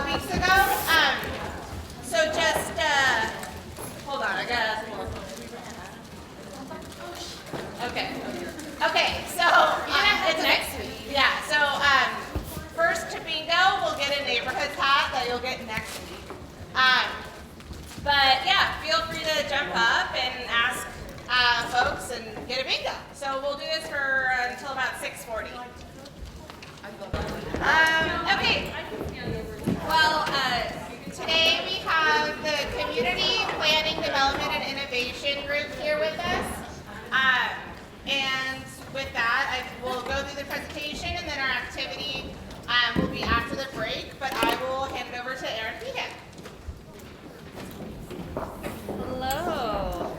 weeks ago. So just, hold on, I gotta, okay. Okay, so, it's next week. Yeah, so, first to bingo, we'll get a neighborhood hat that you'll get next week. But yeah, feel free to jump up and ask folks and get a bingo. So we'll do this for until about 6:40. Okay. Well, today we have the Community Planning, Development, and Innovation group here with us. And with that, we'll go through the presentation, and then our activity will be after the break. But I will hand it over to Erin Peahan. Hello,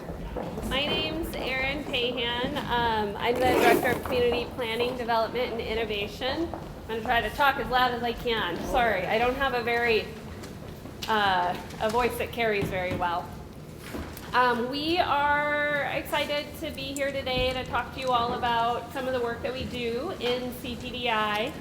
my name's Erin Pahan. I'm the Director of Community Planning, Development, and Innovation. I'm going to try to talk as loud as I can. Sorry, I don't have a voice that carries very well. We are excited to be here today to talk to you all about some of the work that we do in CPDI,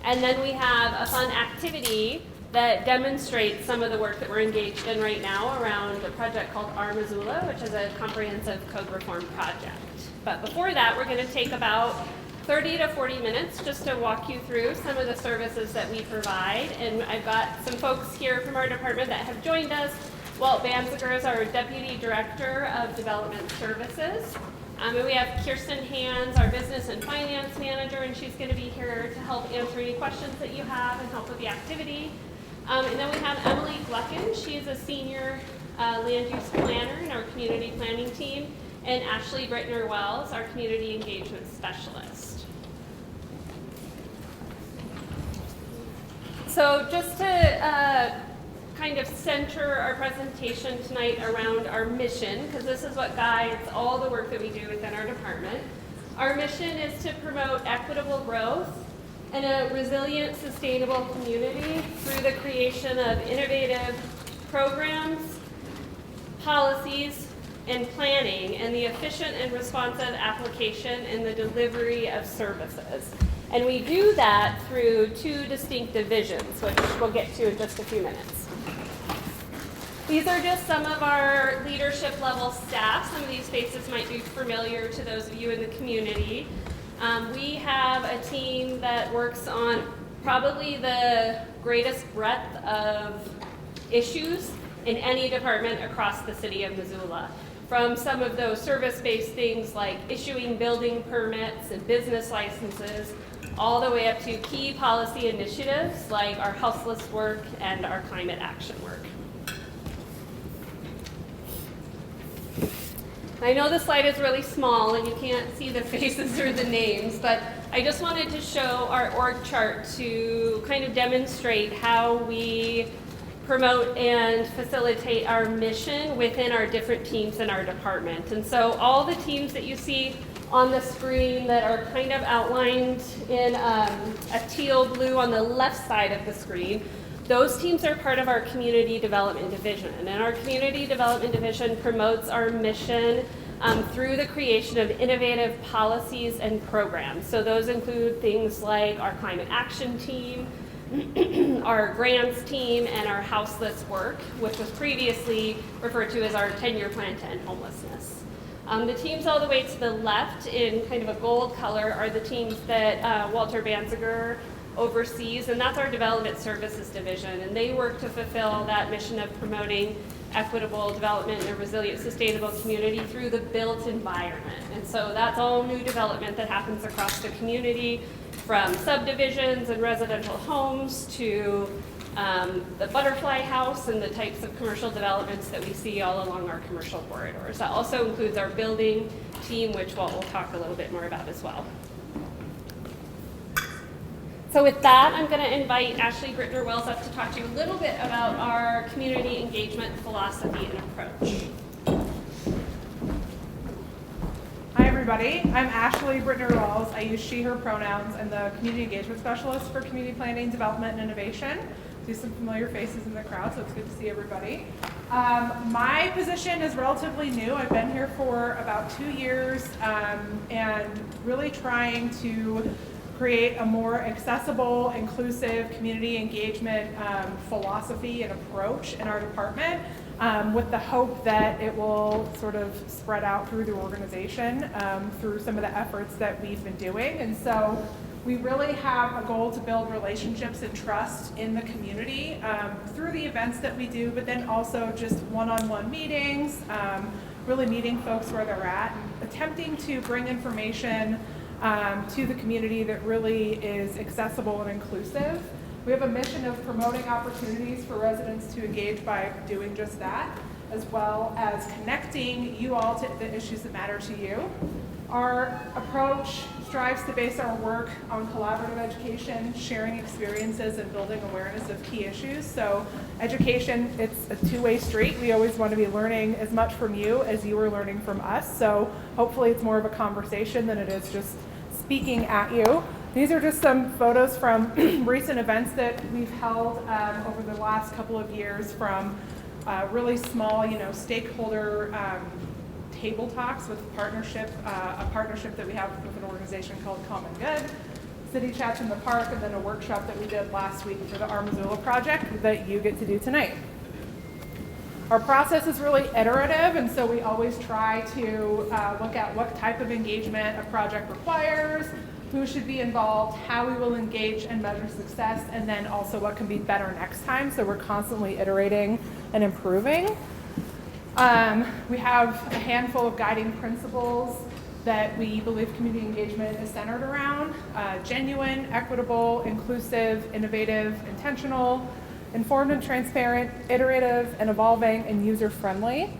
and then we have a fun activity that demonstrates some of the work that we're engaged in right now around a project called Missoula, which is a comprehensive code reform project. But before that, we're going to take about 30 to 40 minutes just to walk you through some of the services that we provide. And I've got some folks here from our department that have joined us. Walt Banziger is our Deputy Director of Development Services. And we have Kirsten Hands, our Business and Finance Manager, and she's going to be here to help answer any questions that you have and help with the activity. And then we have Emily Gluckin. She is a Senior Land Use Planner in our Community Planning team, and Ashley Brittner-Wells, our Community Engagement Specialist. So just to kind of center our presentation tonight around our mission, because this is what guides all the work that we do within our department. Our mission is to promote equitable growth and a resilient, sustainable community through the creation of innovative programs, policies, and planning, and the efficient and responsive application and the delivery of services. And we do that through two distinct divisions, which we'll get to in just a few minutes. These are just some of our leadership level staff. Some of these faces might be familiar to those of you in the community. We have a team that works on probably the greatest breadth of issues in any department across the city of Missoula. From some of those service-based things like issuing building permits and business licenses, all the way up to key policy initiatives like our houseless work and our climate action work. I know the slide is really small and you can't see the faces or the names, but I just wanted to show our org chart to kind of demonstrate how we promote and facilitate our mission within our different teams in our department. And so all the teams that you see on the screen that are kind of outlined in a teal blue on the left side of the screen, those teams are part of our Community Development Division. And our Community Development Division promotes our mission through the creation of innovative policies and programs. So those include things like our climate action team, our grants team, and our houseless work, which was previously referred to as our 10-year plan to end homelessness. The teams all the way to the left in kind of a gold color are the teams that Walter Banziger oversees, and that's our Development Services Division, and they work to fulfill that mission of promoting equitable development and a resilient, sustainable community through the built environment. And so that's all new development that happens across the community, from subdivisions and residential homes to the butterfly house and the types of commercial developments that we see all along our commercial corridors. That also includes our building team, which we'll talk a little bit more about as well. So with that, I'm going to invite Ashley Brittner-Wells up to talk to you a little bit about our community engagement philosophy and approach. Hi everybody, I'm Ashley Brittner-Wells. I use she, her pronouns. I'm the Community Engagement Specialist for Community Planning, Development, and Innovation. I see some familiar faces in the crowd, so it's good to see everybody. My position is relatively new. I've been here for about 2 years and really trying to create a more accessible, inclusive community engagement philosophy and approach in our department, with the hope that it will sort of spread out through the organization through some of the efforts that we've been doing. And so we really have a goal to build relationships and trust in the community through the events that we do, but then also just one-on-one meetings, really meeting folks where they're at, and attempting to bring information to the community that really is accessible and inclusive. We have a mission of promoting opportunities for residents to engage by doing just that, as well as connecting you all to the issues that matter to you. Our approach strives to base our work on collaborative education, sharing experiences, and building awareness of key issues. So education, it's a two-way street. We always want to be learning as much from you as you are learning from us. So hopefully it's more of a conversation than it is just speaking at you. These are just some photos from recent events that we've held over the last couple of years, from really small, stakeholder table talks with a partnership that we have with an organization called Common Good, city chats in the park, and then a workshop that we did last week for the Missoula project that you get to do tonight. Our process is really iterative, and so we always try to look at what type of engagement a project requires, who should be involved, how we will engage and measure success, and then also what can be better next time. So we're constantly iterating and improving. We have a handful of guiding principles that we believe community engagement is centered around: genuine, equitable, inclusive, innovative, intentional, informed and transparent, iterative and evolving, and user-friendly.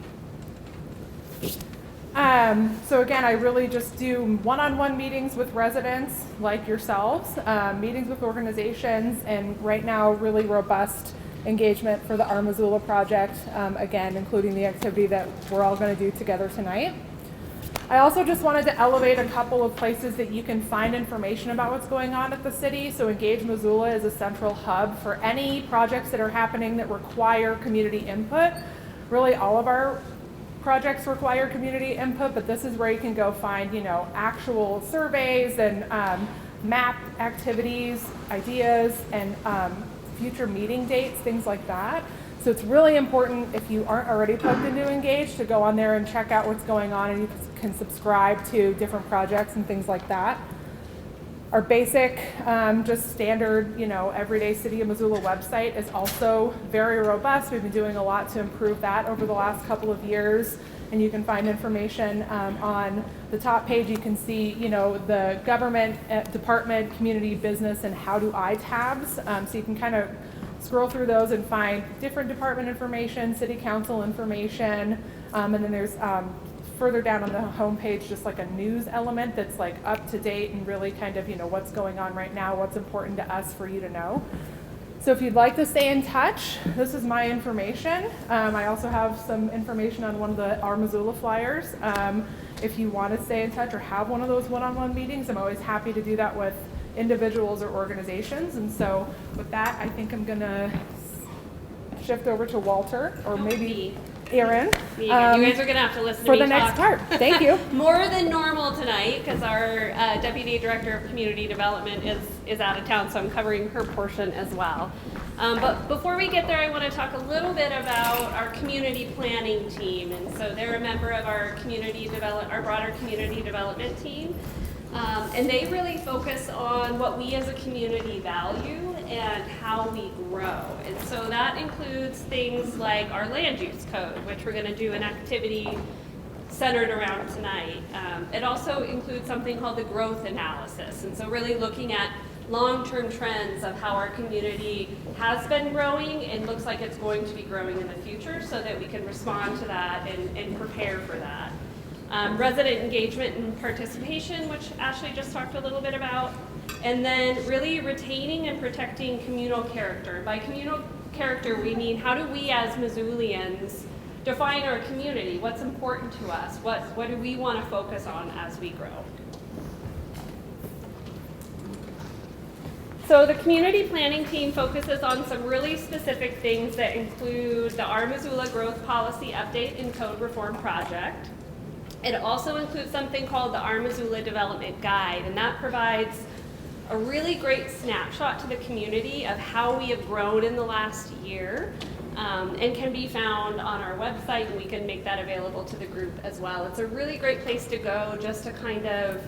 So again, I really just do one-on-one meetings with residents like yourselves, meetings with organizations, and right now really robust engagement for the Missoula project, again, including the activity that we're all going to do together tonight. I also just wanted to elevate a couple of places that you can find information about what's going on at the city. So Engage Missoula is a central hub for any projects that are happening that require community input. Really, all of our projects require community input, but this is where you can go find, actual surveys and map activities, ideas, and future meeting dates, things like that. So it's really important, if you aren't already plugged into Engage, to go on there and check out what's going on, and you can subscribe to different projects and things like that. Our basic, just standard, everyday City of Missoula website is also very robust. We've been doing a lot to improve that over the last couple of years, and you can find information on the top page. You can see, the government, department, community, business, and how do I tabs. So you can kind of scroll through those and find different department information, city council information, and then there's further down on the homepage just like a news element that's like up to date and really kind of what's going on right now, what's important to us for you to know. So if you'd like to stay in touch, this is my information. I also have some information on one of the Missoula flyers. If you want to stay in touch or have one of those one-on-one meetings, I'm always happy to do that with individuals or organizations. And so with that, I think I'm gonna shift over to Walter, or maybe Erin. You guys are gonna have to listen to for me the next talk part. Thank you. more than normal tonight, because our Deputy Director of Community Development is out of town, so I'm covering her portion as well. But before we get there, I want to talk a little bit about our community planning team. And so they're a member of our broader community development team. And they really focus on what we as a community value and how we grow. And so that includes things like our land use code, which we're going to do an activity centered around tonight. It also includes something called the growth analysis. And so really looking at long-term trends of how our community has been growing and looks like it's going to be growing in the future, so that we can respond to that and prepare for that. Resident engagement and participation, which Ashley just talked a little bit about, and then really retaining and protecting communal character. By communal character, we mean, how do we as Missoulians define our community? What's important to us? What do we want to focus on as we grow? So the community planning team focuses on some really specific things that include the Missoula Growth Policy Update and Code Reform Project. It also includes something called the Missoula Development Guide, and that provides a really great snapshot to the community of how we have grown in the last year, and can be found on our website, and we can make that available to the group as well. It's a really great place to go just to kind of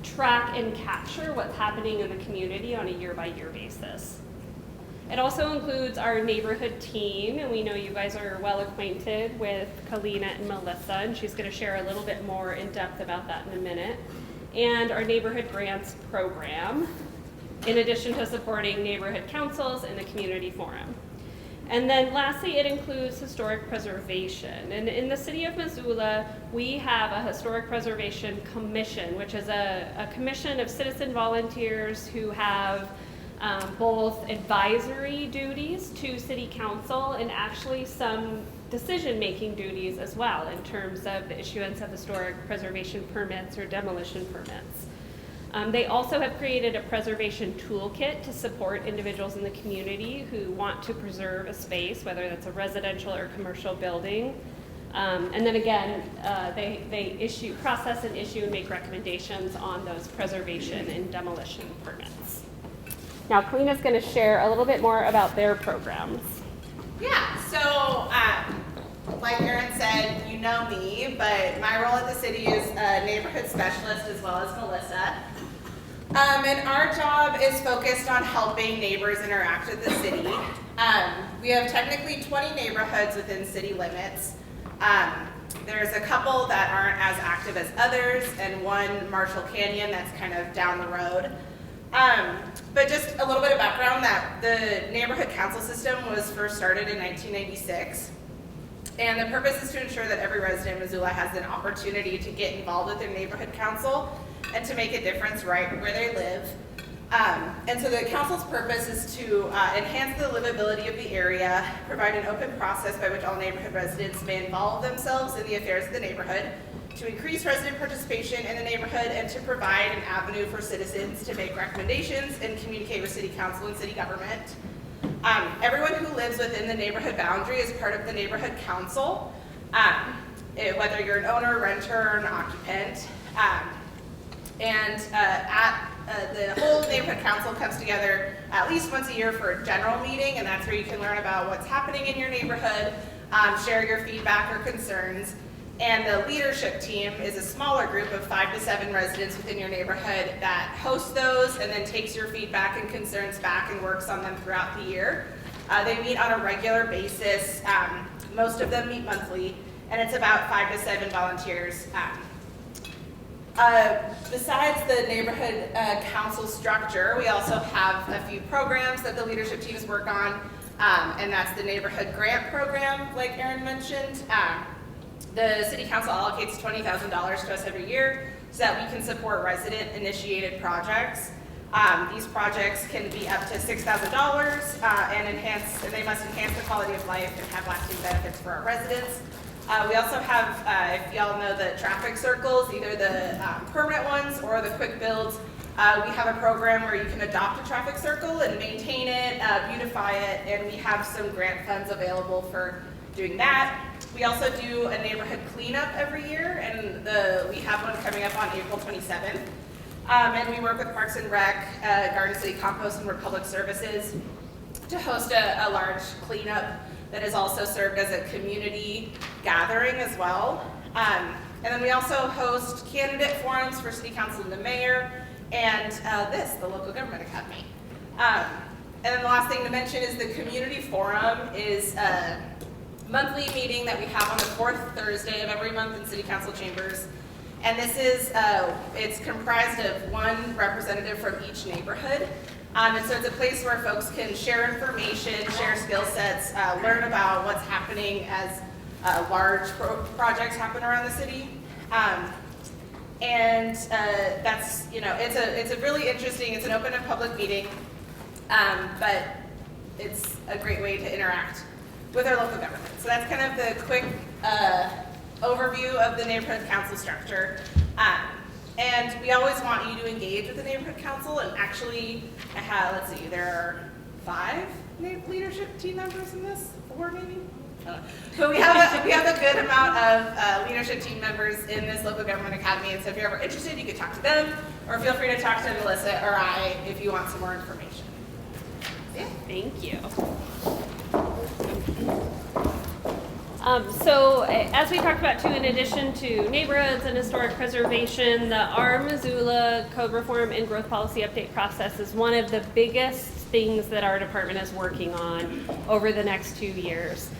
track and capture what's happening in the community on a year-by-year basis. It also includes our neighborhood team, and we know you guys are well acquainted with Kalina and Melissa, and she's going to share a little bit more in depth about that in a minute. And our neighborhood grants program, in addition to supporting neighborhood councils and the community forum. And then lastly, it includes historic preservation. And in the City of Missoula, we have a Historic Preservation Commission, which is a commission of citizen volunteers who have both advisory duties to City Council and actually some decision-making duties as well in terms of the issuance of historic preservation permits or demolition permits. They also have created a preservation toolkit to support individuals in the community who want to preserve a space, whether that's a residential or commercial building. And then again, they process and issue and make recommendations on those preservation and demolition permits. Now, Kalina's going to share a little bit more about their programs. Yeah, so like Erin said, you know me, but my role at the city is a neighborhood specialist as well as Melissa. And our job is focused on helping neighbors interact with the city. We have technically 20 neighborhoods within city limits. There's a couple that aren't as active as others, and one, Marshall Canyon, that's kind of down the road. But just a little bit of background, that the neighborhood council system was first started in 1996. And the purpose is to ensure that every resident of Missoula has an opportunity to get involved with their neighborhood council and to make a difference right where they live. And so the council's purpose is to enhance the livability of the area, provide an open process by which all neighborhood residents may involve themselves in the affairs of the neighborhood, to increase resident participation in the neighborhood, and to provide an avenue for citizens to make recommendations and communicate with city council and city government. Everyone who lives within the neighborhood boundary is part of the neighborhood council, whether you're an owner, renter, or an occupant. The whole neighborhood council comes together at least once a year for a general meeting, and that's where you can learn about what's happening in your neighborhood, share your feedback or concerns. And the leadership team is a smaller group of 5 to 7 residents within your neighborhood that hosts those and then takes your feedback and concerns back and works on them throughout the year. They meet on a regular basis. Most of them meet monthly, and it's about 5 to 7 volunteers. Besides the neighborhood council structure, we also have a few programs that the leadership teams work on, and that's the neighborhood grant program, like Erin mentioned. The city council allocates $20,000 to us every year so that we can support resident-initiated projects. These projects can be up to $6,000 and they must enhance the quality of life and have lasting benefits for our residents. We also have, if y'all know the traffic circles, either the permanent ones or the quick builds, we have a program where you can adopt a traffic circle and maintain it, beautify it, and we have some grant funds available for doing that. We also do a neighborhood cleanup every year, and we have one coming up on April 27th. And we work with Parks and Rec, Garden City Compost, and Republic Services to host a large cleanup that is also served as a community gathering as well. And then we also host candidate forums for City Council and the Mayor, and the Local Government Academy. And then the last thing to mention is the Community Forum is a monthly meeting that we have on the 4th Thursday of every month in City Council chambers. And this is, it's comprised of one representative from each neighborhood. And so it's a place where folks can share information, share skill sets, learn about what's happening as large projects happen around the city. That's, it's a really interesting, it's an open and public meeting, but it's a great way to interact with our local government. So that's kind of the quick overview of the neighborhood council structure. And we always want you to engage with the neighborhood council, and actually, let's see, there are 5 leadership team members in this, 4 maybe? But we have a good amount of leadership team members in this local government academy, and so if you're ever interested, you can talk to them, or feel free to talk to Melissa or I if you want some more information. Yeah. Thank you. So as we talked about too, in addition to neighborhoods and historic preservation, our Missoula Code Reform and Growth Policy Update process is one of the biggest things that our department is working on over the next 2 years.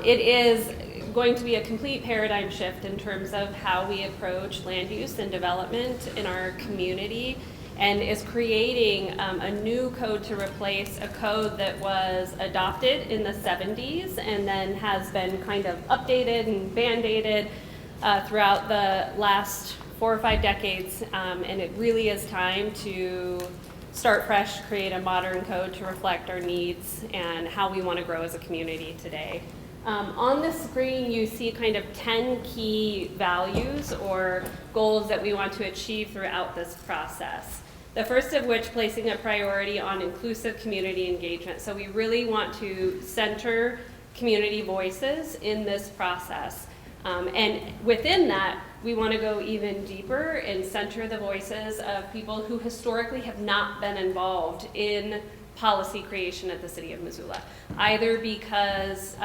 It is going to be a complete paradigm shift in terms of how we approach land use and development in our community, and is creating a new code to replace a code that was adopted in the 70s and then has been kind of updated and band-aided throughout the last 4 or 5 decades, and it really is time to start fresh, create a modern code to reflect our needs and how we want to grow as a community today. On the screen, you see kind of 10 key values or goals that we want to achieve throughout this process. The first of which, placing a priority on inclusive community engagement. So we really want to center community voices in this process. And within that, we want to go even deeper and center the voices of people who historically have not been involved in policy creation at the City of Missoula, either because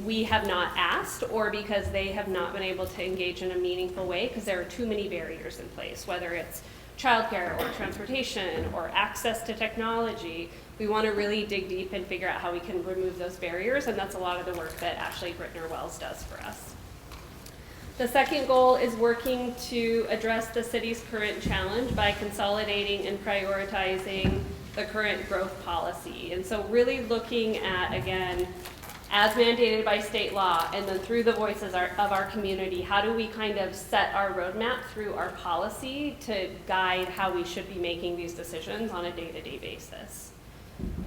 we have not asked or because they have not been able to engage in a meaningful way because there are too many barriers in place, whether it's childcare or transportation or access to technology. We want to really dig deep and figure out how we can remove those barriers, and that's a lot of the work that Ashley Brittner-Wells does for us. The second goal is working to address the city's current challenge by consolidating and prioritizing the current growth policy. And so really looking at, again, as mandated by state law and then through the voices of our community, how do we kind of set our roadmap through our policy to guide how we should be making these decisions on a day-to-day basis.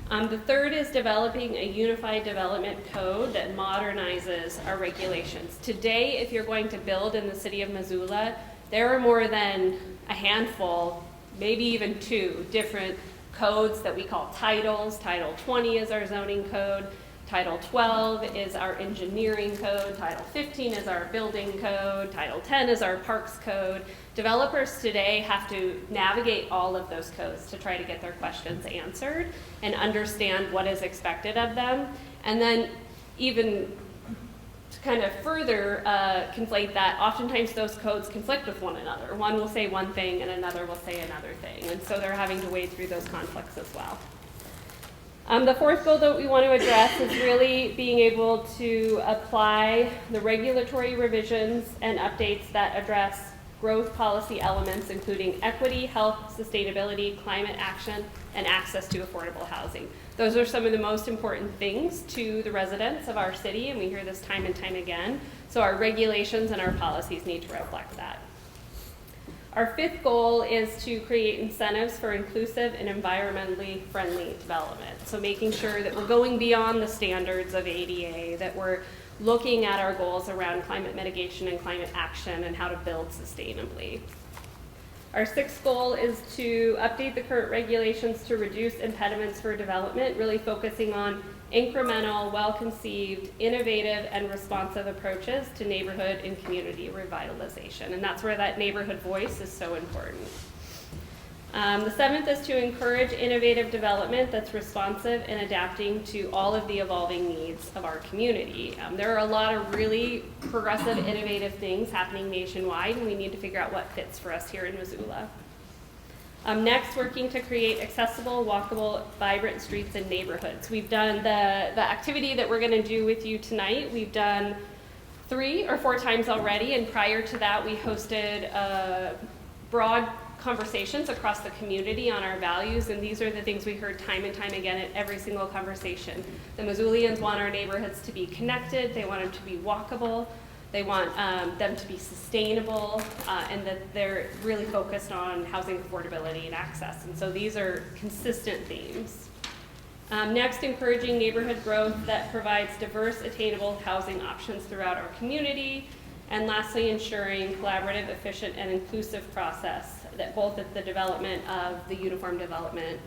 The third is developing a unified development code that modernizes our regulations. Today, if you're going to build in the City of Missoula, there are more than a handful, maybe even 2 different codes that we call titles. Title 20 is our zoning code. Title 12 is our engineering code. Title 15 is our building code. Title 10 is our parks code. Developers today have to navigate all of those codes to try to get their questions answered and understand what is expected of them. And then even to kind of further conflate that, oftentimes those codes conflict with one another. One will say one thing and another will say another thing. And so they're having to wade through those conflicts as well. The fourth goal that we want to address is really being able to apply the regulatory revisions and updates that address growth policy elements, including equity, health, sustainability, climate action, and access to affordable housing. Those are some of the most important things to the residents of our city, and we hear this time and time again. So our regulations and our policies need to reflect that. Our fifth goal is to create incentives for inclusive and environmentally friendly development. So making sure that we're going beyond the standards of ADA, that we're looking at our goals around climate mitigation and climate action and how to build sustainably. Our sixth goal is to update the current regulations to reduce impediments for development, really focusing on incremental, well-conceived, innovative, and responsive approaches to neighborhood and community revitalization. And that's where that neighborhood voice is so important. The seventh is to encourage innovative development that's responsive and adapting to all of the evolving needs of our community. There are a lot of really progressive, innovative things happening nationwide, and we need to figure out what fits for us here in Missoula. Next, working to create accessible, walkable, vibrant streets and neighborhoods. We've done the activity that we're going to do with you tonight. We've done 3 or 4 times already, and prior to that, we hosted broad conversations across the community on our values, and these are the things we heard time and time again at every single conversation. The Missoulians want our neighborhoods to be connected, they want them to be walkable, they want them to be sustainable, and that they're really focused on housing affordability and access. And so these are consistent themes. Next, encouraging neighborhood growth that provides diverse, attainable housing options throughout our community. And lastly, ensuring collaborative, efficient, and inclusive process that both at the development of the Uniform Development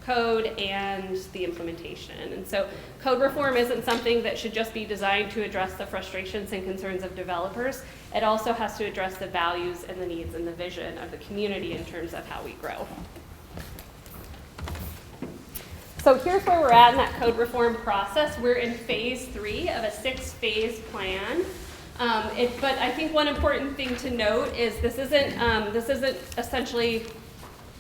code and the implementation. And so code reform isn't something that should just be designed to address the frustrations and concerns of developers. It also has to address the values and the needs and the vision of the community in terms of how we grow. So here's where we're at in that code reform process. We're in phase 3 of a 6-phase plan. But I think one important thing to note is this isn't essentially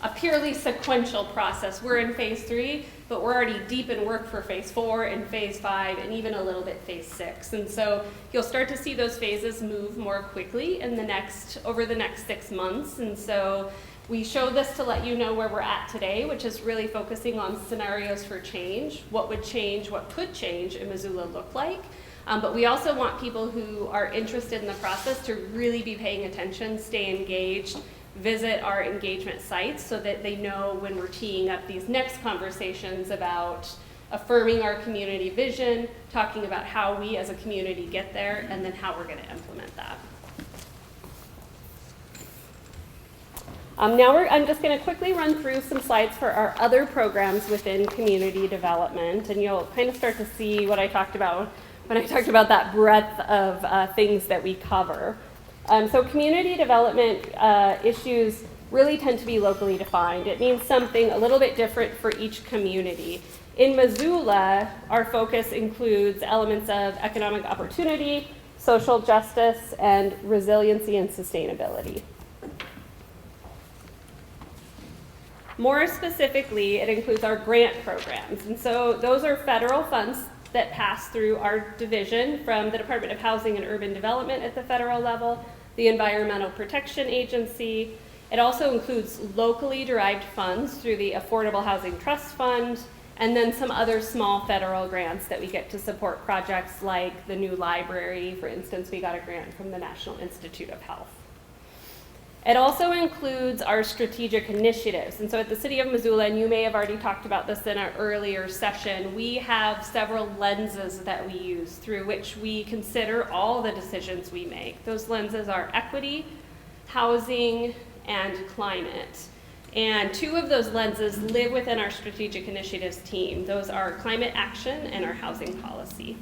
a purely sequential process. We're in phase 3, but we're already deep in work for phase 4 and phase 5 and even a little bit phase 6. And so you'll start to see those phases move more quickly over the next 6 months. And so we show this to let you know where we're at today, which is really focusing on scenarios for change. What would change, what could change in Missoula look like? But we also want people who are interested in the process to really be paying attention, stay engaged, visit our engagement sites so that they know when we're teeing up these next conversations about affirming our community vision, talking about how we as a community get there, and then how we're going to implement that. I'm just going to quickly run through some slides for our other programs within community development, and you'll kind of start to see what I talked about when I talked about that breadth of things that we cover. So community development issues really tend to be locally defined. It means something a little bit different for each community. In Missoula, our focus includes elements of economic opportunity, social justice, and resiliency and sustainability. More specifically, it includes our grant programs. And so those are federal funds that pass through our division from the Department of Housing and Urban Development at the federal level, the Environmental Protection Agency. It also includes locally derived funds through the Affordable Housing Trust Fund, and then some other small federal grants that we get to support projects like the new library. For instance, we got a grant from the National Institute of Health. It also includes our strategic initiatives. And so at the City of Missoula, and you may have already talked about this in our earlier session, we have several lenses that we use through which we consider all the decisions we make. Those lenses are equity, housing, and climate. And 2 of those lenses live within our strategic initiatives team. Those are climate action and our housing policy.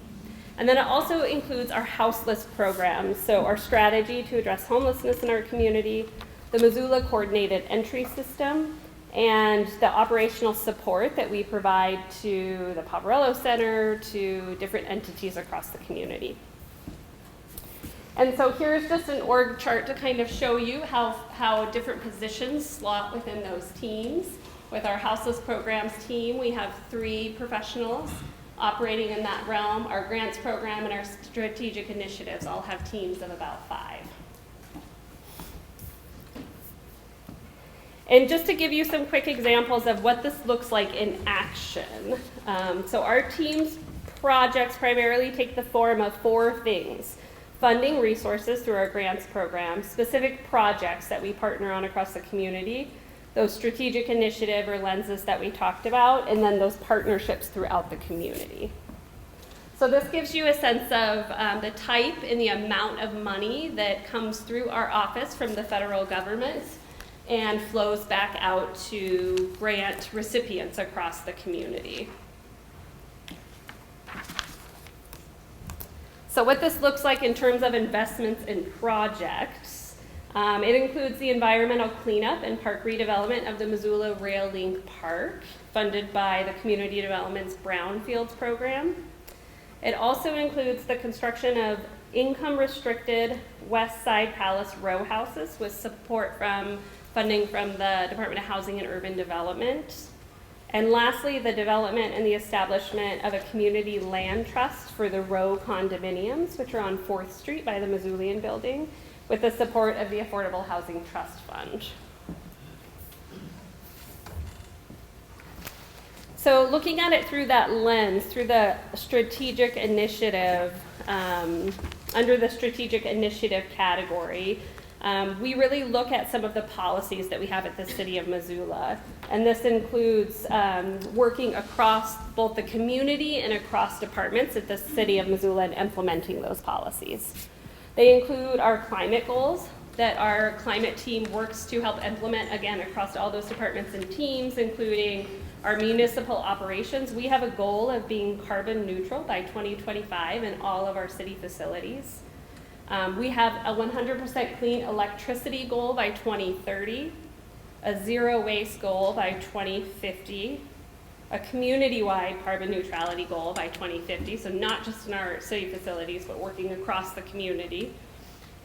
And then it also includes our houseless programs, so our strategy to address homelessness in our community, the Missoula Coordinated Entry System, and the operational support that we provide to the Poverello Center, to different entities across the community. And so here's just an org chart to kind of show you how different positions slot within those teams. With our houseless programs team, we have 3 professionals operating in that realm. Our grants program and our strategic initiatives all have teams of about 5. And just to give you some quick examples of what this looks like in action. So our team's projects primarily take the form of 4 things: funding resources through our grants program, specific projects that we partner on across the community, those strategic initiative or lenses that we talked about, and then those partnerships throughout the community. So this gives you a sense of the type and the amount of money that comes through our office from the federal government and flows back out to grant recipients across the community. So what this looks like in terms of investments in projects, it includes the environmental cleanup and park redevelopment of the Missoula Rail Link Park, funded by the Community Development's Brownfields program. It also includes the construction of income-restricted West Side Palace row houses with support from funding from the Department of Housing and Urban Development. And lastly, the development and the establishment of a community land trust for the row condominiums, which are on 4th Street by the Missoulian Building, with the support of the Affordable Housing Trust Fund. So looking at it through that lens, through the strategic initiative, under the strategic initiative category, we really look at some of the policies that we have at the City of Missoula. And this includes working across both the community and across departments at the City of Missoula and implementing those policies. They include our climate goals that our climate team works to help implement, again, across all those departments and teams, including our municipal operations, we have a goal of being carbon neutral by 2025 in all of our city facilities. We have a 100% clean electricity goal by 2030, a zero waste goal by 2050, a community-wide carbon neutrality goal by 2050, so not just in our city facilities, but working across the community.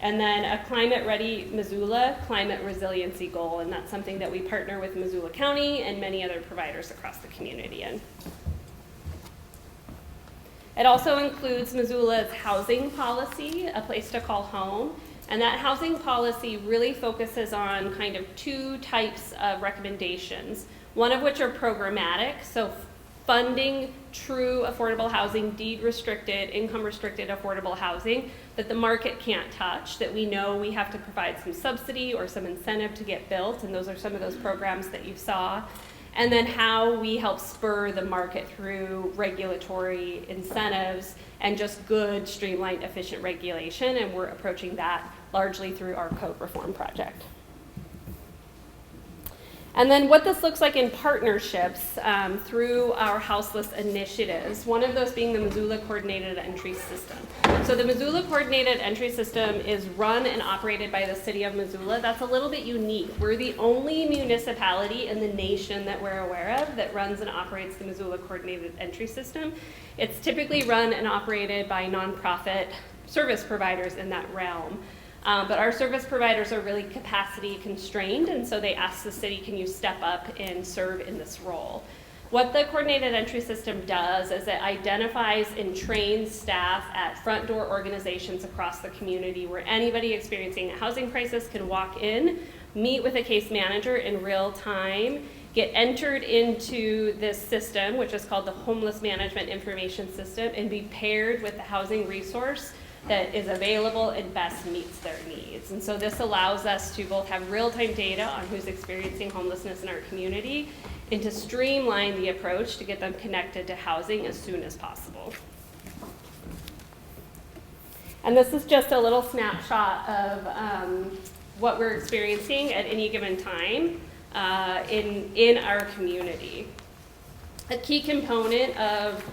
And then a climate-ready Missoula climate resiliency goal, and that's something that we partner with Missoula County and many other providers across the community in. It also includes Missoula's housing policy, a place to call home, and that housing policy really focuses on kind of two types of recommendations, one of which are programmatic, so funding true affordable housing, deed restricted, income restricted affordable housing that the market can't touch, that we know we have to provide some subsidy or some incentive to get built, and those are some of those programs that you saw. And then how we help spur the market through regulatory incentives and just good, streamlined, efficient regulation, and we're approaching that largely through our code reform project. And then what this looks like in partnerships through our houseless initiatives, one of those being the Missoula Coordinated Entry System. So the Missoula Coordinated Entry System is run and operated by the City of Missoula. That's a little bit unique. We're the only municipality in the nation that we're aware of that runs and operates the Missoula Coordinated Entry System. It's typically run and operated by nonprofit service providers in that realm. But our service providers are really capacity constrained, and so they ask the city, can you step up and serve in this role? What the coordinated entry system does is it identifies and trains staff at front door organizations across the community where anybody experiencing a housing crisis can walk in, meet with a case manager in real time, get entered into this system, which is called the Homeless Management Information System, and be paired with the housing resource that is available and best meets their needs. And so this allows us to both have real-time data on who's experiencing homelessness in our community and to streamline the approach to get them connected to housing as soon as possible. And this is just a little snapshot of what we're experiencing at any given time in our community. A key component of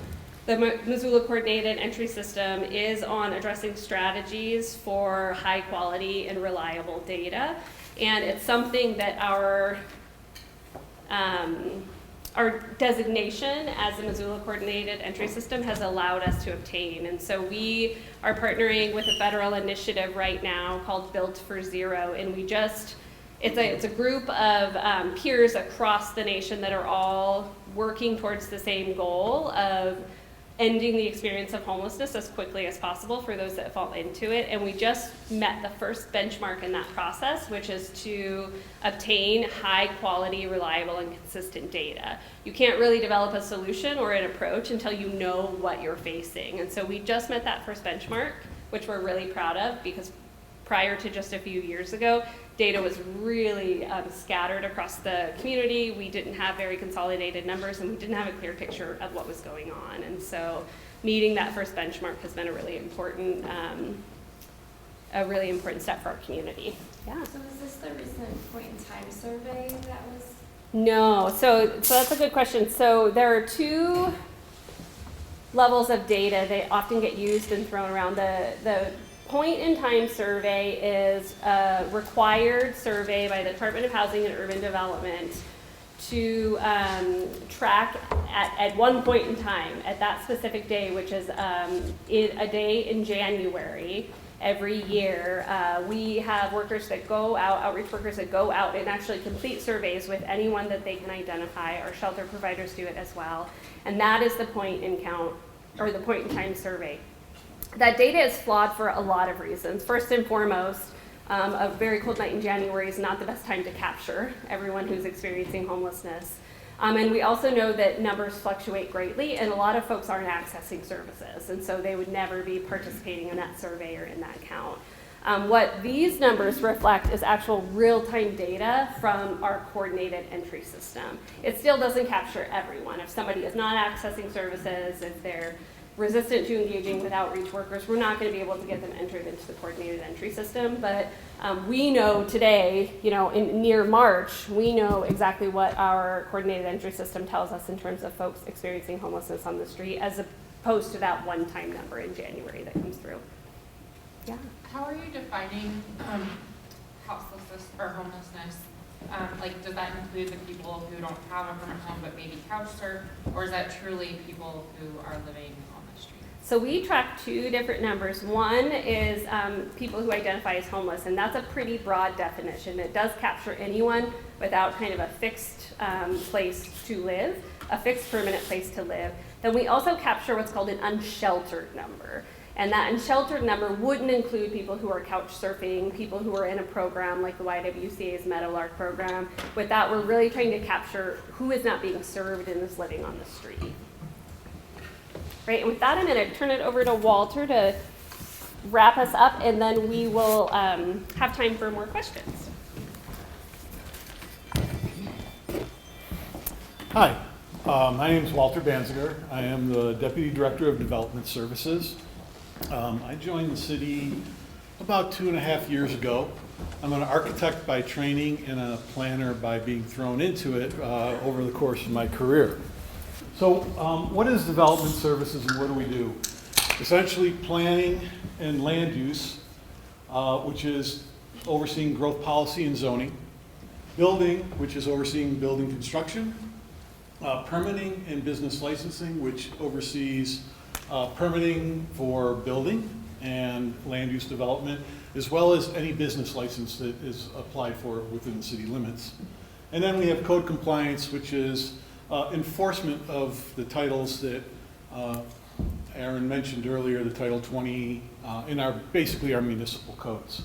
the Missoula Coordinated Entry System is on addressing strategies for high quality and reliable data. And it's something that our designation as the Missoula Coordinated Entry System has allowed us to obtain. And so we are partnering with a federal initiative right now called Built for Zero. And it's a group of peers across the nation that are all working towards the same goal of ending the experience of homelessness as quickly as possible for those that fall into it. And we just met the first benchmark in that process, which is to obtain high quality, reliable, and consistent data. You can't really develop a solution or an approach until you know what you're facing. And so we just met that first benchmark, which we're really proud of, because prior to just a few years ago, data was really scattered across the community. We didn't have very consolidated numbers, and we didn't have a clear picture of what was going on. And so meeting that first benchmark has been a really important step for our community. Yeah. So is this the recent point in time survey that was? No, so that's a good question. So there are two levels of data that often get used and thrown around. The point in time survey is a required survey by the Department of Housing and Urban Development to track at one point in time, at that specific day, which is a day in January every year. We have workers that go out, outreach workers that go out and actually complete surveys with anyone that they can identify. Our shelter providers do it as well. And that is the point in time survey. That data is flawed for a lot of reasons. First and foremost, a very cold night in January is not the best time to capture everyone who's experiencing homelessness. And we also know that numbers fluctuate greatly, and a lot of folks aren't accessing services, and so they would never be participating in that survey or in that count. What these numbers reflect is actual real-time data from our coordinated entry system. It still doesn't capture everyone. If somebody is not accessing services, if they're resistant to engaging with outreach workers, we're not going to be able to get them entered into the coordinated entry system. But We know today, in near March, we know exactly what our coordinated entry system tells us in terms of folks experiencing homelessness on the street, as opposed to that one-time number in January that comes through. Yeah. How are you defining houselessness or homelessness? Like, does that include the people who don't have a permanent home but maybe couch surf, or is that truly people who are living on the street? So we track two different numbers. One is people who identify as homeless, and that's a pretty broad definition. It does capture anyone without kind of a fixed place to live, a fixed permanent place to live. Then we also capture what's called an unsheltered number. And that unsheltered number wouldn't include people who are couch surfing, people who are in a program like the YWCA's Meadowlark program. With that, we're really trying to capture who is not being served and is living on the street. Right, and with that, I'm going to turn it over to Walter to wrap us up, and then we will have time for more questions. Hi, my name is Walter Banziger. I am the Deputy Director of Development Services. I joined the city about 2.5 years ago. I'm an architect by training and a planner by being thrown into it over the course of my career. So what is development services and what do we do? Essentially planning and land use, which is overseeing growth policy and zoning, building, which is overseeing building construction, permitting and business licensing, which oversees permitting for building and land use development, as well as any business license that is applied for within the city limits. And then we have code compliance, which is enforcement of the titles that Aaron mentioned earlier, the Title 20 in basically our municipal codes.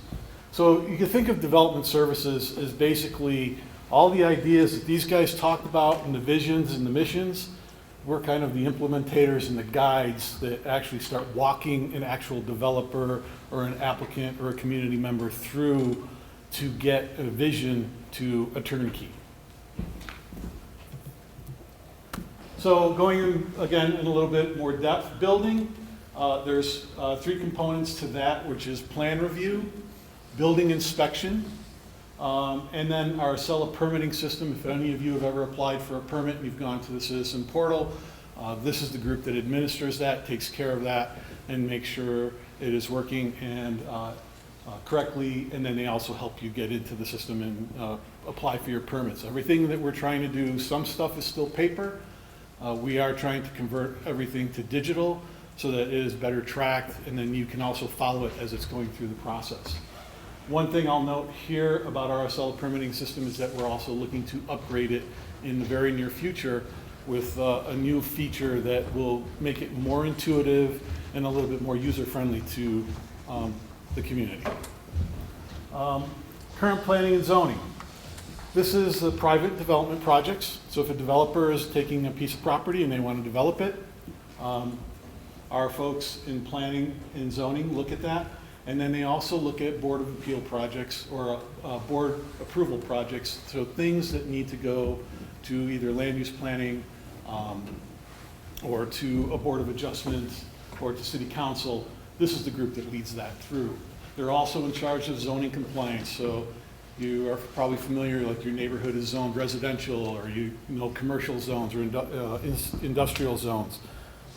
So you can think of development services as basically all the ideas that these guys talked about and the visions and the missions. We're kind of the implementators and the guides that actually start walking an actual developer or an applicant or a community member through to get a vision to a turnkey. So going in, again in a little bit more depth, building, there's 3 components to that, which is plan review, building inspection, and then our Acela permitting system. If any of you have ever applied for a permit and you've gone to the citizen portal, this is the group that administers that, takes care of that, and makes sure it is working and correctly, and then they also help you get into the system and apply for your permits. Everything that we're trying to do, some stuff is still paper. We are trying to convert everything to digital so that it is better tracked, and then you can also follow it as it's going through the process. One thing I'll note here about our Acela permitting system is that we're also looking to upgrade it in the very near future with a new feature that will make it more intuitive and a little bit more user-friendly to the community. Current planning and zoning. This is the private development projects. So if a developer is taking a piece of property and they want to develop it, our folks in planning and zoning look at that. And then they also look at Board of Appeal projects or board approval projects. So things that need to go to either land use planning or to a Board of Adjustment or to City Council. This is the group that leads that through. They're also in charge of zoning compliance. So you are probably familiar, like your neighborhood is zoned residential or you know commercial zones or industrial zones.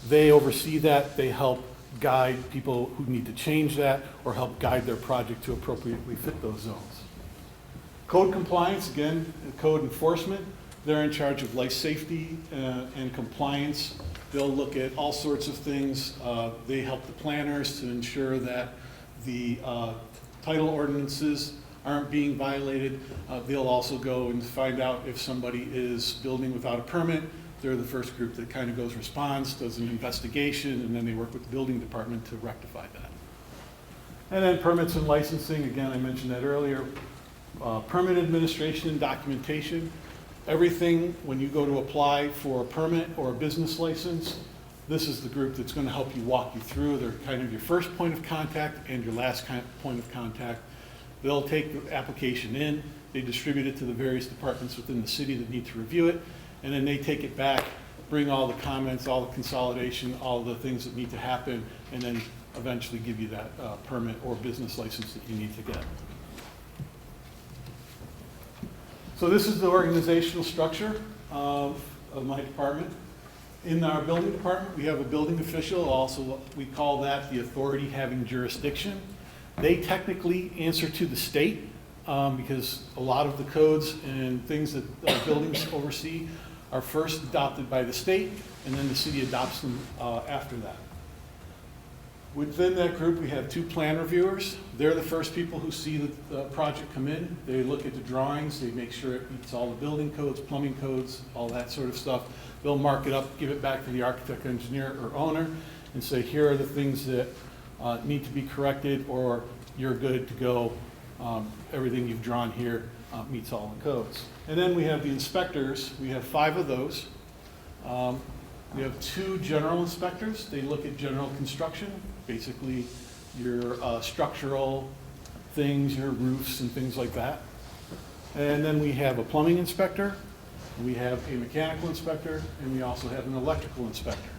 They oversee that. They help guide people who need to change that or help guide their project to appropriately fit those zones. Code compliance, again, code enforcement. They're in charge of life safety and compliance. They'll look at all sorts of things. They help the planners to ensure that the title ordinances aren't being violated. They'll also go and find out if somebody is building without a permit. They're the first group that kind of goes, responds, does an investigation, and then they work with the building department to rectify that. And then permits and licensing, again, I mentioned that earlier. Permit administration and documentation. Everything, when you go to apply for a permit or a business license, this is the group that's going to help you walk you through. They're kind of your first point of contact and your last point of contact. They'll take the application in, they distribute it to the various departments within the city that need to review it, and then they take it back, bring all the comments, all the consolidation, all the things that need to happen, and then eventually give you that permit or business license that you need to get. So this is the organizational structure of my department. In our building department, we have a building official, also we call that the authority having jurisdiction. They technically answer to the state because a lot of the codes and things that buildings oversee are first adopted by the state, and then the city adopts them after that. Within that group, we have 2 plan reviewers. They're the first people who see the project come in. They look at the drawings, they make sure it meets all the building codes, plumbing codes, all that sort of stuff. They'll mark it up, give it back to the architect, engineer, or owner, and say, here are the things that need to be corrected, or you're good to go. Everything you've drawn here meets all the codes. And then we have the inspectors. We have 5 of those. We have 2 general inspectors. They look at general construction, basically your structural things, your roofs and things like that. And then we have a plumbing inspector, we have a mechanical inspector, and we also have an electrical inspector.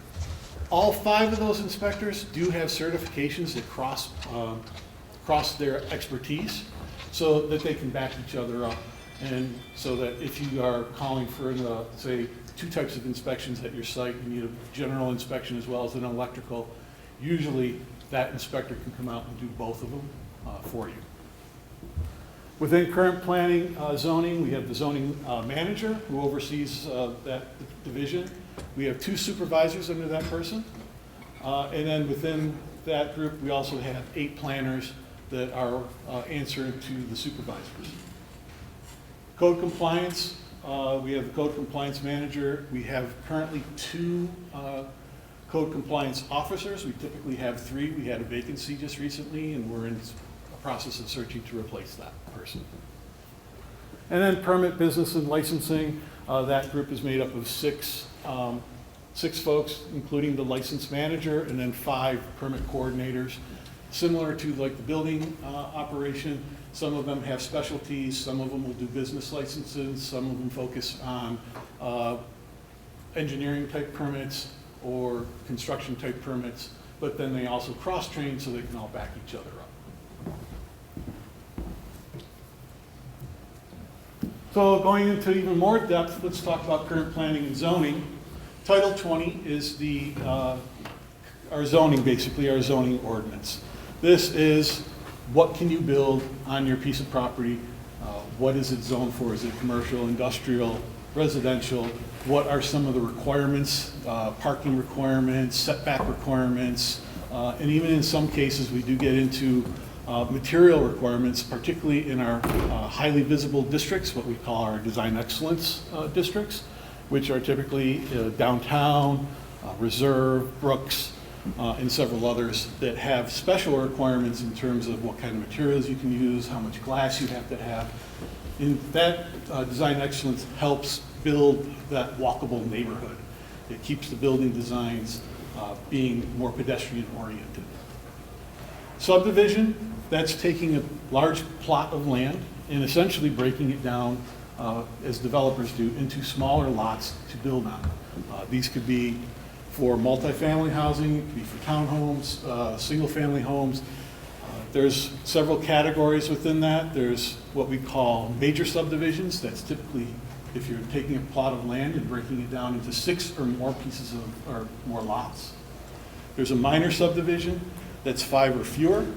All 5 of those inspectors do have certifications that cross their expertise so that they can back each other up. And so that if you are calling for, say, 2 types of inspections at your site, you need a general inspection as well as an electrical, usually that inspector can come out and do both of them for you. Within current planning zoning, we have the zoning manager who oversees that division. We have 2 supervisors under that person. And then within that group, we also have 8 planners that are answering to the supervisors. Code compliance, we have the code compliance manager. We have currently 2 code compliance officers. We typically have 3. We had a vacancy just recently, and we're in a process of searching to replace that person. And then permit, business, and licensing. That group is made up of 6 folks, including the license manager, and then 5 permit coordinators. Similar to like the building operation, some of them have specialties, some of them will do business licenses, some of them focus on engineering type permits or construction type permits, but then they also cross-train so they can all back each other up. So going into even more depth, let's talk about current planning and zoning. Title 20 is our zoning, basically our zoning ordinance. This is what can you build on your piece of property? What is it zoned for? Is it commercial, industrial, residential? What are some of the requirements, parking requirements, setback requirements, and even in some cases we do get into material requirements, particularly in our highly visible districts, what we call our design excellence districts, which are typically downtown, Reserve, Brooks, and several others that have special requirements in terms of what kind of materials you can use, how much glass you have to have. And that design excellence helps build that walkable neighborhood. It keeps the building designs being more pedestrian oriented. Subdivision, that's taking a large plot of land and essentially breaking it down, as developers do, into smaller lots to build on. These could be for multifamily housing, it could be for townhomes, single-family homes. There's several categories within that. There's what we call major subdivisions. That's typically if you're taking a plot of land and breaking it down into 6 or more pieces of, or more lots. There's a minor subdivision that's 5 or fewer.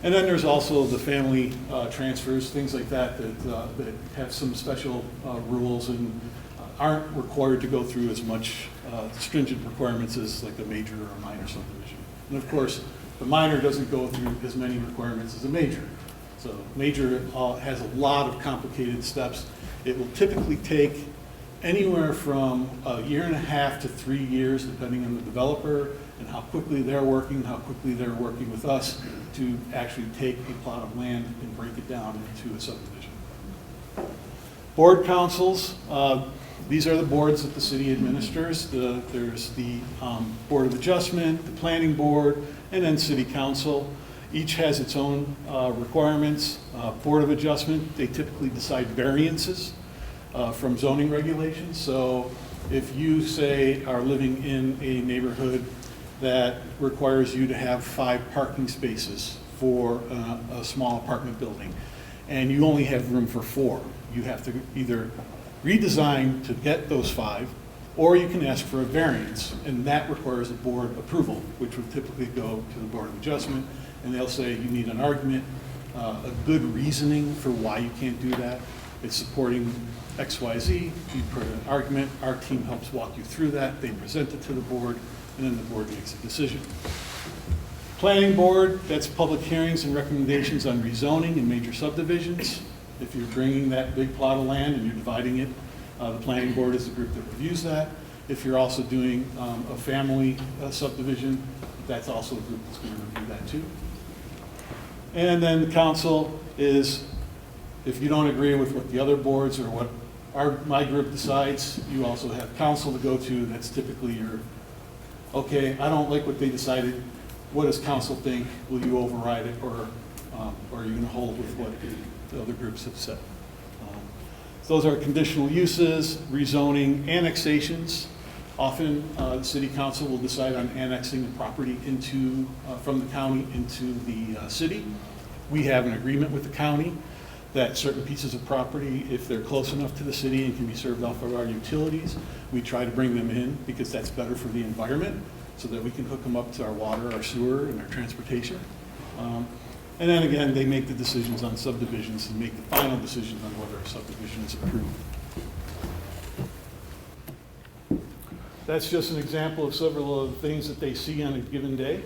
And then there's also the family transfers, things like that, that have some special rules and aren't required to go through as much stringent requirements as like a major or a minor subdivision. And of course, the minor doesn't go through as many requirements as a major. So major has a lot of complicated steps. It will typically take anywhere from 1.5 years to 3 years, depending on the developer and how quickly they're working with us to actually take a plot of land and break it down into a subdivision. Board councils, these are the boards that the city administers. There's the Board of Adjustment, the Planning Board, and then City Council. Each has its own requirements. Board of Adjustment, they typically decide variances from zoning regulations. So if you, say, are living in a neighborhood that requires you to have 5 parking spaces for a small apartment building, and you only have room for 4, you have to either redesign to get those 5, or you can ask for a variance, and that requires a board approval, which would typically go to the Board of Adjustment, and they'll say you need an argument, a good reasoning for why you can't do that. It's supporting XYZ, you put an argument, our team helps walk you through that, they present it to the board, and then the board makes a decision. Planning board, that's public hearings and recommendations on rezoning and major subdivisions. If you're bringing that big plot of land and you're dividing it, the planning board is the group that reviews that. If you're also doing a family subdivision, that's also a group that's going to review that too. And then the council is, if you don't agree with what the other boards or what my group decides, you also have council to go to. That's typically your, okay, I don't like what they decided. What does council think? Will you override it, or are you going to hold with what the other groups have said? So those are conditional uses, rezoning, annexations. Often the city council will decide on annexing a property into, from the county into the city. We have an agreement with the county that certain pieces of property, if they're close enough to the city and can be served off of our utilities, we try to bring them in because that's better for the environment, so that we can hook them up to our water, our sewer, and our transportation. And then again, they make the decisions on subdivisions and make the final decisions on whether a subdivision is approved. That's just an example of several of the things that they see on a given day.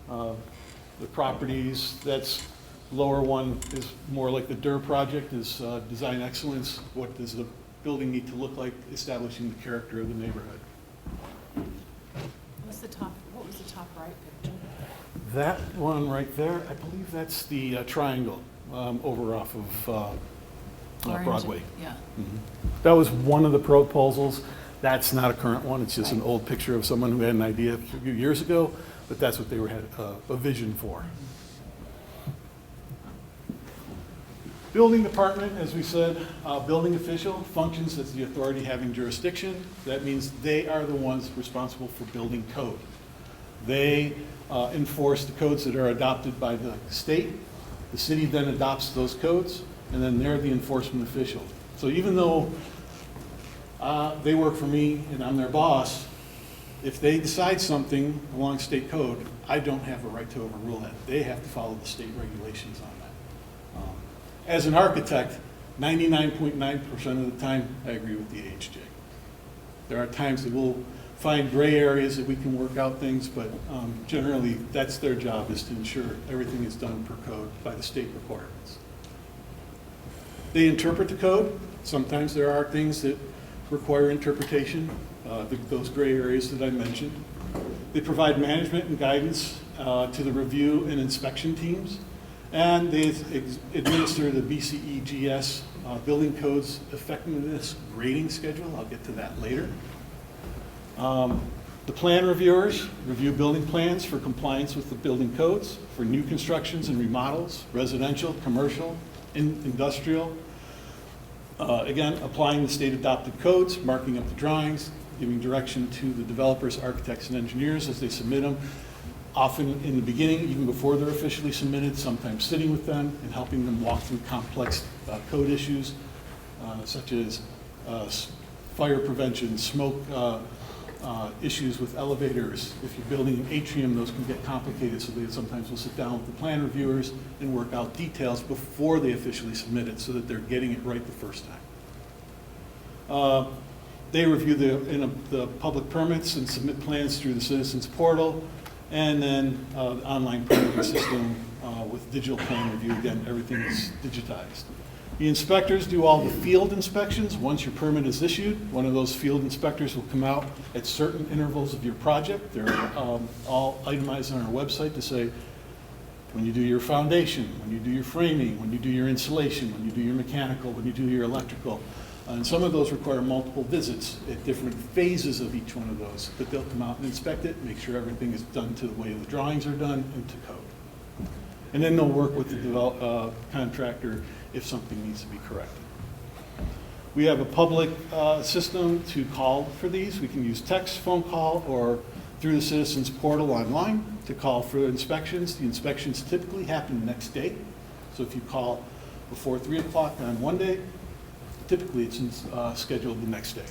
The properties, that's lower one is more like the DUR project, is design excellence. What does the building need to look like, establishing the character of the neighborhood. What was the top right picture? That one right there, I believe that's the triangle over off of Broadway. Yeah. Mhm. That was one of the proposals. That's not a current one. It's just an old picture of someone who had an idea a few years ago, but that's what they had a vision for. Building department, as we said, building official functions as the authority having jurisdiction. That means they are the ones responsible for building code. They enforce the codes that are adopted by the state. The city then adopts those codes, and then they're the enforcement official. So even though they work for me and I'm their boss, if they decide something along state code, I don't have a right to overrule that. They have to follow the state regulations on that. As an architect, 99.9% of the time, I agree with the AHJ. There are times that we'll find gray areas that we can work out things, but generally, that's their job, is to ensure everything is done per code by the state requirements. They interpret the code. Sometimes there are things that require interpretation, those gray areas that I mentioned. They provide management and guidance to the review and inspection teams, and they administer the BCEGS building codes effectiveness grading schedule. I'll get to that later. The plan reviewers review building plans for compliance with the building codes for new constructions and remodels, residential, commercial, industrial. Again, applying the state adopted codes, marking up the drawings, giving direction to the developers, architects, and engineers as they submit them. Often in the beginning, even before they're officially submitted, sometimes sitting with them and helping them walk through complex code issues, such as fire prevention, smoke issues with elevators. If you're building an atrium, those can get complicated, so they sometimes will sit down with the plan reviewers and work out details before they officially submit it so that they're getting it right the first time. They review the public permits and submit plans through the citizens portal, and then online permitting system with digital plan review. Again, everything is digitized. The inspectors do all the field inspections. Once your permit is issued, one of those field inspectors will come out at certain intervals of your project. They're all itemized on our website to say, when you do your foundation, when you do your framing, when you do your insulation, when you do your mechanical, when you do your electrical. And some of those require multiple visits at different phases of each one of those. But they'll come out and inspect it, make sure everything is done to the way the drawings are done and to code. And then they'll work with the contractor if something needs to be corrected. We have a public system to call for these. We can use text, phone call, or through the citizens portal online to call for inspections. The inspections typically happen the next day. So if you call before 3 o'clock on one day, typically it's scheduled the next day.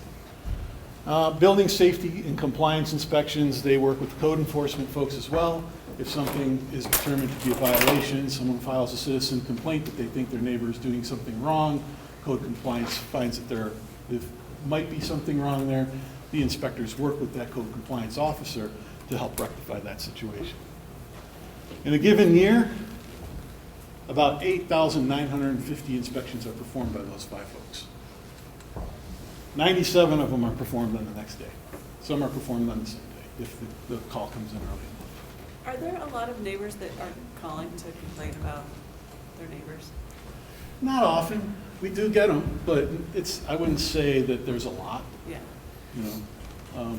Building safety and compliance inspections, they work with code enforcement folks as well. If something is determined to be a violation, someone files a citizen complaint that they think their neighbor is doing something wrong, code compliance finds that there might be something wrong there, the inspectors work with that code compliance officer to help rectify that situation. In a given year, about 8,950 inspections are performed by those 5 folks. 97 of them are performed on the next day. Some are performed on the same day if the call comes in early enough. Are there a lot of neighbors that are calling to complain about their neighbors? Not often. We do get them, but I wouldn't say that there's a lot, Yeah. you know.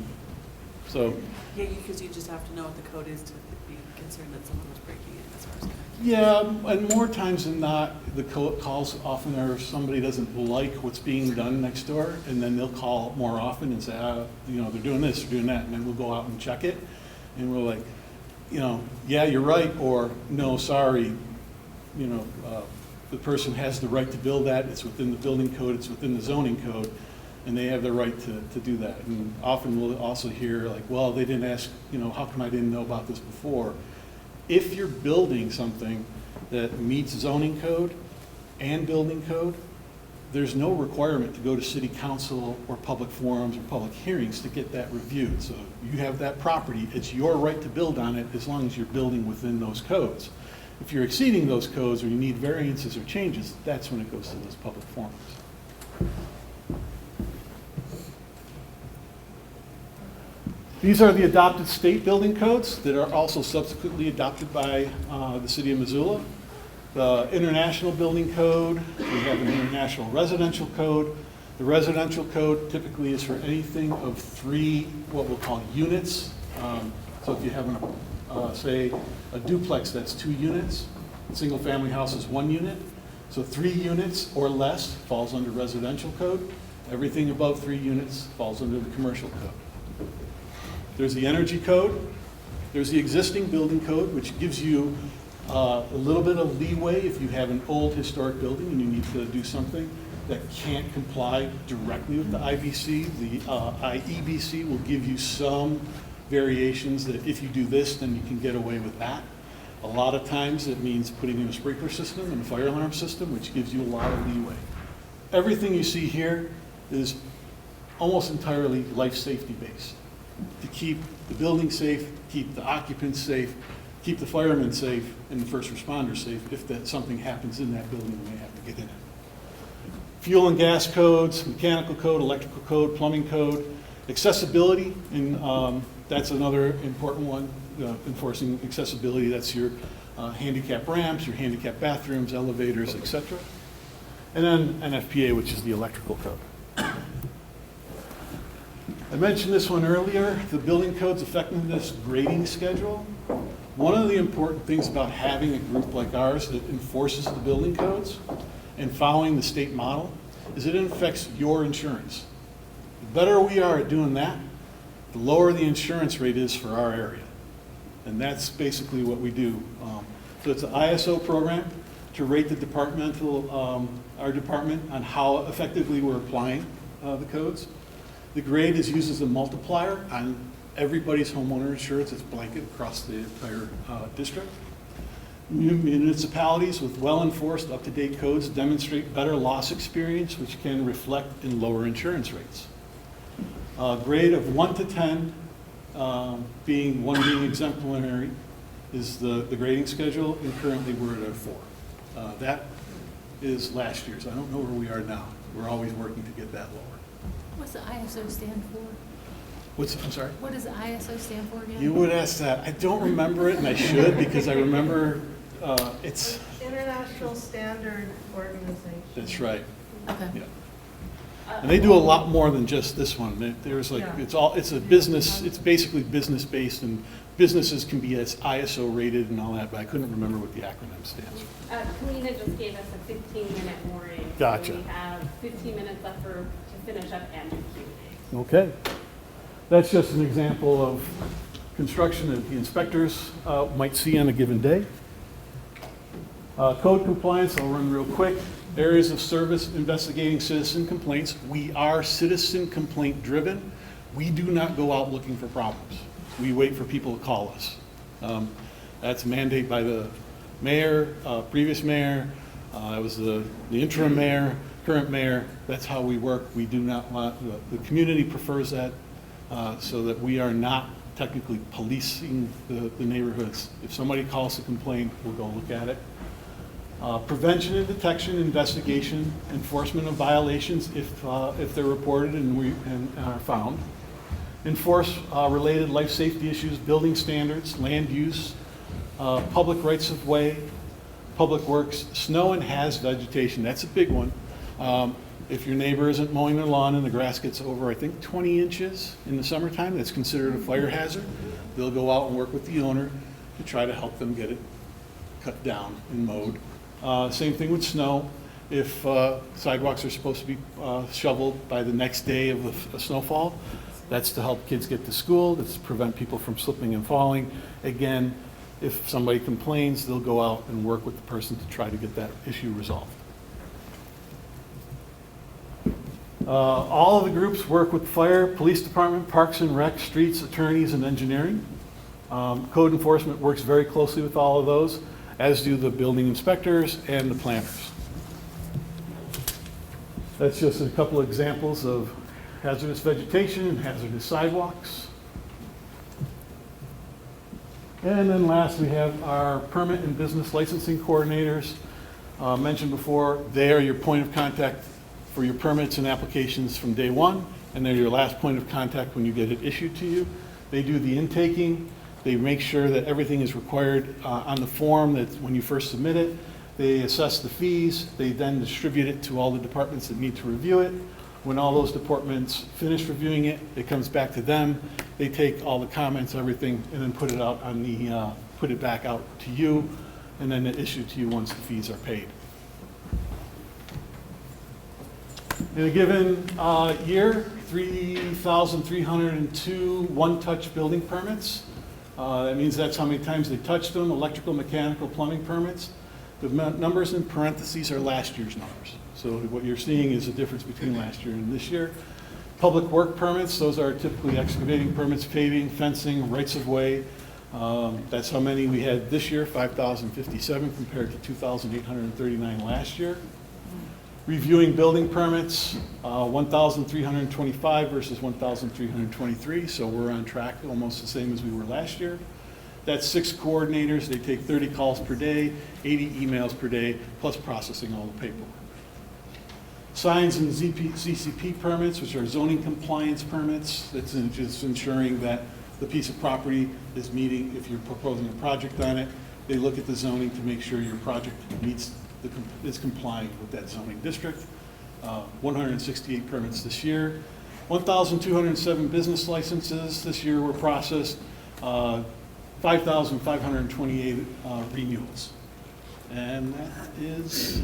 So, Yeah, because you just have to know what the code is to be concerned that someone was breaking it as far as connecting. yeah, and more times than not, the calls often are somebody doesn't like what's being done next door, and then they'll call more often and say, you know, they're doing this, they're doing that, and then we'll go out and check it, and we're like, you know, yeah, you're right, or no, sorry, you know, the person has the right to build that, it's within the building code, it's within the zoning code, and they have the right to do that. And often we'll also hear like, well, they didn't ask, you know, how come I didn't know about this before? If you're building something that meets zoning code and building code, there's no requirement to go to city council or public forums or public hearings to get that reviewed. So you have that property, it's your right to build on it as long as you're building within those codes. If you're exceeding those codes or you need variances or changes, that's when it goes to those public forums. These are the adopted state building codes that are also subsequently adopted by the City of Missoula. The International Building Code, we have an International Residential Code. The residential code typically is for anything of 3, what we'll call units. So if you have, say, a duplex, that's 2 units. A single-family house is 1 unit. So 3 units or less falls under residential code. Everything above 3 units falls under the commercial code. There's the energy code. There's the existing building code, which gives you a little bit of leeway if you have an old historic building and you need to do something that can't comply directly with the IBC. The IEBC will give you some variations that if you do this, then you can get away with that. A lot of times it means putting in a sprinkler system and a fire alarm system, which gives you a lot of leeway. Everything you see here is almost entirely life safety based. To keep the building safe, keep the occupants safe, keep the firemen safe, and the first responders safe if something happens in that building and they have to get in it. Fuel and gas codes, mechanical code, electrical code, plumbing code, accessibility, and that's another important one, enforcing accessibility. That's your handicap ramps, your handicap bathrooms, elevators, etc. And then NFPA, which is the electrical code. I mentioned this one earlier, the building code's effectiveness grading schedule. One of the important things about having a group like ours that enforces the building codes and following the state model is it affects your insurance. The better we are at doing that, the lower the insurance rate is for our area. And that's basically what we do. So it's an ISO program to rate the our department on how effectively we're applying the codes. The grade is used as a multiplier on everybody's homeowner insurance. It's blanket across the entire district. Municipalities with well-enforced, up-to-date codes demonstrate better loss experience, which can reflect in lower insurance rates. Grade of 1 to 10, 1 being exemplary, is the grading schedule, and currently we're at a 4. That is last year's. I don't know where we are now. We're always working to get that lower. What's the ISO stand for? I'm sorry? What does the ISO stand for again? You would ask that. I don't remember it, and I should, because I remember it's... International Standard Organization. That's right. Okay. Yeah. And they do a lot more than just this one. There's like, Yeah. it's a business, it's basically business-based, and businesses can be as ISO rated and all that, but I couldn't remember what the acronym stands for. Kalina just gave us a 15-minute warning. Gotcha. So we have 15 minutes left to finish up and do Q&A. Okay. That's just an example of construction that the inspectors might see on a given day. Code compliance, I'll run real quick. Areas of service, investigating citizen complaints. We are citizen complaint driven. We do not go out looking for problems. We wait for people to call us. That's a mandate by the mayor, previous mayor, it was the interim mayor, current mayor. That's how we work. We do not want, the community prefers that, so that we are not technically policing the neighborhoods. If somebody calls to complain, we'll go look at it. Prevention and detection, investigation, enforcement of violations if they're reported and are found. Enforce related life safety issues, building standards, land use, public rights of way, public works, snow and has vegetation. That's a big one. If your neighbor isn't mowing their lawn and the grass gets over, I think, 20 inches in the summertime, that's considered a fire hazard. They'll go out and work with the owner to try to help them get it cut down and mowed. Same thing with snow. If sidewalks are supposed to be shoveled by the next day of a snowfall, that's to help kids get to school, that's to prevent people from slipping and falling. Again, if somebody complains, they'll go out and work with the person to try to get that issue resolved. All of the groups work with fire, police department, parks and rec, streets, attorneys, and engineering. Code enforcement works very closely with all of those, as do the building inspectors and the planners. That's just a couple of examples of hazardous vegetation and hazardous sidewalks. And then last, we have our permit and business licensing coordinators. Mentioned before, they are your point of contact for your permits and applications from day one, and they're your last point of contact when you get it issued to you. They do the intaking. They make sure that everything is required on the form that when you first submit it. They assess the fees. They then distribute it to all the departments that need to review it. When all those departments finish reviewing it, it comes back to them. They take all the comments, everything, and then put it out on the, put it back out to you, and then issue to you once the fees are paid. In a given year, 3,302 one-touch building permits. That means that's how many times they touched them, electrical, mechanical, plumbing permits. The numbers in parentheses are last year's numbers. So what you're seeing is a difference between last year and this year. Public work permits, those are typically excavating permits, paving, fencing, rights of way. That's how many we had this year, 5,057 compared to 2,839 last year. Reviewing building permits, 1,325 versus 1,323, so we're on track, almost the same as we were last year. That's 6 coordinators. They take 30 calls per day, 80 emails per day, plus processing all the paperwork. Signs and ZCP permits, which are zoning compliance permits. That's just ensuring that the piece of property is meeting, if you're proposing a project on it, they look at the zoning to make sure your project meets is complying with that zoning district. 168 permits this year. 1,207 business licenses this year were processed. 5,528 renewals. And that is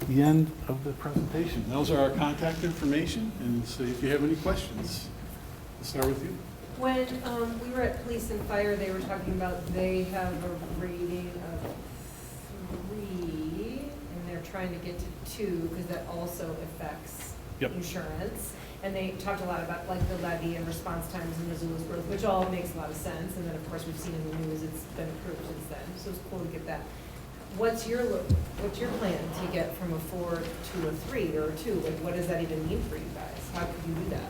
the end of the presentation. Those are our contact information, and so if you have any questions, I'll start with you. When we were at police and fire, they were talking about they have a rating of 3, and they're trying to get to 2, because that also affects insurance. And they talked a lot about like the levy and response times in Missoula's growth, which all makes a lot of sense. And then of course we've seen in the news it's been approved since then. So it's cool to get that. What's your plan to get from a 4 to a 3 or a 2? Like what does that even mean for you guys? How could you do that?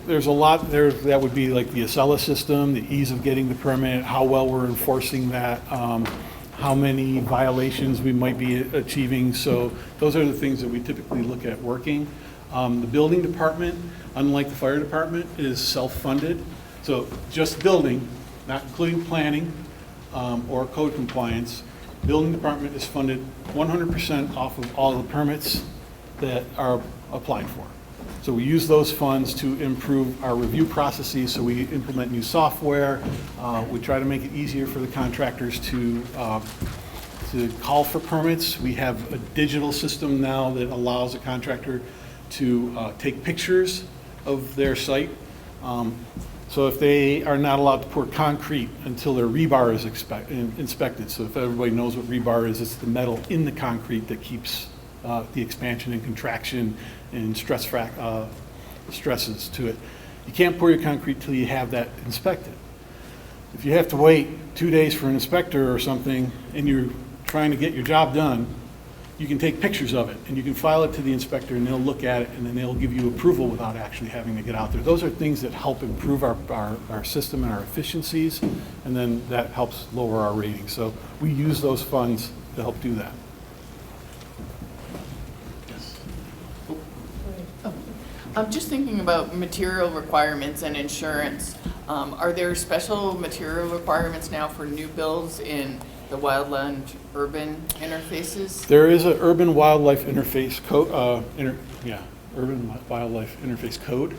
There's a lot there. That would be like the Acela system, the ease of getting the permit, how well we're enforcing that, how many violations we might be achieving. So those are the things that we typically look at working. The building department, unlike the fire department, is self-funded. So just building, not including planning or code compliance, building department is funded 100% off of all the permits that are applied for. So we use those funds to improve our review processes. So we implement new software. We try to make it easier for the contractors to call for permits. We have a digital system now that allows a contractor to take pictures of their site. So if they are not allowed to pour concrete until their rebar is inspected, so if everybody knows what rebar is, it's the metal in the concrete that keeps the expansion and contraction and stresses to it. You can't pour your concrete till you have that inspected. If you have to wait 2 days for an inspector or something and you're trying to get your job done, you can take pictures of it and you can file it to the inspector and they'll look at it and then they'll give you approval without actually having to get out there. Those are things that help improve our system and our efficiencies, and then that helps lower our rating. So we use those funds to help do that. I'm just thinking about material requirements and insurance. Are there special material requirements now for new builds in the wildland urban interfaces? There is an urban wildlife interface code, urban wildlife interface code.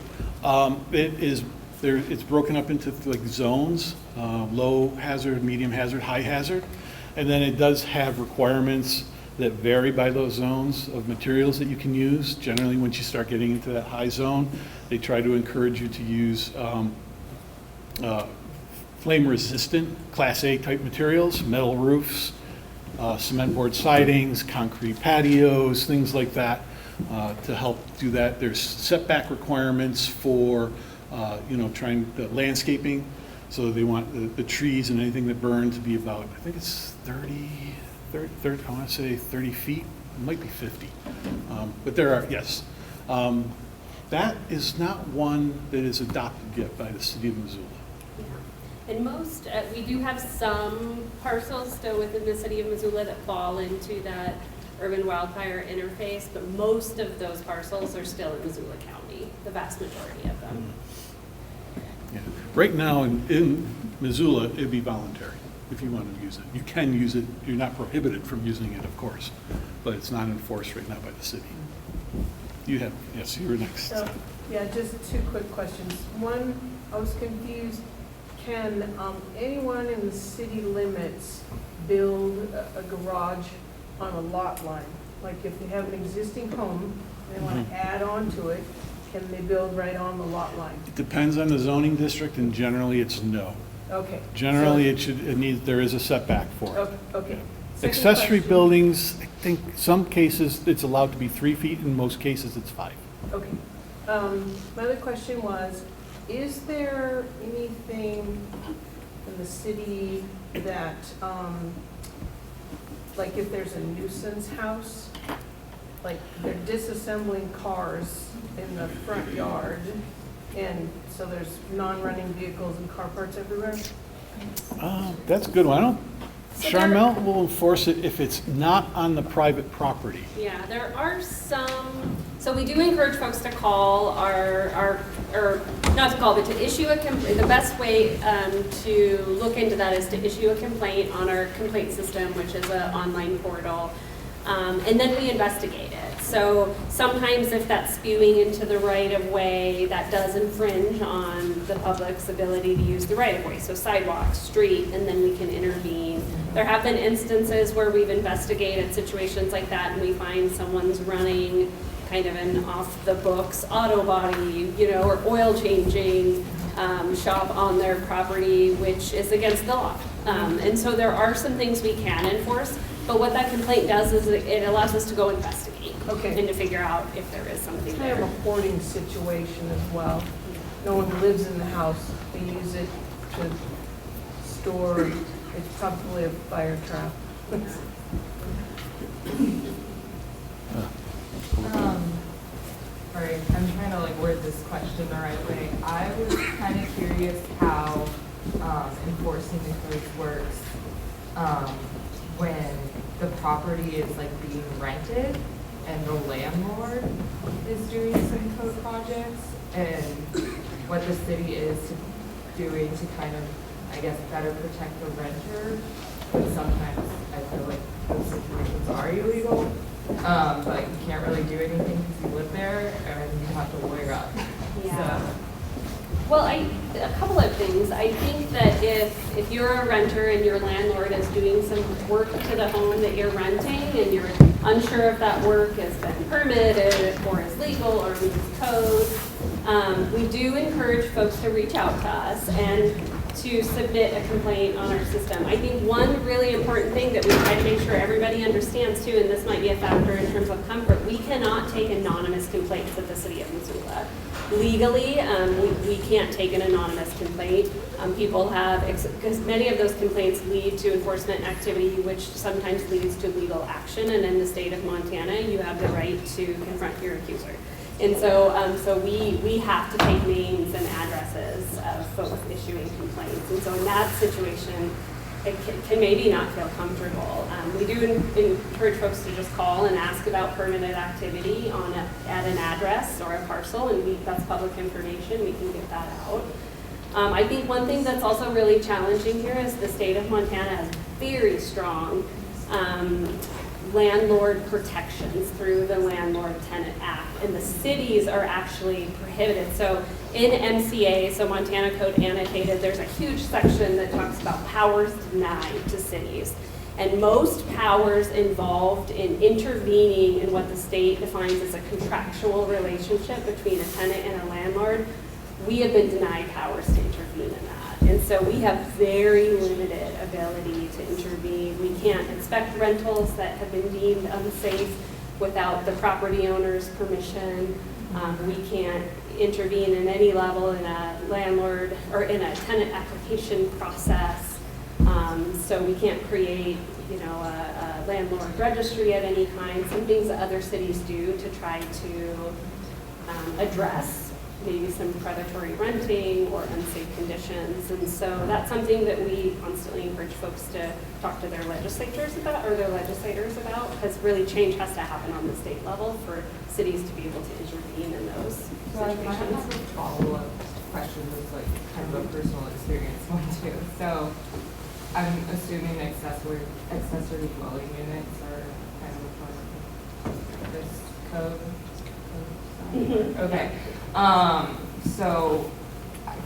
It's broken up into like zones, low hazard, medium hazard, high hazard. And then it does have requirements that vary by those zones of materials that you can use. Generally, once you start getting into that high zone, they try to encourage you to use flame-resistant Class A type materials, metal roofs, cement board sidings, concrete patios, things like that, to help do that. There's setback requirements for, trying the landscaping. So they want the trees and anything that burn to be about, I think it's 30, I want to say 30 feet. It might be 50. But there are, yes. That is not one that is adopted yet by the City of Missoula. And most, we do have some parcels still within the City of Missoula that fall into that urban wildfire interface, but most of those parcels are still in Missoula County, the vast majority of them. Yeah. Right now in Missoula, it'd be voluntary if you want to use it. You can use it. You're not prohibited from using it, of course, but it's not enforced right now by the city. You have, yes, you were next. So, yeah, just 2 quick questions. One, I was confused. Can anyone in the city limits build a garage on a lot line? Like if they have an existing home, they want to add on to it, can they build right on the lot line? It depends on the zoning district, and generally it's no. Okay. Generally, there is a setback for it. Okay. Yeah. Accessory buildings, I think some cases it's allowed to be 3 feet, in most cases it's 5. Okay. My other question was, is there anything in the city that, like if there's a nuisance house, like they're disassembling cars in the front yard, and so there's non-running vehicles and car parts everywhere? That's a good one. Charmel will enforce it if it's not on the private property. Yeah, there are some, so we do encourage folks to call or not to call, but to issue a complaint. The best way to look into that is to issue a complaint on our complaint system, which is an online portal, and then we investigate it. So sometimes if that's spewing into the right-of-way, that does infringe on the public's ability to use the right-of-way, so sidewalks, street, and then we can intervene. There have been instances where we've investigated situations like that and we find someone's running kind of an off-the-books auto body, or oil changing shop on their property, which is against the law. And so there are some things we can enforce, but what that complaint does is it allows us to go investigate. Okay. And to figure out if there is something Kind of there. a hoarding situation as well. No one lives in the house, they use it to store, it's probably a fire trap. All right, I'm trying to word this question the right way. I was kind of curious how enforcing the code works when the property is being rented and the landlord is doing some code projects, and what the city is doing to kind of, I guess, better protect the renter. But sometimes I feel like those situations are illegal, but you can't really do anything because you live there and you have to lawyer up. Yeah. So, Well, a couple of things. I think that if you're a renter and your landlord is doing some work to the home that you're renting and you're unsure if that work has been permitted or is legal or meets code, We do encourage folks to reach out to us and to submit a complaint on our system. I think one really important thing that we try to make sure everybody understands too, and this might be a factor in terms of comfort, we cannot take anonymous complaints at the City of Missoula. Legally, we can't take an anonymous complaint. People have, because many of those complaints lead to enforcement activity, which sometimes leads to legal action, and in the state of Montana, you have the right to confront your accuser. And so we have to take names and addresses of folks issuing complaints. And so in that situation, it can maybe not feel comfortable. We do encourage folks to just call and ask about permitted activity at an address or a parcel, and that's public information. We can get that out. I think one thing that's also really challenging here is the state of Montana has very strong landlord protections through the Landlord Tenant Act, and the cities are actually prohibited. So in MCA, so Montana Code Annotated, there's a huge section that talks about powers denied to cities. And most powers involved in intervening in what the state defines as a contractual relationship between a tenant and a landlord, we have been denied powers to intervene in that. And so we have very limited ability to intervene. We can't inspect rentals that have been deemed unsafe without the property owner's permission. We can't intervene in any level in a landlord or in a tenant application process. So we can't create, a landlord registry of any kind. Some things that other cities do to try to address maybe some predatory renting or unsafe conditions. And so that's something that we constantly encourage folks to talk to their legislators about, or their legislators about, because really change has to happen on the state level for cities to be able to intervene in those So I have situations. a follow-up question that's like kind of a personal experience one too. So I'm assuming accessory dwelling units are kind of a part of this code? Mhm. Okay. So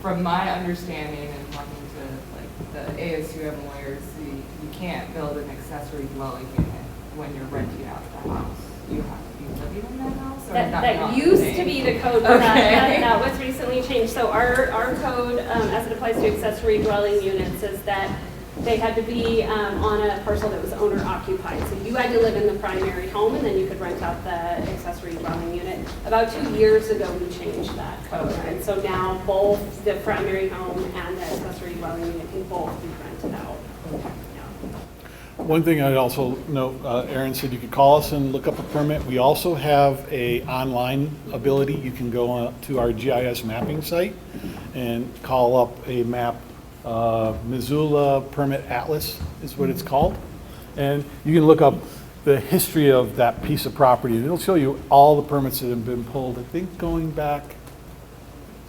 from my understanding and talking to like the ASUM lawyers, you can't build an accessory dwelling unit when you're renting out the house. You have to be living in that house, or That used to be the code, but that was recently changed. So our code, as it applies to accessory dwelling units, is that they had to be on a parcel that was owner occupied. So you had to live in the primary home, and then you could rent out the accessory dwelling unit. About 2 years ago, we changed that code. And so now both the primary home and the accessory dwelling unit can both be rented out. Yeah. One thing I'd also note, Aaron said you could call us and look up a permit. We also have a online ability. You can go to our GIS mapping site and call up a map. Missoula Permit Atlas is what it's called. And you can look up the history of that piece of property, and it'll show you all the permits that have been pulled, I think going back,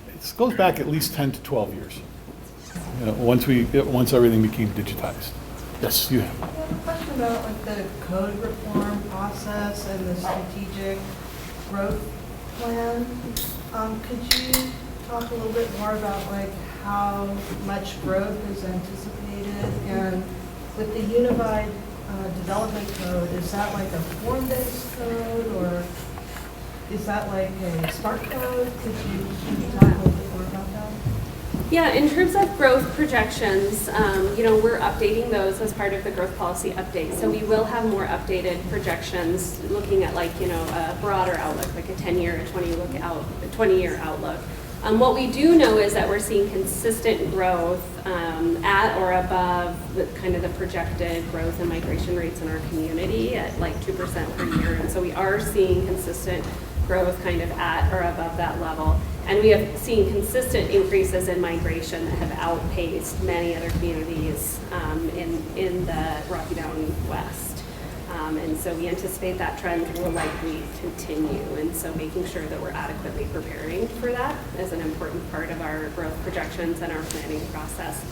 it goes back at least 10 to 12 years, once everything became digitized. Yes, you have. I have a question about like the code reform process and the strategic growth plan. Could you talk a little bit more about like how much growth is anticipated, and with the unified development code, is that like a form-based code, or is that like a smart code? Could you talk a little bit more about that? Yeah, in terms of growth projections, we're updating those as part of the growth policy update. So we will have more updated projections looking at a broader outlook, like a 10-year, 20-year outlook. What we do know is that we're seeing consistent growth at or above the projected growth and migration rates in our community at like 2% per year. And so we are seeing consistent growth kind of at or above that level. And we have seen consistent increases in migration that have outpaced many other communities in the Rocky Mountain West. And so we anticipate that trend will likely continue. And so making sure that we're adequately preparing for that is an important part of our growth projections and our planning process.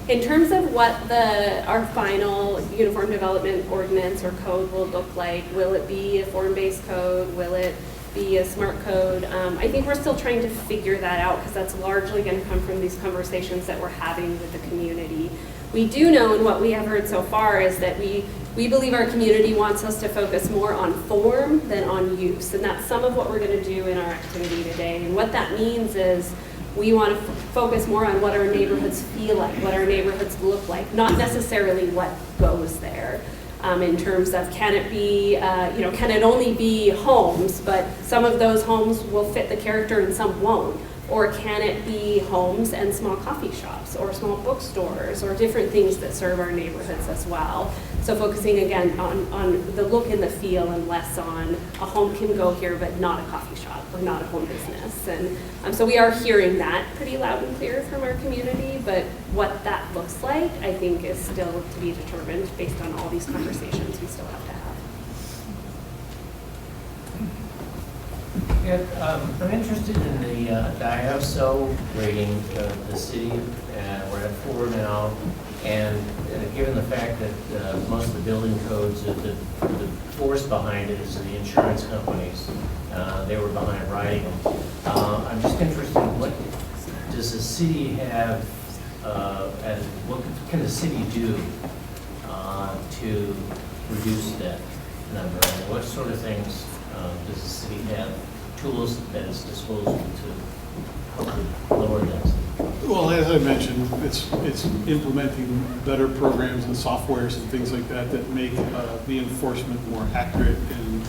In terms of what our final Uniform Development Ordinance or code will look like, will it be a form-based code? Will it be a smart code? I think we're still trying to figure that out, because that's largely going to come from these conversations that we're having with the community. We do know, and what we have heard so far is that we believe our community wants us to focus more on form than on use, and that's some of what we're going to do in our activity today. And what that means is we want to focus more on what our neighborhoods feel like, what our neighborhoods look like, not necessarily what goes there. In terms of can it be, can it only be homes, but some of those homes will fit the character and some won't? Or can it be homes and small coffee shops or small bookstores or different things that serve our neighborhoods as well? So focusing again on the look and the feel and less on a home can go here but not a coffee shop or not a home business. And so we are hearing that pretty loud and clear from our community, but what that looks like I think is still to be determined based on all these conversations we still have to have. Yeah, I'm interested in the ISO rating of the city. We're at 4 now, and given the fact that most of the building codes, the force behind it is the insurance companies. They were behind writing them. I'm just interested in what does the city have, and what can the city do to reduce that number? And what sort of things does the city have, tools at its disposal to help lower that? Well, as I mentioned, it's implementing better programs and softwares and things like that that make the enforcement more accurate and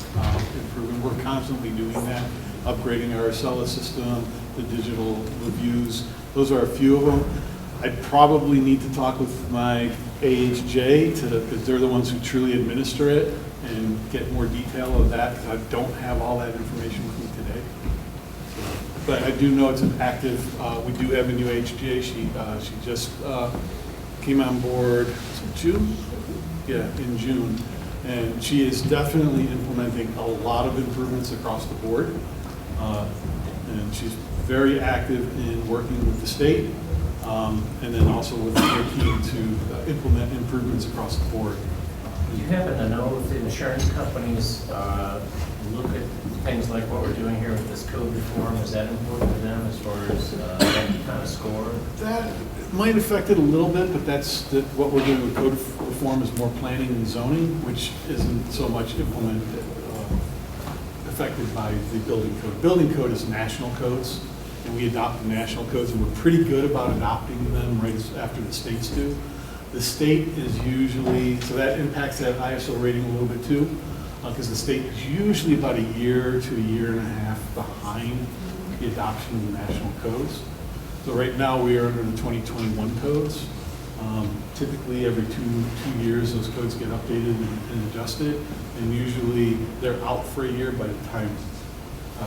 improving. We're constantly doing that, upgrading our Acela system, the digital reviews. Those are a few of them. I probably need to talk with my AHJ because they're the ones who truly administer it and get more detail of that, because I don't have all that information with me today. But I do know it's an active, we do have a new HGA. She just came on board, was it June? Yeah, in June. And she is definitely implementing a lot of improvements across the board. And she's very active in working with the state, and then also with their team to implement improvements across the board. Do you happen to know if the insurance companies look at things like what we're doing here with this code reform? Is that important to them as far as that kind of score? That might affect it a little bit, but that's what we're doing with code reform is more planning and zoning, which isn't so much implemented, affected by the building code. Building code is national codes, and we adopt the national codes, and we're pretty good about adopting them right after the states do. The state is usually, so that impacts that ISO rating a little bit too, because the state is usually about a year to a year and a half behind the adoption of the national codes. So right now we are under the 2021 codes. Typically every two years those codes get updated and adjusted, and usually they're out for a year by the time,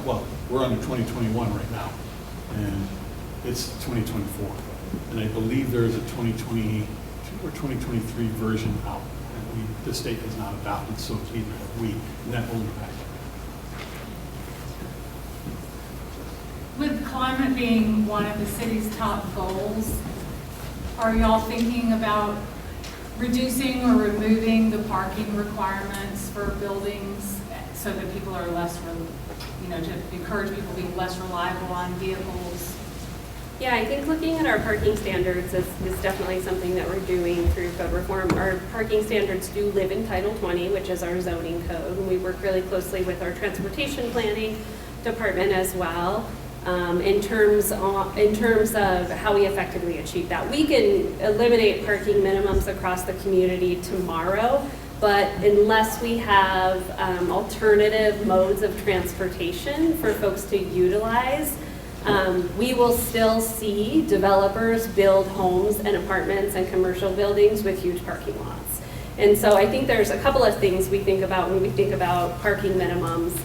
well, we're under 2021 right now, and it's 2024. And I believe there is a 2022 or 2023 version out, and the state has not adopted, so neither have we, and that will impact it. With climate being one of the city's top goals, are y'all thinking about reducing or removing the parking requirements for buildings so that people are less, to encourage people to be less reliable on vehicles? Yeah, I think looking at our parking standards is definitely something that we're doing through code reform. Our parking standards do live in Title 20, which is our zoning code, and we work really closely with our transportation planning department as well. In terms of how we effectively achieve that. We can eliminate parking minimums across the community tomorrow, but unless we have alternative modes of transportation for folks to utilize, we will still see developers build homes and apartments and commercial buildings with huge parking lots. And so I think there's a couple of things we think about when we think about parking minimums.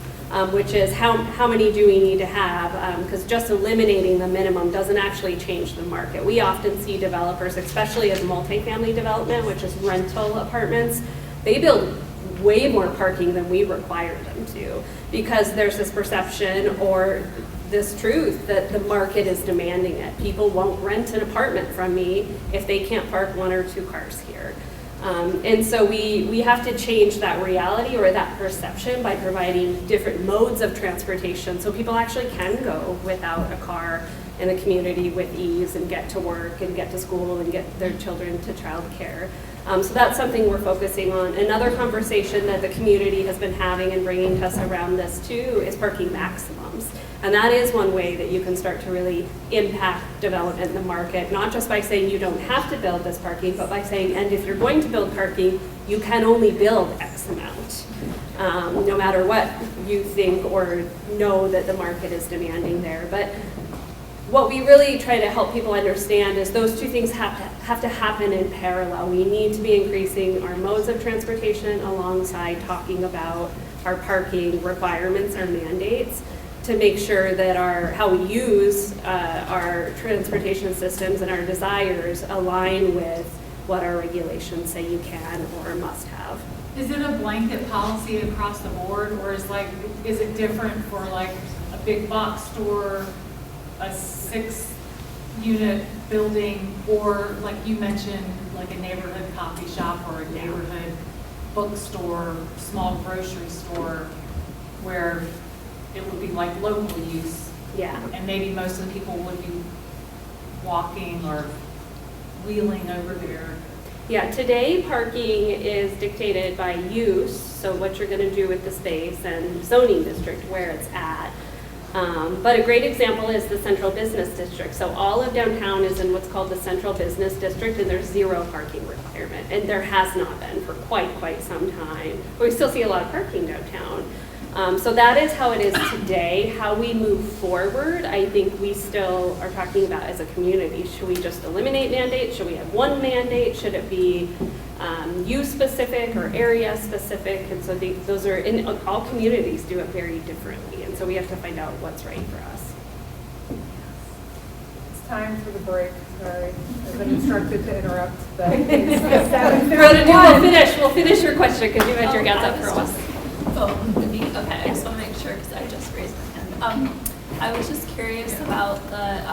Which is how many do we need to have, because just eliminating the minimum doesn't actually change the market. We often see developers, especially as multifamily development, which is rental apartments, they build way more parking than we require them to, because there's this perception or this truth that the market is demanding it. People won't rent an apartment from me if they can't park 1 or 2 cars here. And so we have to change that reality or that perception by providing different modes of transportation so people actually can go without a car in the community with ease and get to work and get to school and get their children to childcare. So that's something we're focusing on. Another conversation that the community has been having and bringing to us around this too is parking maximums. And that is one way that you can start to really impact development in the market, not just by saying you don't have to build this parking, but by saying, and if you're going to build parking, you can only build X amount, no matter what you think or know that the market is demanding there. But what we really try to help people understand is those two things have to happen in parallel. We need to be increasing our modes of transportation alongside talking about our parking requirements, our mandates, to make sure that how we use our transportation systems and our desires align with what our regulations say you can or must have. Is it a blanket policy across the board, or is it different for like a big box store, a 6-unit building, or like you mentioned, like a neighborhood coffee shop or a neighborhood bookstore, small grocery store, where it would be like local use? Yeah. And maybe most of the people would be walking or wheeling over there. Yeah, today parking is dictated by use, so what you're going to do with the space, and zoning district where it's at. But a great example is the Central Business District. So all of downtown is in what's called the Central Business District, and there's 0 parking requirement, and there has not been for quite some time. But we still see a lot of parking downtown. So that is how it is today. How we move forward, I think we still are talking about as a community. Should we just eliminate mandates? Should we have one mandate? Should it be use specific or area specific? And so those are, in all communities do it very differently. And so we have to find out what's right for us. It's time for the break. Sorry, I've been instructed to interrupt the We'll finish your question because you had your hands up for a while. Okay, I just want to make sure because I just raised my hand. I was just curious about the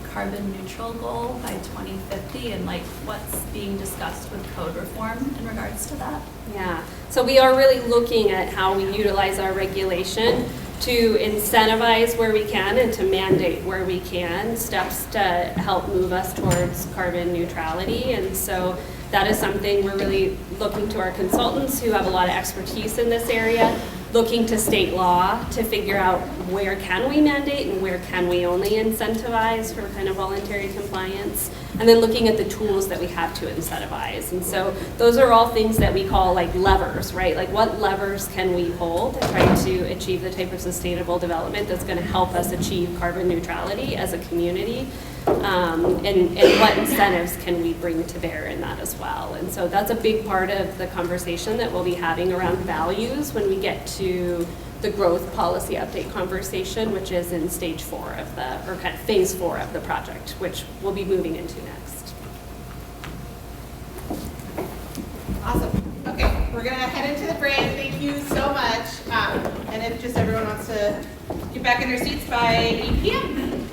carbon neutral goal by 2050 and like what's being discussed with code reform in regards to that. Yeah, so we are really looking at how we utilize our regulation to incentivize where we can and to mandate where we can steps to help move us towards carbon neutrality. And so that is something we're really looking to our consultants who have a lot of expertise in this area, looking to state law to figure out where can we mandate and where can we only incentivize for kind of voluntary compliance, and then looking at the tools that we have to incentivize. And so those are all things that we call like levers, right? Like what levers can we pull to try to achieve the type of sustainable development that's going to help us achieve carbon neutrality as a community. And what incentives can we bring to bear in that as well. And so that's a big part of the conversation that we'll be having around values when we get to the growth policy update conversation, which is in stage 4 of the, or kind of phase 4 of the project, which we'll be moving into next. Awesome. Okay, we're gonna head into the break. Thank you so much. And if just everyone wants to get back in their seats by 8 p.m.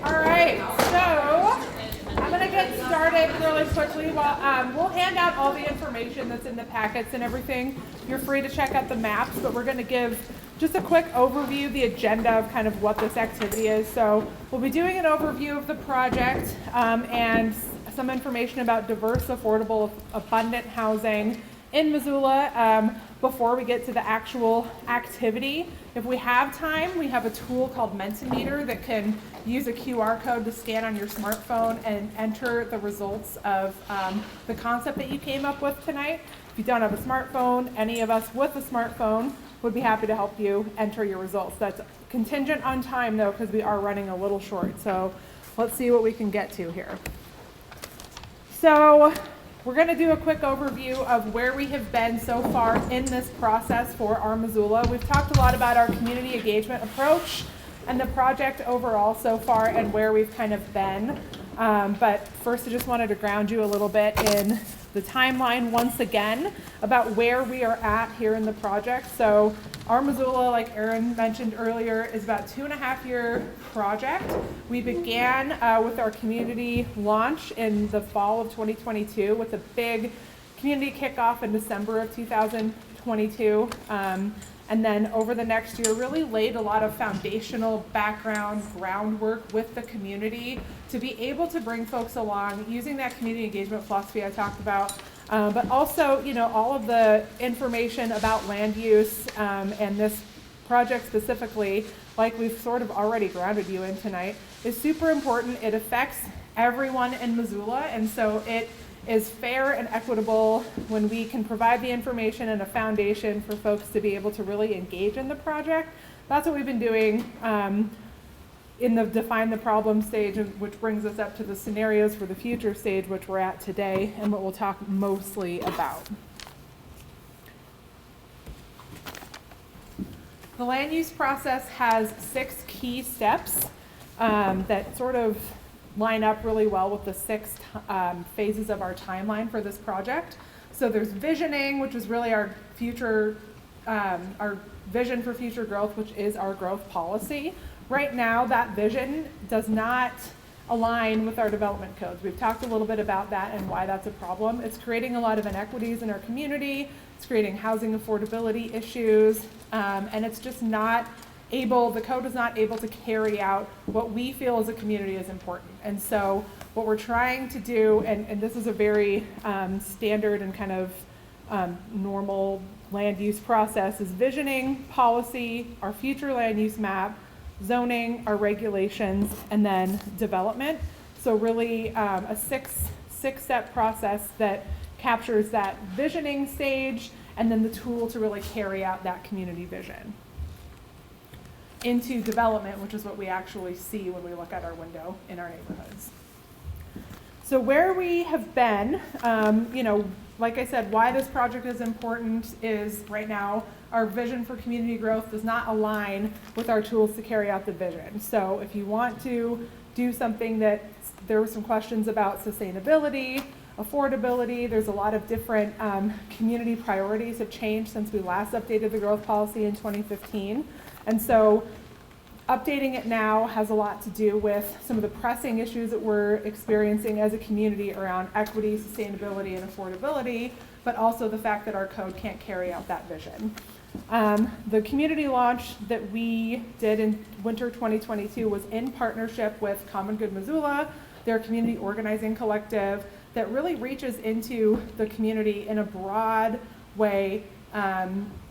All right, so I'm gonna get started really quickly. We'll hand out all the information that's in the packets and everything. You're free to check out the maps, but we're gonna give just a quick overview, the agenda of kind of what this activity is. So we'll be doing an overview of the project and some information about diverse, affordable, abundant housing in Missoula before we get to the actual activity. If we have time, we have a tool called Mentimeter that can use a QR code to scan on your smartphone and enter the results of the concept that you came up with tonight. If you don't have a smartphone, any of us with a smartphone would be happy to help you enter your results. That's contingent on time though, because we are running a little short. So let's see what we can get to here. So we're going to do a quick overview of where we have been so far in this process for our Missoula. We've talked a lot about our community engagement approach and the project overall so far and where we've kind of been. But first I just wanted to ground you a little bit in the timeline once again about where we are at here in the project. So our Missoula, like Erin mentioned earlier, is about 2.5-year project. We began with our community launch in the fall of 2022 with a big community kickoff in December of 2022. And then over the next year, really laid a lot of foundational background groundwork with the community to be able to bring folks along using that community engagement philosophy I talked about, but also, all of the information about land use and this project specifically, like we've sort of already grounded you in tonight, is super important. It affects everyone in Missoula, and so it is fair and equitable when we can provide the information and a foundation for folks to be able to really engage in the project. That's what we've been doing in the define the problem stage, which brings us up to the scenarios for the future stage, which we're at today, and what we'll talk mostly about. The land use process has 6 key steps that sort of line up really well with the 6 phases of our timeline for this project. So there's visioning, which is really our future, our vision for future growth, which is our growth policy. Right now, that vision does not align with our development codes. We've talked a little bit about that and why that's a problem. It's creating a lot of inequities in our community. It's creating housing affordability issues, and it's just not able, the code is not able to carry out what we feel as a community is important. And so what we're trying to do, and this is a very standard and kind of normal land use process, is visioning, policy, our future land use map, zoning, our regulations, and then development. So really a six-step process that captures that visioning stage and then the tool to really carry out that community vision into development, which is what we actually see when we look out our window in our neighborhoods. So where we have been, like I said, why this project is important is right now our vision for community growth does not align with our tools to carry out the vision. So if you want to do something that, there were some questions about sustainability, affordability, there's a lot of different community priorities have changed since we last updated the growth policy in 2015. And so updating it now has a lot to do with some of the pressing issues that we're experiencing as a community around equity, sustainability, and affordability, but also the fact that our code can't carry out that vision. The community launch that we did in winter 2022 was in partnership with Common Good Missoula, their community organizing collective that really reaches into the community in a broad way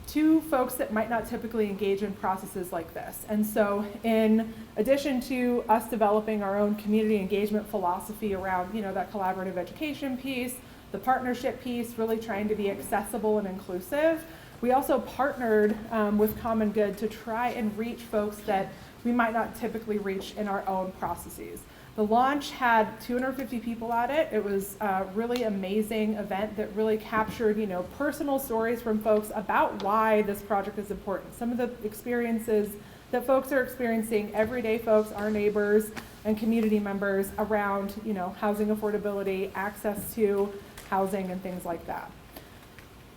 to folks that might not typically engage in processes like this. And so in addition to us developing our own community engagement philosophy around, that collaborative education piece, the partnership piece, really trying to be accessible and inclusive, we also partnered with Common Good to try and reach folks that we might not typically reach in our own processes. The launch had 250 people at it. It was a really amazing event that really captured, personal stories from folks about why this project is important. Some of the experiences that folks are experiencing, everyday folks, our neighbors and community members around, housing affordability, access to housing and things like that.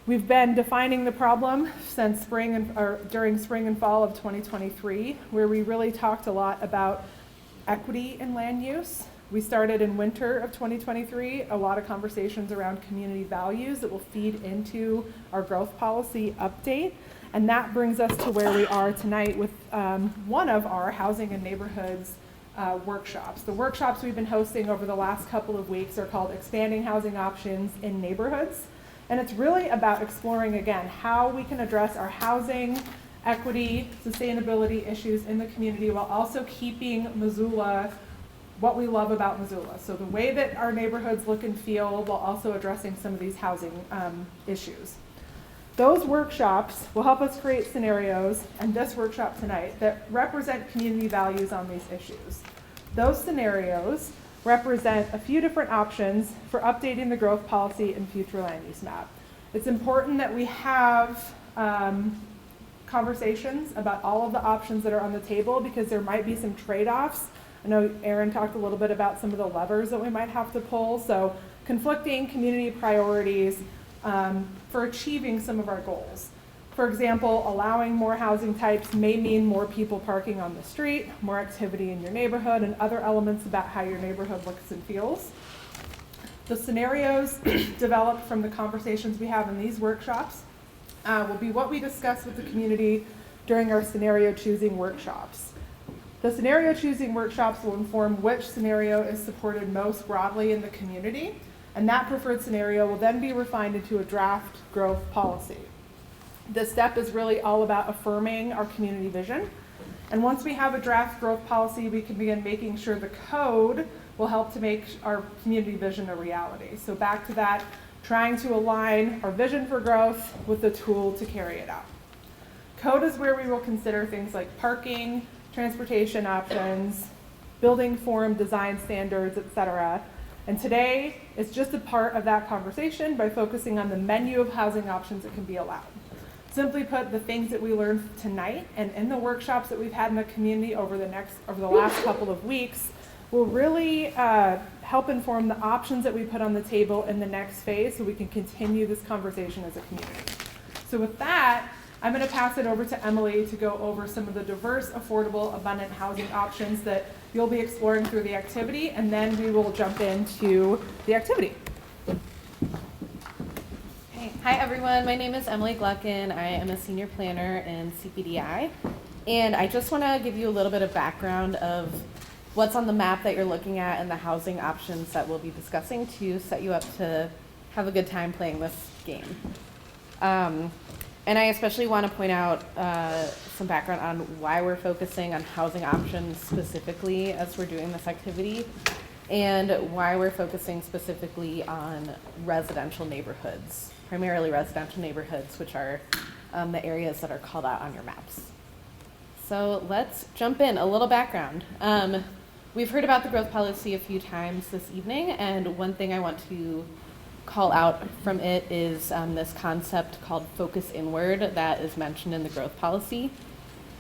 We've been defining the problem since during spring and fall of 2023, where we really talked a lot about equity in land use. We started in winter of 2023, a lot of conversations around community values that will feed into our growth policy update. And that brings us to where we are tonight with one of our housing and neighborhoods workshops. The workshops we've been hosting over the last couple of weeks are called Expanding Housing Options in Neighborhoods. And it's really about exploring, again, how we can address our housing, equity, sustainability issues in the community while also keeping Missoula what we love about Missoula. So the way that our neighborhoods look and feel while also addressing some of these housing issues. Those workshops will help us create scenarios, and this workshop tonight, that represent community values on these issues. Those scenarios represent a few different options for updating the growth policy and future land use map. It's important that we have conversations about all of the options that are on the table because there might be some trade-offs. I know Aaron talked a little bit about some of the levers that we might have to pull. So conflicting community priorities for achieving some of our goals. For example, allowing more housing types may mean more people parking on the street, more activity in your neighborhood, and other elements about how your neighborhood looks and feels. The scenarios developed from the conversations we have in these workshops will be what we discuss with the community during our scenario choosing workshops. The scenario choosing workshops will inform which scenario is supported most broadly in the community, and that preferred scenario will then be refined into a draft growth policy. This step is really all about affirming our community vision. And once we have a draft growth policy, we can begin making sure the code will help to make our community vision a reality. So back to that, trying to align our vision for growth with the tool to carry it out. Code is where we will consider things like parking, transportation options, building form design standards, etc. And today is just a part of that conversation by focusing on the menu of housing options that can be allowed. Simply put, the things that we learned tonight and in the workshops that we've had in the community over the last couple of weeks will really help inform the options that we put on the table in the next phase so we can continue this conversation as a community. So with that, I'm going to pass it over to Emily to go over some of the diverse, affordable, abundant housing options that you'll be exploring through the activity, and then we will jump into the activity. Hi everyone, my name is Emily Gluckin. I am a senior planner in CPDI, and I just want to give you a little bit of background of what's on the map that you're looking at and the housing options that we'll be discussing to set you up to have a good time playing this game. And I especially want to point out some background on why we're focusing on housing options specifically as we're doing this activity, and why we're focusing specifically on residential neighborhoods, primarily residential neighborhoods, which are the areas that are called out on your maps. So let's jump in. A little background. We've heard about the growth policy a few times this evening, and one thing I want to call out from it is this concept called focus inward that is mentioned in the growth policy.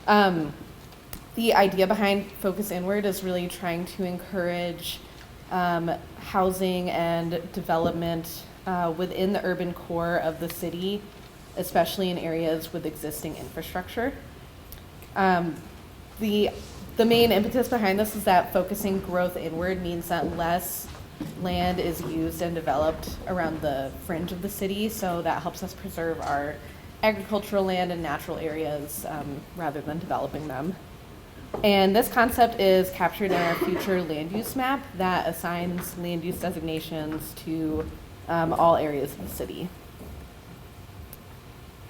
The idea behind focus inward is really trying to encourage housing and development within the urban core of the city, especially in areas with existing infrastructure. The main impetus behind this is that focusing growth inward means that less land is used and developed around the fringe of the city, so that helps us preserve our agricultural land and natural areas rather than developing them. And this concept is captured in our future land use map that assigns land use designations to all areas of the city.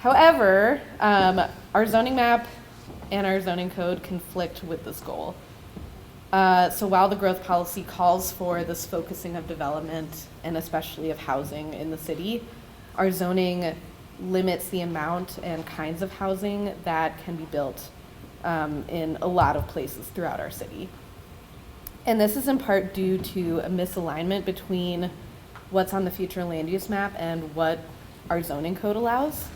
However, our zoning map and our zoning code conflict with this goal. So while the growth policy calls for this focusing of development and especially of housing in the city, our zoning limits the amount and kinds of housing that can be built in a lot of places throughout our city. And this is in part due to a misalignment between what's on the future land use map and what our zoning code allows.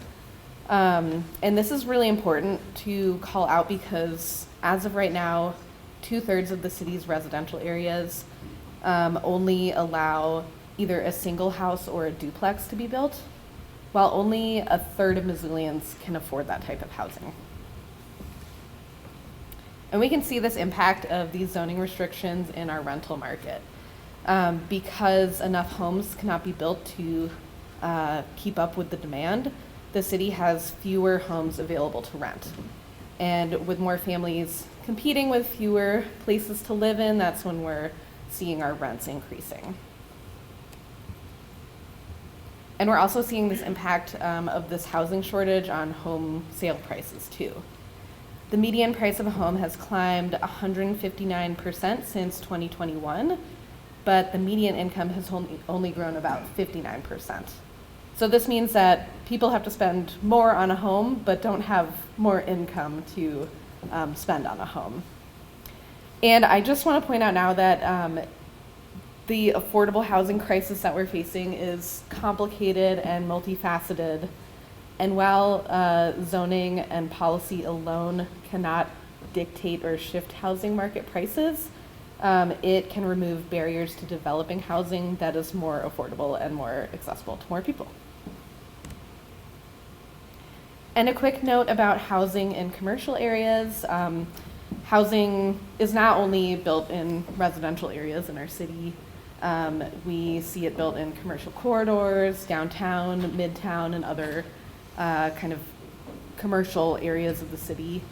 And this is really important to call out because as of right now, 2/3 of the city's residential areas only allow either a single house or a duplex to be built, while only 1/3 of Missoulians can afford that type of housing. And we can see this impact of these zoning restrictions in our rental market. Because enough homes cannot be built to keep up with the demand, the city has fewer homes available to rent. And with more families competing with fewer places to live in, that's when we're seeing our rents increasing. And we're also seeing this impact of this housing shortage on home sale prices too. The median price of a home has climbed 159% since 2021, but the median income has only grown about 59%. So this means that people have to spend more on a home, but don't have more income to spend on a home. And I just want to point out now that the affordable housing crisis that we're facing is complicated and multifaceted. And while zoning and policy alone cannot dictate or shift housing market prices, it can remove barriers to developing housing that is more affordable and more accessible to more people. And a quick note about housing in commercial areas. Housing is not only built in residential areas in our city. We see it built in commercial corridors, downtown, midtown, and other kind of commercial areas of the city.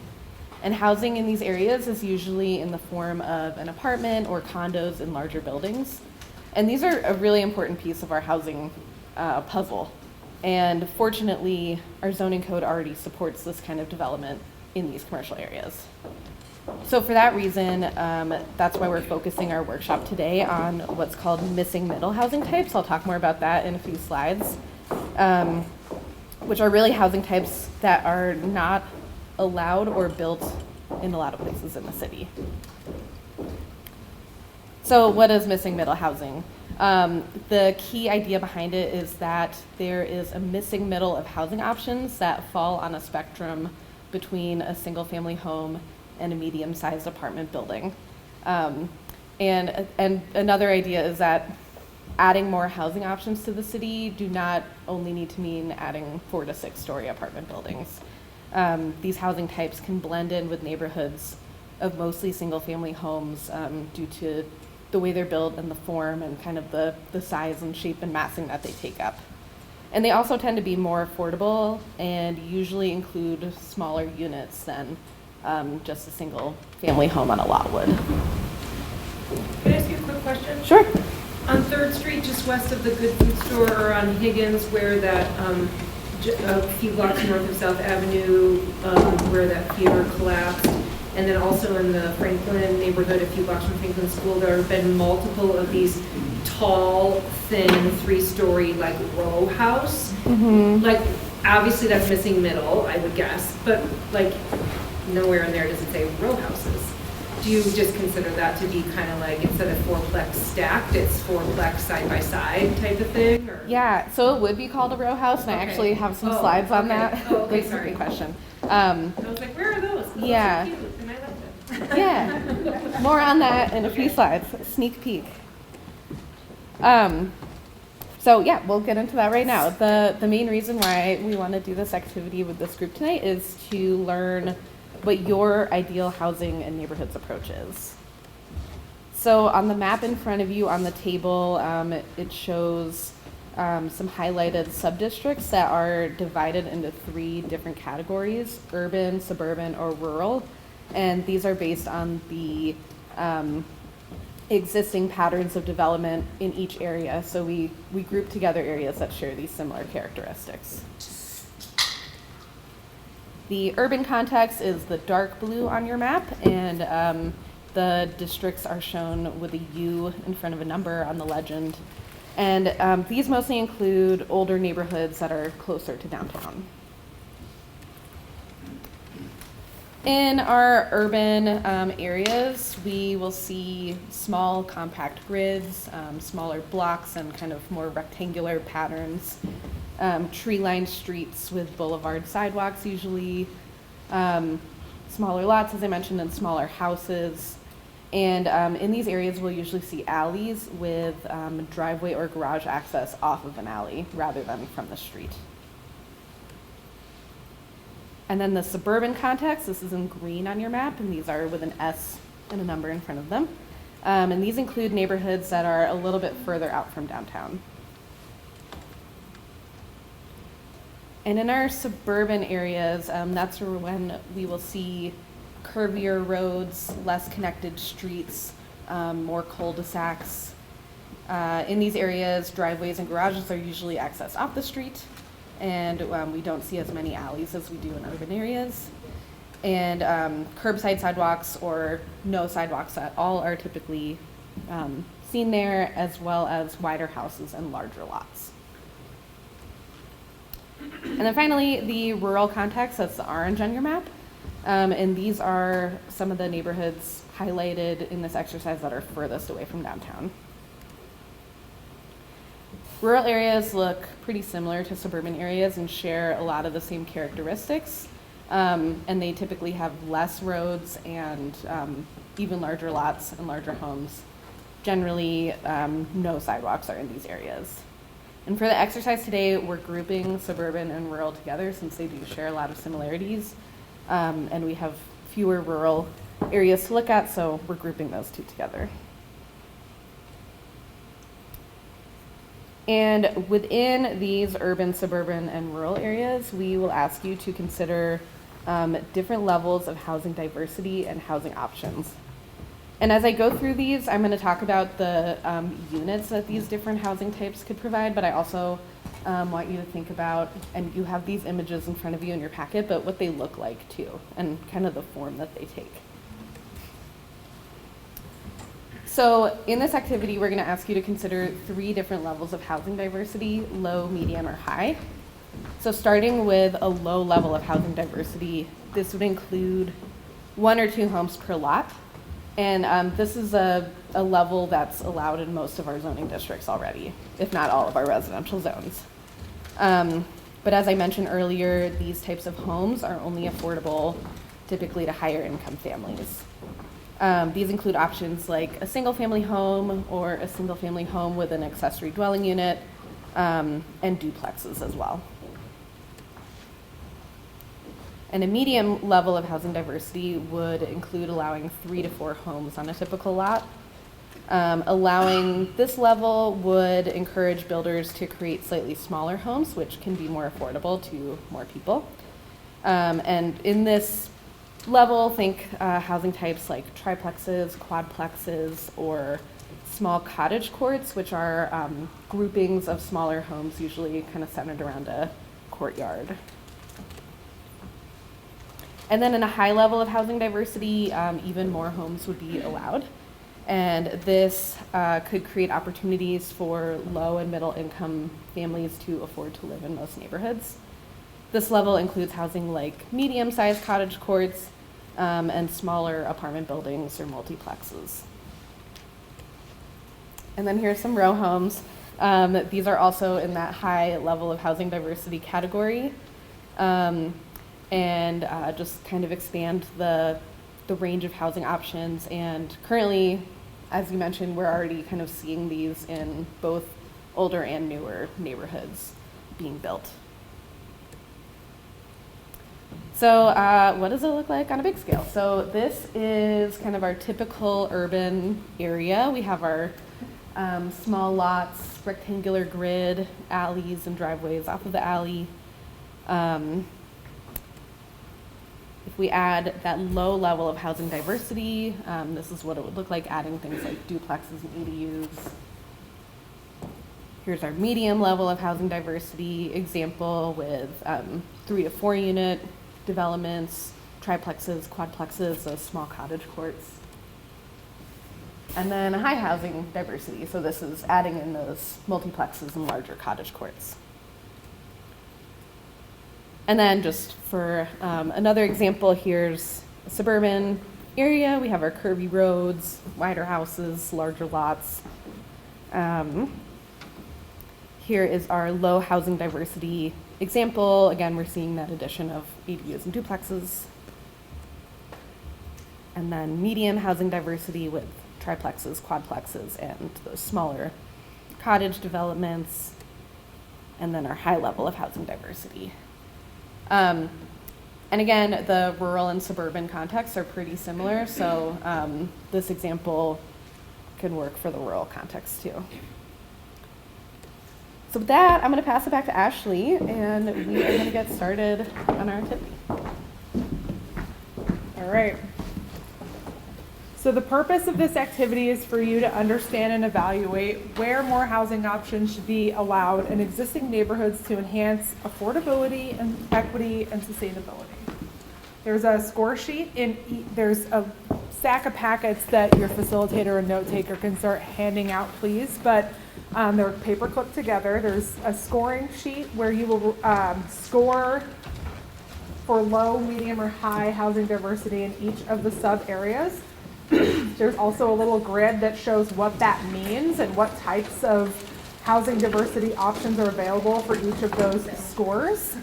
And housing in these areas is usually in the form of an apartment or condos in larger buildings. And these are a really important piece of our housing puzzle. And fortunately, our zoning code already supports this kind of development in these commercial areas. So for that reason, that's why we're focusing our workshop today on what's called missing middle housing types. I'll talk more about that in a few slides, which are really housing types that are not allowed or built in a lot of places in the city. So what is missing middle housing? The key idea behind it is that there is a missing middle of housing options that fall on a spectrum between a single family home and a medium-sized apartment building. And another idea is that adding more housing options to the city do not only need to mean adding 4 to 6 story apartment buildings. These housing types can blend in with neighborhoods of mostly single family homes due to the way they're built and the form and kind of the size and shape and massing that they take up. And they also tend to be more affordable and usually include smaller units than just a single family home on a lot would. Can I ask you a quick question? Sure. On 3rd Street, just west of the Good Food Store, or on Higgins, where that, a few blocks north of South Avenue, where that theater collapsed, and then also in the Franklin neighborhood, a few blocks from Franklin School, there have been multiple of these tall, thin, 3-story, like row house. Mm-hmm. Like, obviously that's missing middle, I would guess, but like nowhere in there does it say row houses. Do you just consider that to be kind of like, instead of 4-plex stacked, it's 4-plex side by side type of thing? Or? Yeah, so it would be called a row house, and I actually have some slides on that. Oh, okay, That's a sorry. good question. I was like, where are those? 'Cause Yeah. those are cute, and I like them. Yeah, more on that in a few slides. Sneak peek. So yeah, we'll get into that right now. The main reason why we want to do this activity with this group tonight is to learn what your ideal housing and neighborhoods approach is. So on the map in front of you on the table, it shows some highlighted sub-districts that are divided into 3 different categories: urban, suburban, or rural. And these are based on the existing patterns of development in each area. So we group together areas that share these similar characteristics. The urban context is the dark blue on your map, and the districts are shown with a U in front of a number on the legend. And these mostly include older neighborhoods that are closer to downtown. In our urban areas, we will see small compact grids, smaller blocks, and kind of more rectangular patterns. Tree-lined streets with boulevard sidewalks usually, smaller lots, as I mentioned, and smaller houses. And in these areas, we'll usually see alleys with driveway or garage access off of an alley rather than from the street. And then the suburban context, this is in green on your map, and these are with an S and a number in front of them. And these include neighborhoods that are a little bit further out from downtown. And in our suburban areas, that's when we will see curvier roads, less connected streets, more cul-de-sacs. In these areas, driveways and garages are usually accessed off the street, and we don't see as many alleys as we do in urban areas. And curbside sidewalks or no sidewalks at all are typically seen there, as well as wider houses and larger lots. And then finally, the rural context, that's the orange on your map. And these are some of the neighborhoods highlighted in this exercise that are furthest away from downtown. Rural areas look pretty similar to suburban areas and share a lot of the same characteristics. And they typically have less roads and even larger lots and larger homes. Generally, no sidewalks are in these areas. And for the exercise today, we're grouping suburban and rural together since they do share a lot of similarities. And we have fewer rural areas to look at, so we're grouping those two together. And within these urban, suburban, and rural areas, we will ask you to consider different levels of housing diversity and housing options. And as I go through these, I'm going to talk about the units that these different housing types could provide, but I also want you to think about, and you have these images in front of you in your packet, but what they look like too, and kind of the form that they take. So in this activity, we're going to ask you to consider 3 different levels of housing diversity: low, medium, or high. So starting with a low level of housing diversity, this would include 1 or 2 homes per lot. And this is a level that's allowed in most of our zoning districts already, if not all of our residential zones. But as I mentioned earlier, these types of homes are only affordable typically to higher income families. These include options like a single family home or a single family home with an accessory dwelling unit, and duplexes as well. And a medium level of housing diversity would include allowing 3 to 4 homes on a typical lot. Allowing this level would encourage builders to create slightly smaller homes, which can be more affordable to more people. And in this level, think housing types like triplexes, quadplexes, or small cottage courts, which are groupings of smaller homes, usually kind of centered around a courtyard. And then in a high level of housing diversity, even more homes would be allowed. And this could create opportunities for low and middle income families to afford to live in most neighborhoods. This level includes housing like medium-sized cottage courts and smaller apartment buildings or multiplexes. And then here's some row homes. These are also in that high level of housing diversity category. And just kind of expand the range of housing options. And currently, as you mentioned, we're already kind of seeing these in both older and newer neighborhoods being built. So what does it look like on a big scale? So this is kind of our typical urban area. We have our small lots, rectangular grid, alleys and driveways off of the alley. If we add that low level of housing diversity, this is what it would look like, adding things like duplexes and ADUs. Here's our medium level of housing diversity example with 3 to 4 unit developments, triplexes, quadplexes, those small cottage courts. And then a high housing diversity, so this is adding in those multiplexes and larger cottage courts. And then just for another example, here's a suburban area. We have our curvy roads, wider houses, larger lots. Here is our low housing diversity example. Again, we're seeing that addition of ADUs and duplexes. And then medium housing diversity with triplexes, quadplexes, and those smaller cottage developments. And then our high level of housing diversity. And again, the rural and suburban contexts are pretty similar, so this example can work for the rural context too. So with that, I'm going to pass it back to Ashley, and we are going to get started on our activity. All right. So the purpose of this activity is for you to understand and evaluate where more housing options should be allowed in existing neighborhoods to enhance affordability and equity and sustainability. There's a score sheet, there's a stack of packets that your facilitator or note taker can start handing out, please, but they're paper clipped together. There's a scoring sheet where you will score for low, medium, or high housing diversity in each of the sub areas. There's also a little grid that shows what that means and what types of housing diversity options are available for each of those scores.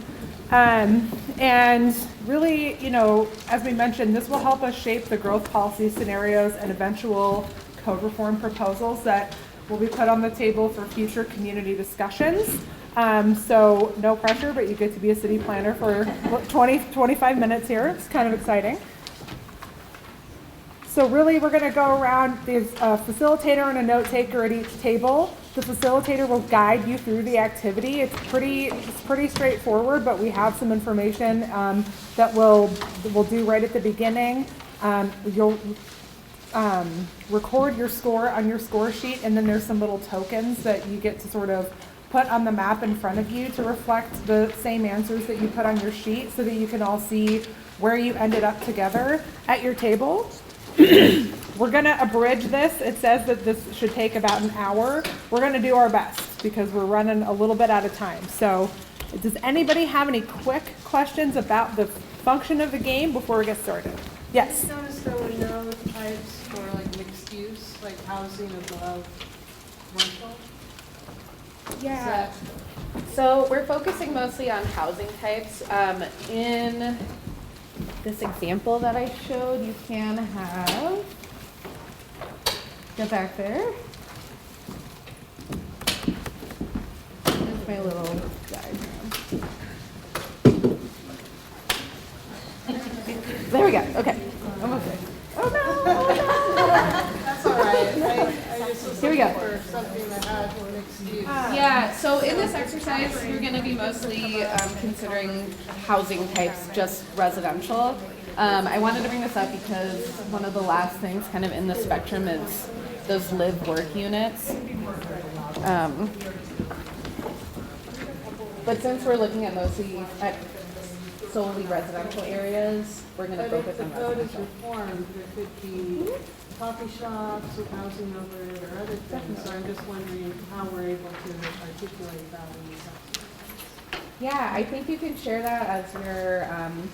And really, you know, as we mentioned, this will help us shape the growth policy scenarios and eventual code reform proposals that will be put on the table for future community discussions. So no pressure, but you get to be a city planner for 25 minutes here. It's kind of exciting. So really, we're going to go around. There's a facilitator and a note taker at each table. The facilitator will guide you through the activity. It's pretty straightforward, but we have some information that we'll do right at the beginning. You'll record your score on your score sheet, and then there's some little tokens that you get to sort of put on the map in front of you to reflect the same answers that you put on your sheet, so that you can all see where you ended up together at your table. We're gonna abridge this. It says that this should take about an hour. We're gonna do our best because we're running a little bit out of time. So does anybody have any quick questions about the function of the game before we get started? Yes? I noticed there were no types for like mixed use, like housing above rental. Yeah. So we're focusing mostly on housing types. In this example that I showed, you can have, go back there. Here's my little diagram. There we go. Okay. Almost there. Oh no! That's all right. I just was Here we looking go. for something that had mixed use. Yeah, so in this exercise, we're going to be mostly considering housing types, just residential. I wanted to bring this up because one of the last things kind of in the spectrum is those live-work units. But since we're looking at mostly at solely residential areas, we're going to focus on But if the code is residential. reformed, there could be coffee shops with housing over it or other things. So I'm just wondering how we're able to articulate that in the section. Yeah, I think you can share that as you're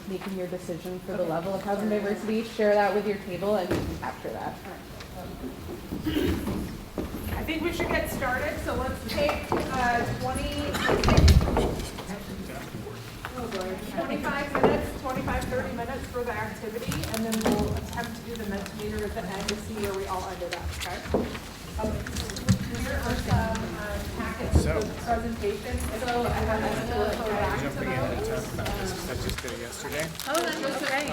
making your decision for the level of housing diversity. Share that with your table and you can capture that. I think we should get started, so let's take 25-30 minutes for the activity, and then we'll attempt to do the Mentimeter at the end to see where we all ended up, okay? Here are some packets for the presentation. So I want us to refer back to Jumping in to those. talk about this because I just did it yesterday. Oh, that's okay.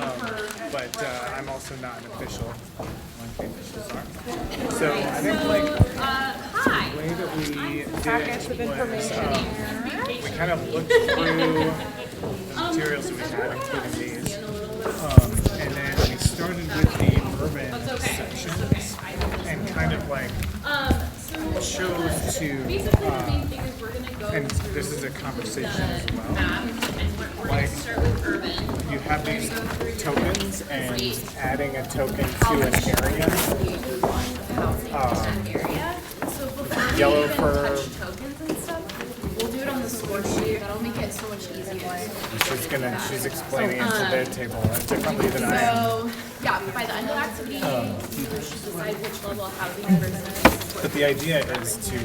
But I'm also not an official, like the officials are. So I think the way that we did it was we kind of looked through the materials that we had, including these, and then we started with the urban sections and kind of like chose to, and this is a conversation as well, like you have these tokens and adding a token to an area. Yellow for Tokens and stuff. We'll do it on the score sheet. That'll make it so much easier. she's explaining it to their table differently than I am. So, yeah, by the end of the activity, you should decide which level of housing versus. But the idea is to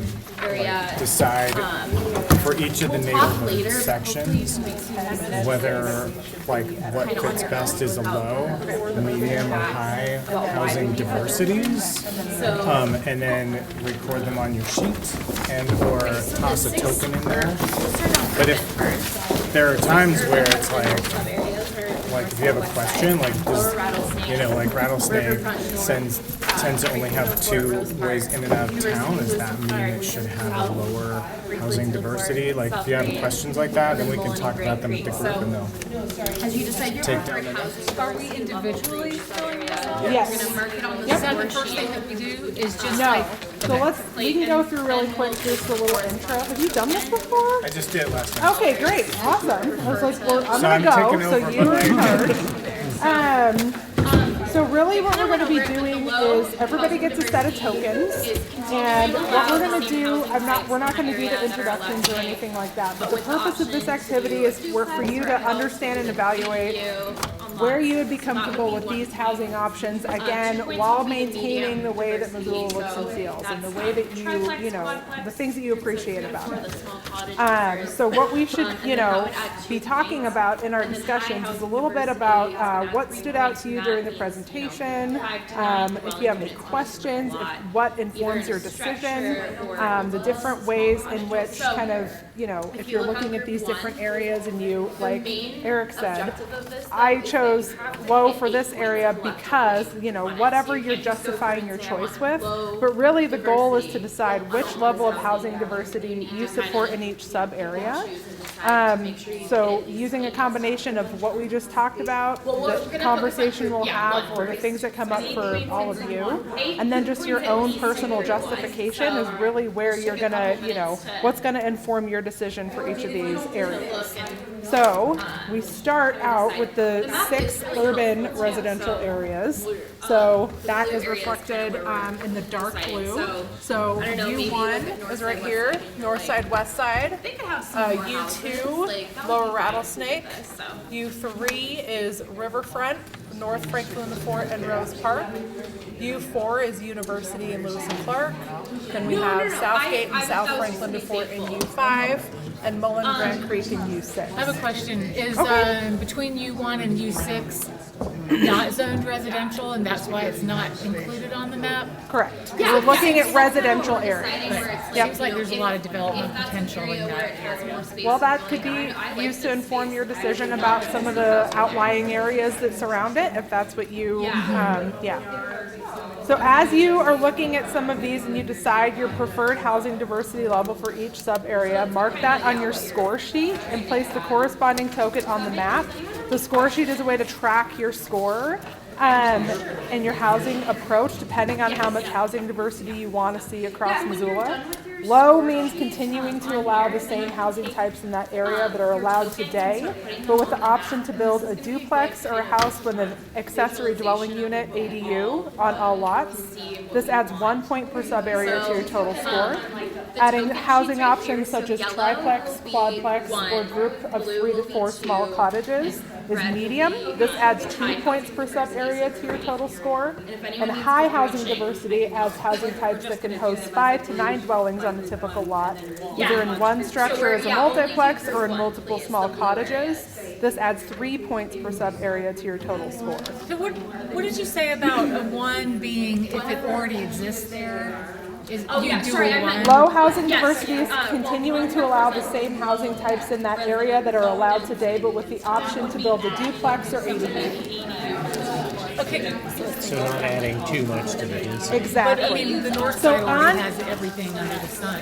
decide for each of the neighborhood sections whether like what fits best is a low, medium, or high housing diversities, and then record them on your sheet and or toss a token in there. But if there are times where it's like if you have a question, like does, like Rattlesnake tends to only have 2 ways in and out of town, does that mean it should have a lower housing diversity? Like if you have questions like that, then we can talk about them at the group and they'll As you decide your take preferred down. housing. Are we individually filling this out? Yes. We're gonna mark it on the Yep. score The first thing that we do is just No. So we can go through really quick just a little intro. Have you done this before? I just did it last time. Okay, great, awesome. I was like, well, I'm So I'm gonna go, taking so over, you but heard. So really what we're gonna be doing is everybody gets a set of tokens. And what we're gonna do, we're not gonna do the introductions or anything like that, but the purpose of this activity is for you to understand and evaluate where you would be comfortable with these housing options, again, while maintaining the way that Missoula looks and feels, and the way that you know, the things that you appreciate about it. So what we should, be talking about in our discussions is a little bit about what stood out to you during the presentation, if you have any questions, what informs your decision, the different ways in which kind of, if you're looking at these different areas and you, like Eric said, I chose chose low for this area because, you know, whatever you're justifying your choice with, but really the goal is to decide which level of housing diversity you support in each sub-area. So using a combination of what we just talked about, the conversation we'll have, or the things that come up for all of you, and then just your own personal justification is really where you're gonna, you know, what's gonna inform your decision for each of these areas. So we start out with the 6 urban residential areas. So that is reflected in the dark blue. So U1 is right here, north side, west side. U2, Lower Rattlesnake. U3 is Riverfront, North Franklin the Fort and Rose Park. U4 is University and Lewis and Clark. Then we have Southgate and South Franklin the Fort in U5, and Mullen Grand Creek in U6. I have a question. Is between U1 and U6 not zoned residential, and that's why it's not included on the map? Correct. We're looking at residential areas. But it seems like there's a lot of development potential in that area. Well, that could be used to inform your decision about some of the outlying areas that surround it, if that's what you, So as you are looking at some of these and you decide your preferred housing diversity level for each sub-area, mark that on your score sheet and place the corresponding token on the map. The score sheet is a way to track your score and your housing approach depending on how much housing diversity you want to see across Missoula. Low means continuing to allow the same housing types in that area that are allowed today, but with the option to build a duplex or a house with an accessory dwelling unit, ADU, on all lots. This adds 1 point per sub-area to your total score. Adding housing options such as triplex, quadplex, or group of 3 to 4 small cottages is medium. This adds 2 points per sub-area to your total score. And high housing diversity adds housing types that can host 5 to 9 dwellings on the typical lot, either in one structure as a multiplex or in multiple small cottages. This adds 3 points per sub-area to your total score. So what did you say about a 1 being if it already exists there? Low housing diversity is continuing to allow the same housing types in that area that are allowed today, but with the option to build a duplex or ADU. Okay. So not adding too much to the inside. Exactly. But I mean, the north side already has everything under the sun.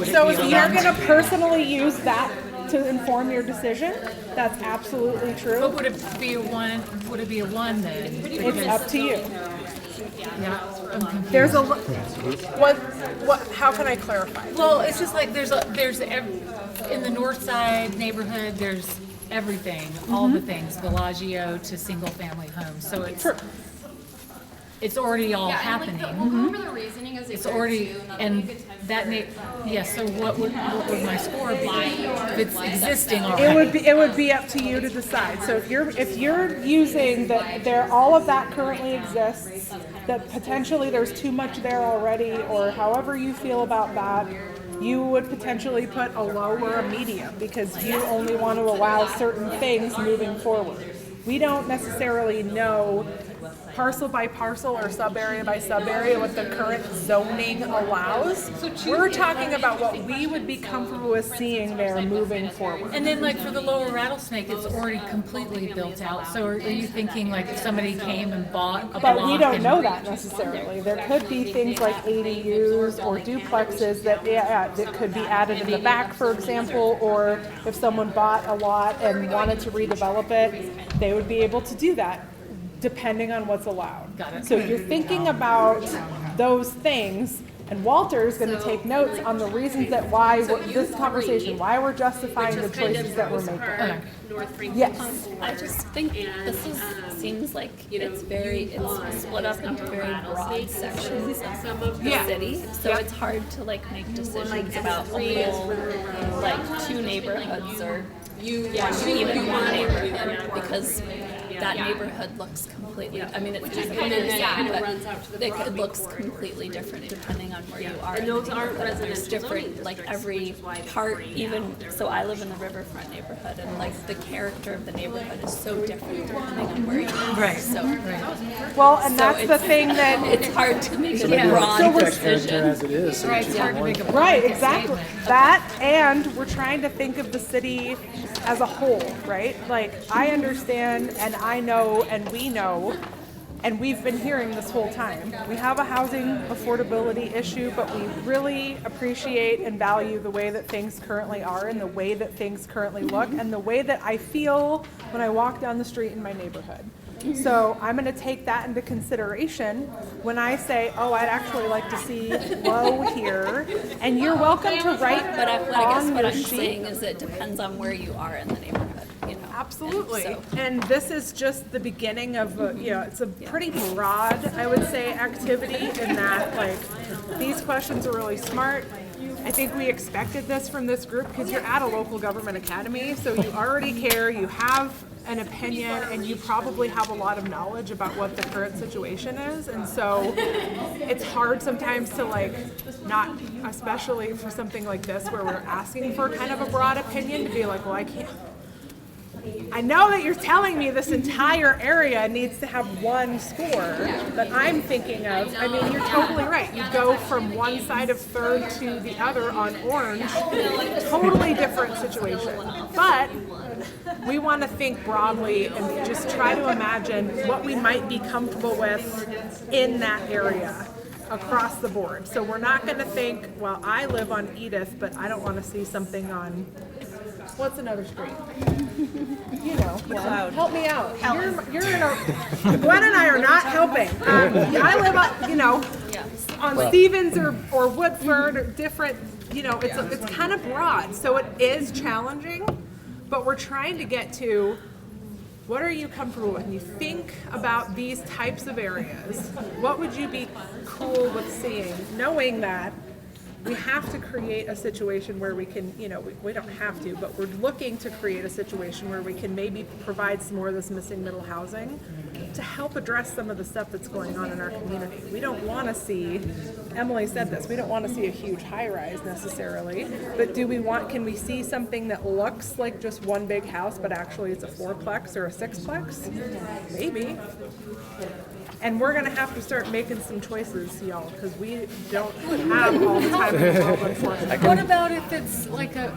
So if you're going to personally use that to inform your decision, that's absolutely true. But would it be a 1? Would it be a 1 then? It's up to you. Yeah, I'm confused. There's what? How can I clarify? Well, it's just like there's in the north side neighborhood, there's everything, all the things, Bellagio to single family homes. So it's already all happening. The reasoning is It's already, and that so what would my score be if it's existing already? It would be up to you to decide. So if you're using that all of that currently exists, that potentially there's too much there already, or however you feel about that, you would potentially put a low or a medium because you only want to allow certain things moving forward. We don't necessarily know parcel by parcel or sub-area by sub-area what the current zoning allows. We're talking about what we would be comfortable with seeing there moving forward. And then like for the Lower Rattlesnake, it's already completely built out. So are you thinking like if somebody came and bought a block? But we don't know that necessarily. There could be things like ADUs or duplexes that could be added in the back, for example, or if someone bought a lot and wanted to redevelop it, they would be able to do that, depending on what's allowed. Got it. So you're thinking about those things, and Walter is going to take notes on the reasons that why this conversation, why we're justifying the choices that we're making. Yes. I just think seems like it's split up into very broad sections of the city, so it's hard to like make decisions about a whole like 2 neighborhoods or even 1 neighborhood because that neighborhood looks completely, I mean, it's just but it looks completely different depending on where you are. And those aren't residential. There's different, like every part, even, so I live in the Riverfront neighborhood and like the character of the neighborhood is so different depending on where you are. Right. So, well, and that's the thing that it's hard to make a broad decision. As it is. Right, it's hard to make a right, exactly. That, and we're trying to think of the city as a whole, right? Like, I understand and I I know and we know, and we've been hearing this whole time. We have a housing affordability issue, but we really appreciate and value the way that things currently are and the way that things currently look and the way that I feel when I walk down the street in my neighborhood. So I'm going to take that into consideration when I say, oh, I'd actually like to see low here. And you're welcome to write But I guess what your I'm sheet. saying is it depends on where you are in the neighborhood, you know. Absolutely. And so- And this is just the beginning of, it's a pretty broad, I would say, activity in that, like, these questions are really smart. I think we expected this from this group because you're at a local government academy, so you already care, you have an opinion, and you probably have a lot of knowledge about what the current situation is. And so it's hard sometimes to like not, especially for something like this where we're asking for kind of a broad opinion, to be like, well, I know that you're telling me this entire area needs to have one score that I'm thinking of. I mean, you're totally right. You go from one side of Third to the other on Orange, totally different situation. But we want to think broadly and just try to imagine what we might be comfortable with in that area across the board. So we're not going to think, well, I live on Edith, but I don't want to see something on, what's another street? You know, McLeod. Help me out. You're in a, Gwen and I are not helping. I live up, on Stevens or Woodford or different, it's kind of broad. So it is challenging, but we're trying to get to what are you comfortable with? And you think about these types of areas. What would you be cool with seeing, knowing that we have to create a situation where we can, we don't have to, but we're looking to create a situation where we can maybe provide some more of this missing middle housing to help address some of the stuff that's going on in our community. We don't want to see, Emily said this, we don't want to see a huge high rise necessarily, but can we see something that looks like just one big house, but actually it's a fourplex or a sixplex? Maybe. And we're going to have to start making some choices, y'all, because we don't have all the time in the world, unfortunately. What about if it's like a,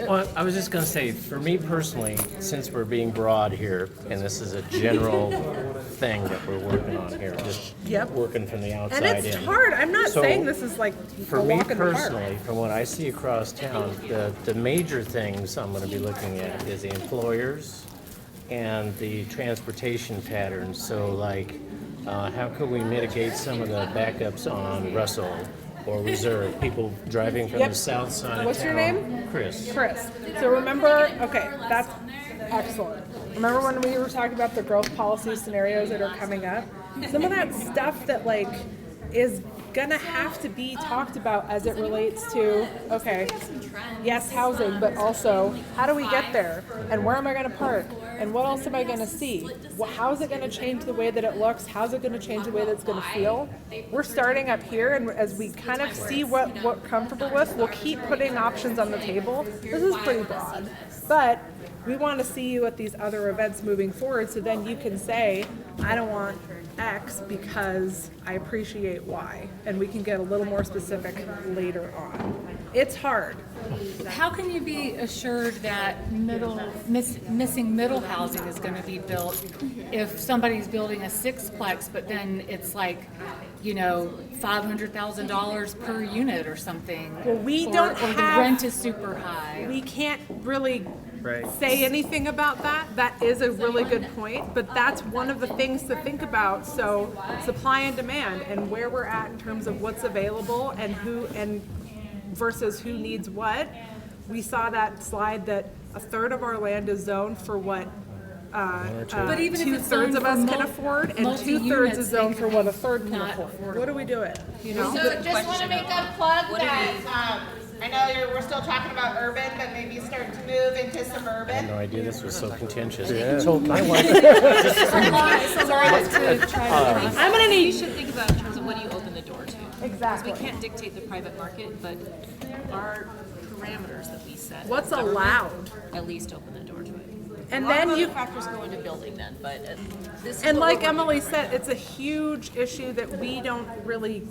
Well, I was just going to say, for me personally, since we're being broad here, and this is a general thing that we're working on here, just working from the outside in. And it's hard. I'm not saying this is like for a me walk in the park. personally, from what I see across town, the major things I'm going to be looking at is the employers and the transportation patterns. So like, how can we mitigate some of the backups on Russell or Reserve, people driving from the south side of town? What's your name? Chris. Chris. So remember, okay, that's excellent. Remember when we were talking about the growth policy scenarios that are coming up? Some of that stuff that like is gonna have to be talked about as it relates to, okay, yes, housing, but also how do we get there? And where am I gonna park? And what else am I gonna see? How is it gonna change the way that it looks? How's it gonna change the way that it's gonna feel? We're starting up here, and as we kind of see what we're comfortable with, we'll keep putting options on the table. This is pretty broad, but we want to see you at these other events moving forward, so then you can say, I don't want X because I appreciate Y, and we can get a little more specific later on. It's hard. how can you be assured that missing middle housing is going to be built if somebody's building a sixplex, but then it's like, $500,000 per unit or something? Well, we or, don't or have, the rent is super high. We can't really say anything about that. That is a really good point, but that's one of the things to think about. So supply and demand and where we're at in terms of what's available and who and versus who needs what. We saw that slide that a third of our land is zoned for what But even if it's 2/3 zoned of for us can afford, and 2/3 is zoned for what a third can afford. What do we do it? So just want to make a plug that, I know we're still talking about urban, but maybe start to move into I had suburban. no idea this was so contentious. Yeah. So my wife, I'm gonna need. You should think about in terms of what do you open the door to. Exactly. Because we can't dictate the private market, but our parameters that we set. What's as government, allowed? At least open the door to it. And A lot then of you- other factors go into building then, but this is And what like we're Emily working said, it's a huge issue that we don't really,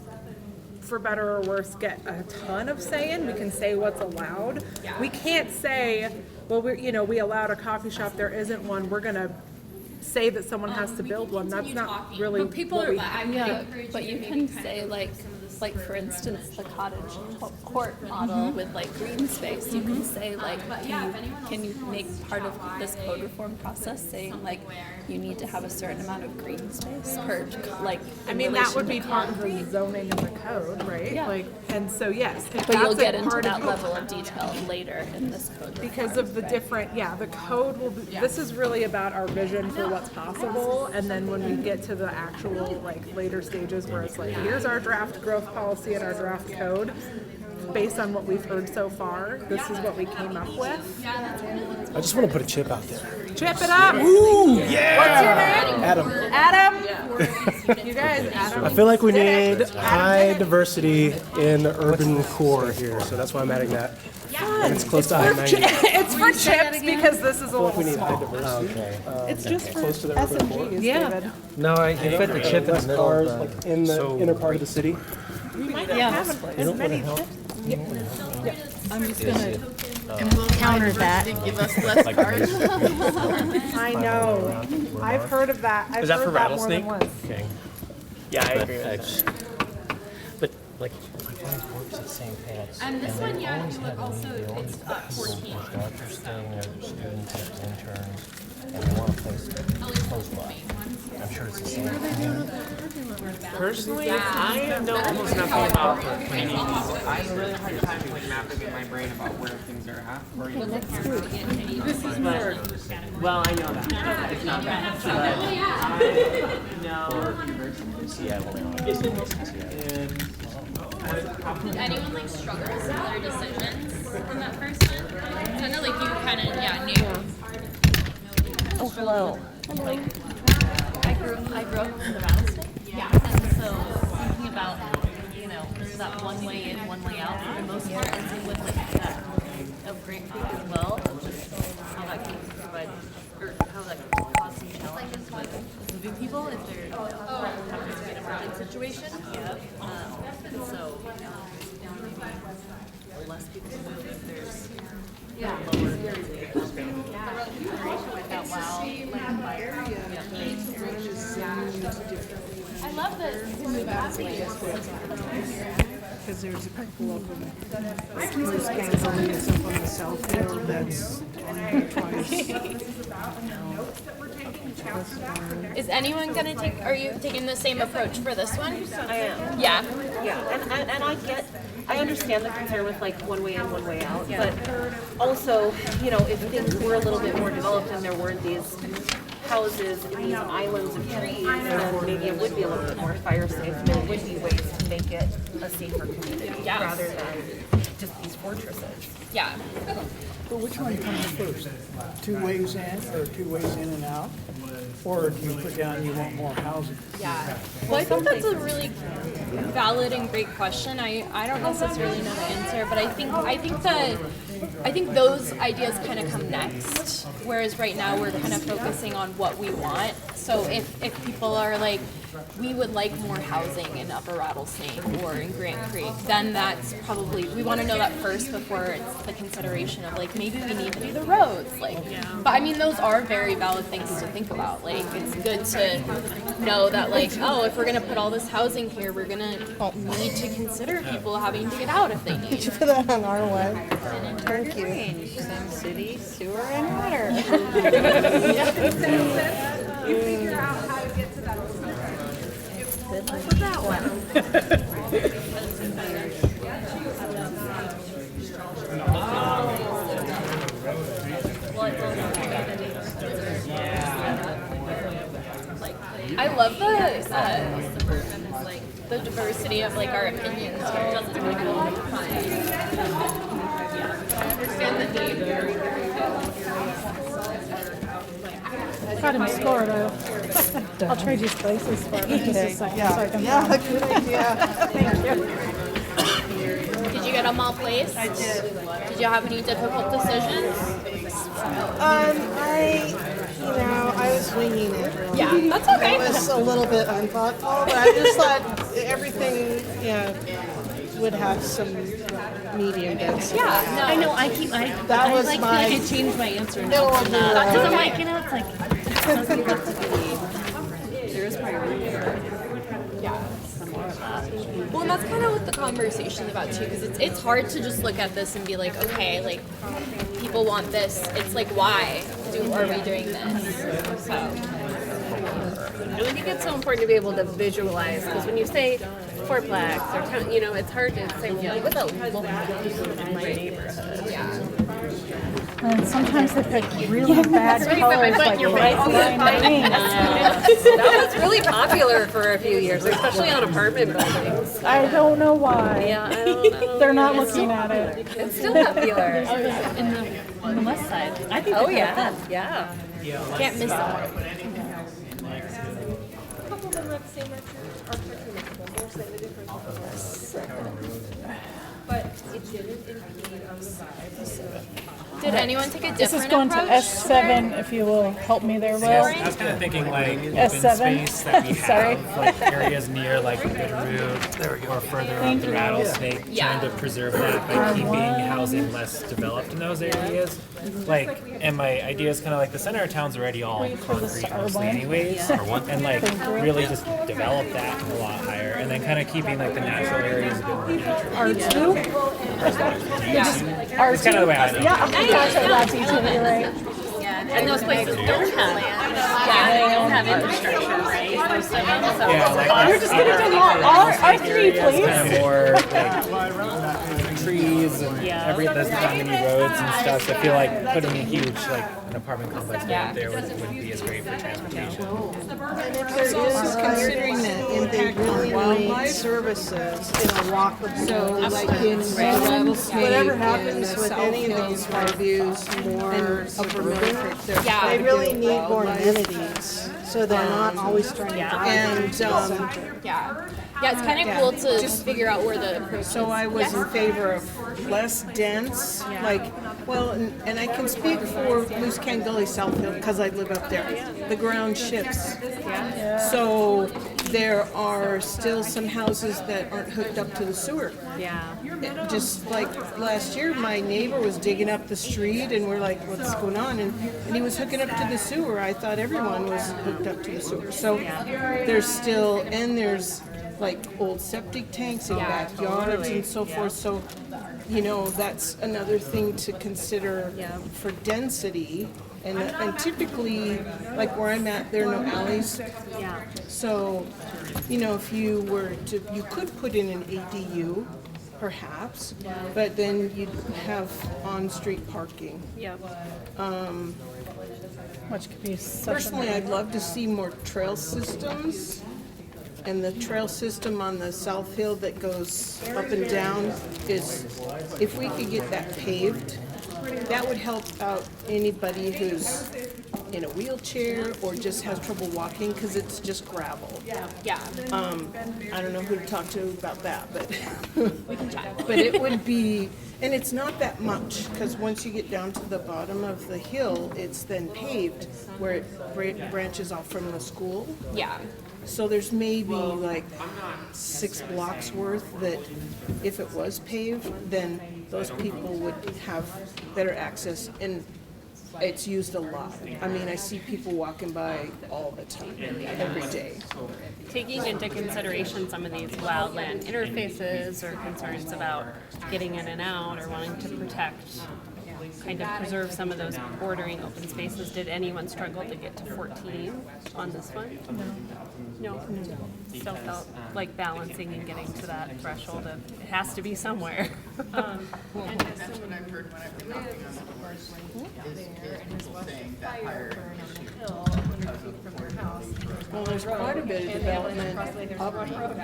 for better or worse, get a ton of say in. We can say what's allowed. We can't say, well, we allowed a coffee shop, there isn't one, we're gonna say that someone has to build one. That's not really But people what are, we. yeah, but you can say like for instance, the cottage court model with like green space. You can say like, can you make part of this code reform process saying like you need to have a certain amount of green space per like. I mean, that would be part of the zoning in the code, right? Yeah. Like, and so yes, if But you'll that's a get into part that of- level of detail later in this code. Because of the different, the code will be, this is really about our vision for what's possible, and then when we get to the actual, like, later stages where it's like, here's our draft growth policy and our draft code, based on what we've heard so far, this is what we came up with. I just want to put a chip out there. Chip it up! Ooh, yeah! What's your name? Adam. Adam? You guys, Adam? I feel like we need high diversity in the urban core here, so that's why I'm adding that. And it's close to I-90. It's for chips because this is a I feel like we little need high small. diversity. It's just for Close to the urban core. SMGs, David. No, I fit the chip in the middle. Cars, like in the inner part of the city. We might not have as many chips. I'm just gonna counter that. Give us less cars. I know. I've heard of that. I've Is that heard for that more than rattlesnake? once. Okay. Yeah, I agree with that. But like, my guys works at St. Pat's. And this one, yeah, always you have look also, they always it's have 14. doctors staying there, their students, their interns, and they want a place close by. I'm sure it's the same. Personally, I know almost nothing about the communities. I have a really hard time like mapping in my brain about where things are at. Where you well, I know that. It's not that. Did anyone like struggle with similar decisions from that first one? I know like you kind of knew. Oh, hello. Like I grew up in the rattlesnake. Yeah. And so thinking about that one way in, one way out for the most part, and same with like that of Great Creek as well. Just how that can provide or how that can cause some challenges with moving people if they're having to be in a emergency situation. And so maybe less people move if there's I love this. Because there's a couple of them, like Moose Canzone is up on the south hill, that's twice. Is anyone gonna take, are you taking the same approach for this one? I am. Yeah. Yeah, and I understand the concern with like one way in, one way out, but also, if things were a little bit more developed and there weren't these houses and these islands of trees, then maybe it would be a little bit more fire safe. There would be ways to make it a safer community rather than just these fortresses. Yeah. But which one comes first? 2 ways in or 2 ways in and out? Or do you put down you want more housing? Yeah. Well, I think that's a really valid and great question. I don't necessarily know the answer, but I think those ideas kind of come next. Whereas right now we're kind of focusing on what we want. So if people are like, we would like more housing in Upper Rattlesnake or in Grant Creek, then that's probably, we want to know that first before it's the consideration of like, maybe we need to do the roads. But I mean, those are very valid things to think about. Like, it's good to know that like, oh, if we're going to put all this housing here, we're going to need to consider people having to get out if they need. Did you put that on our way? Thank you. Some city, sewer, and water. You figure out how to get to that. With that one. I love the diversity of like our opinions here. I understand the need. Got him scored. I'll trade you places for him in just a second. So I can Good idea. Thank you. Did you get them all placed? I did. Did you have any difficult decisions? I was winging it. Really. Yeah, that's okay. It was a little bit unthoughtful, but I just thought everything, would have some medium density. Yeah, no. I know, I That was like my. I changed my answer No, now to that. no. Because I'm like, it's like, There is priority. Yeah. Well, and that's kind of what the conversation is about too, because it's hard to just look at this and be like, okay, like people want this. It's like, why are we doing this? So. And I think it's so important to be able to visualize, because when you say fourplex or town, you know, it's hard to say, well, what about local in my neighborhood? Yeah. And sometimes they pick really bad colors, like lifeline pink. That was really popular for a few years, especially on apartment buildings. I don't know why. Yeah, I don't They're not looking at it. It's still popular in the west side. I think. Oh yeah, yeah. Can't miss that. But it didn't impede on the vibe. Did anyone take a different This is going to S7, if you will help me there, Will. I was kind of thinking like open S7. space that we Sorry. have, like areas near like Bitterroot or further up the Rattlesnake, trying to preserve that by keeping housing less developed in those areas. Like, and my idea is kind of like the center of town's already all concrete mostly anyways, and like really just develop that a lot higher, and then kind of keeping like the natural areas a bit more natural. R2? Yeah. It's kind of the way I know. Yeah, that's you're right. Yeah, and those places don't have land. Yeah, they don't have infrastructure, right? Most of them. So Yeah, like We're just gonna do R3, please. Kind of more like trees and there's not many roads and stuff. So I feel like putting a huge like an apartment complex right there wouldn't be as great for transportation. And if there is considering that impact on wildlife services in a walkable, so like in whatever happens with any of these views, more suburban, they really need more amenities, so they're not always trying to. And yeah, it's kind of cool to just figure out where the approach is. so I was in favor of less dense, like, well, and I can speak for Moose Can Gully South Hill because I live up there. The ground shifts. So there are still some houses that aren't hooked up to the sewer. Yeah. Just like last year, my neighbor was digging up the street and we're like, what's going on? And he was hooking up to the sewer. I thought everyone was hooked up to the sewer. So there's still, and there's like old septic tanks in backyards and so forth. So, you know, that's another thing to consider for density. And typically, like where I'm at, there are no alleys. Yeah. So, you know, if you were to, you could put in an ADU, perhaps, but then you'd have on-street parking. Yeah. Which could be such Personally, I'd love to see more trail systems. And the trail system on the South Hill that goes up and down is, if we could get that paved, that would help out anybody who's in a wheelchair or just has trouble walking because it's just gravel. Yeah. I don't know who to talk to about that, but We can chat. but it would be, and it's not that much because once you get down to the bottom of the hill, it's then paved where it branches off from the school. Yeah. So there's maybe like 6 blocks worth that if it was paved, then those people would have better access, and it's used a lot. I mean, I see people walking by all the time, every day. Taking into consideration some of these wildland interfaces or concerns about getting in and out or wanting to protect, kind of preserve some of those bordering open spaces, did anyone struggle to get to 14 on this one? No. Still felt like balancing and getting to that threshold of, it has to be somewhere. And that's what I've heard when I've been knocking on the doors, is people saying that higher Well, there's quite a bit of development up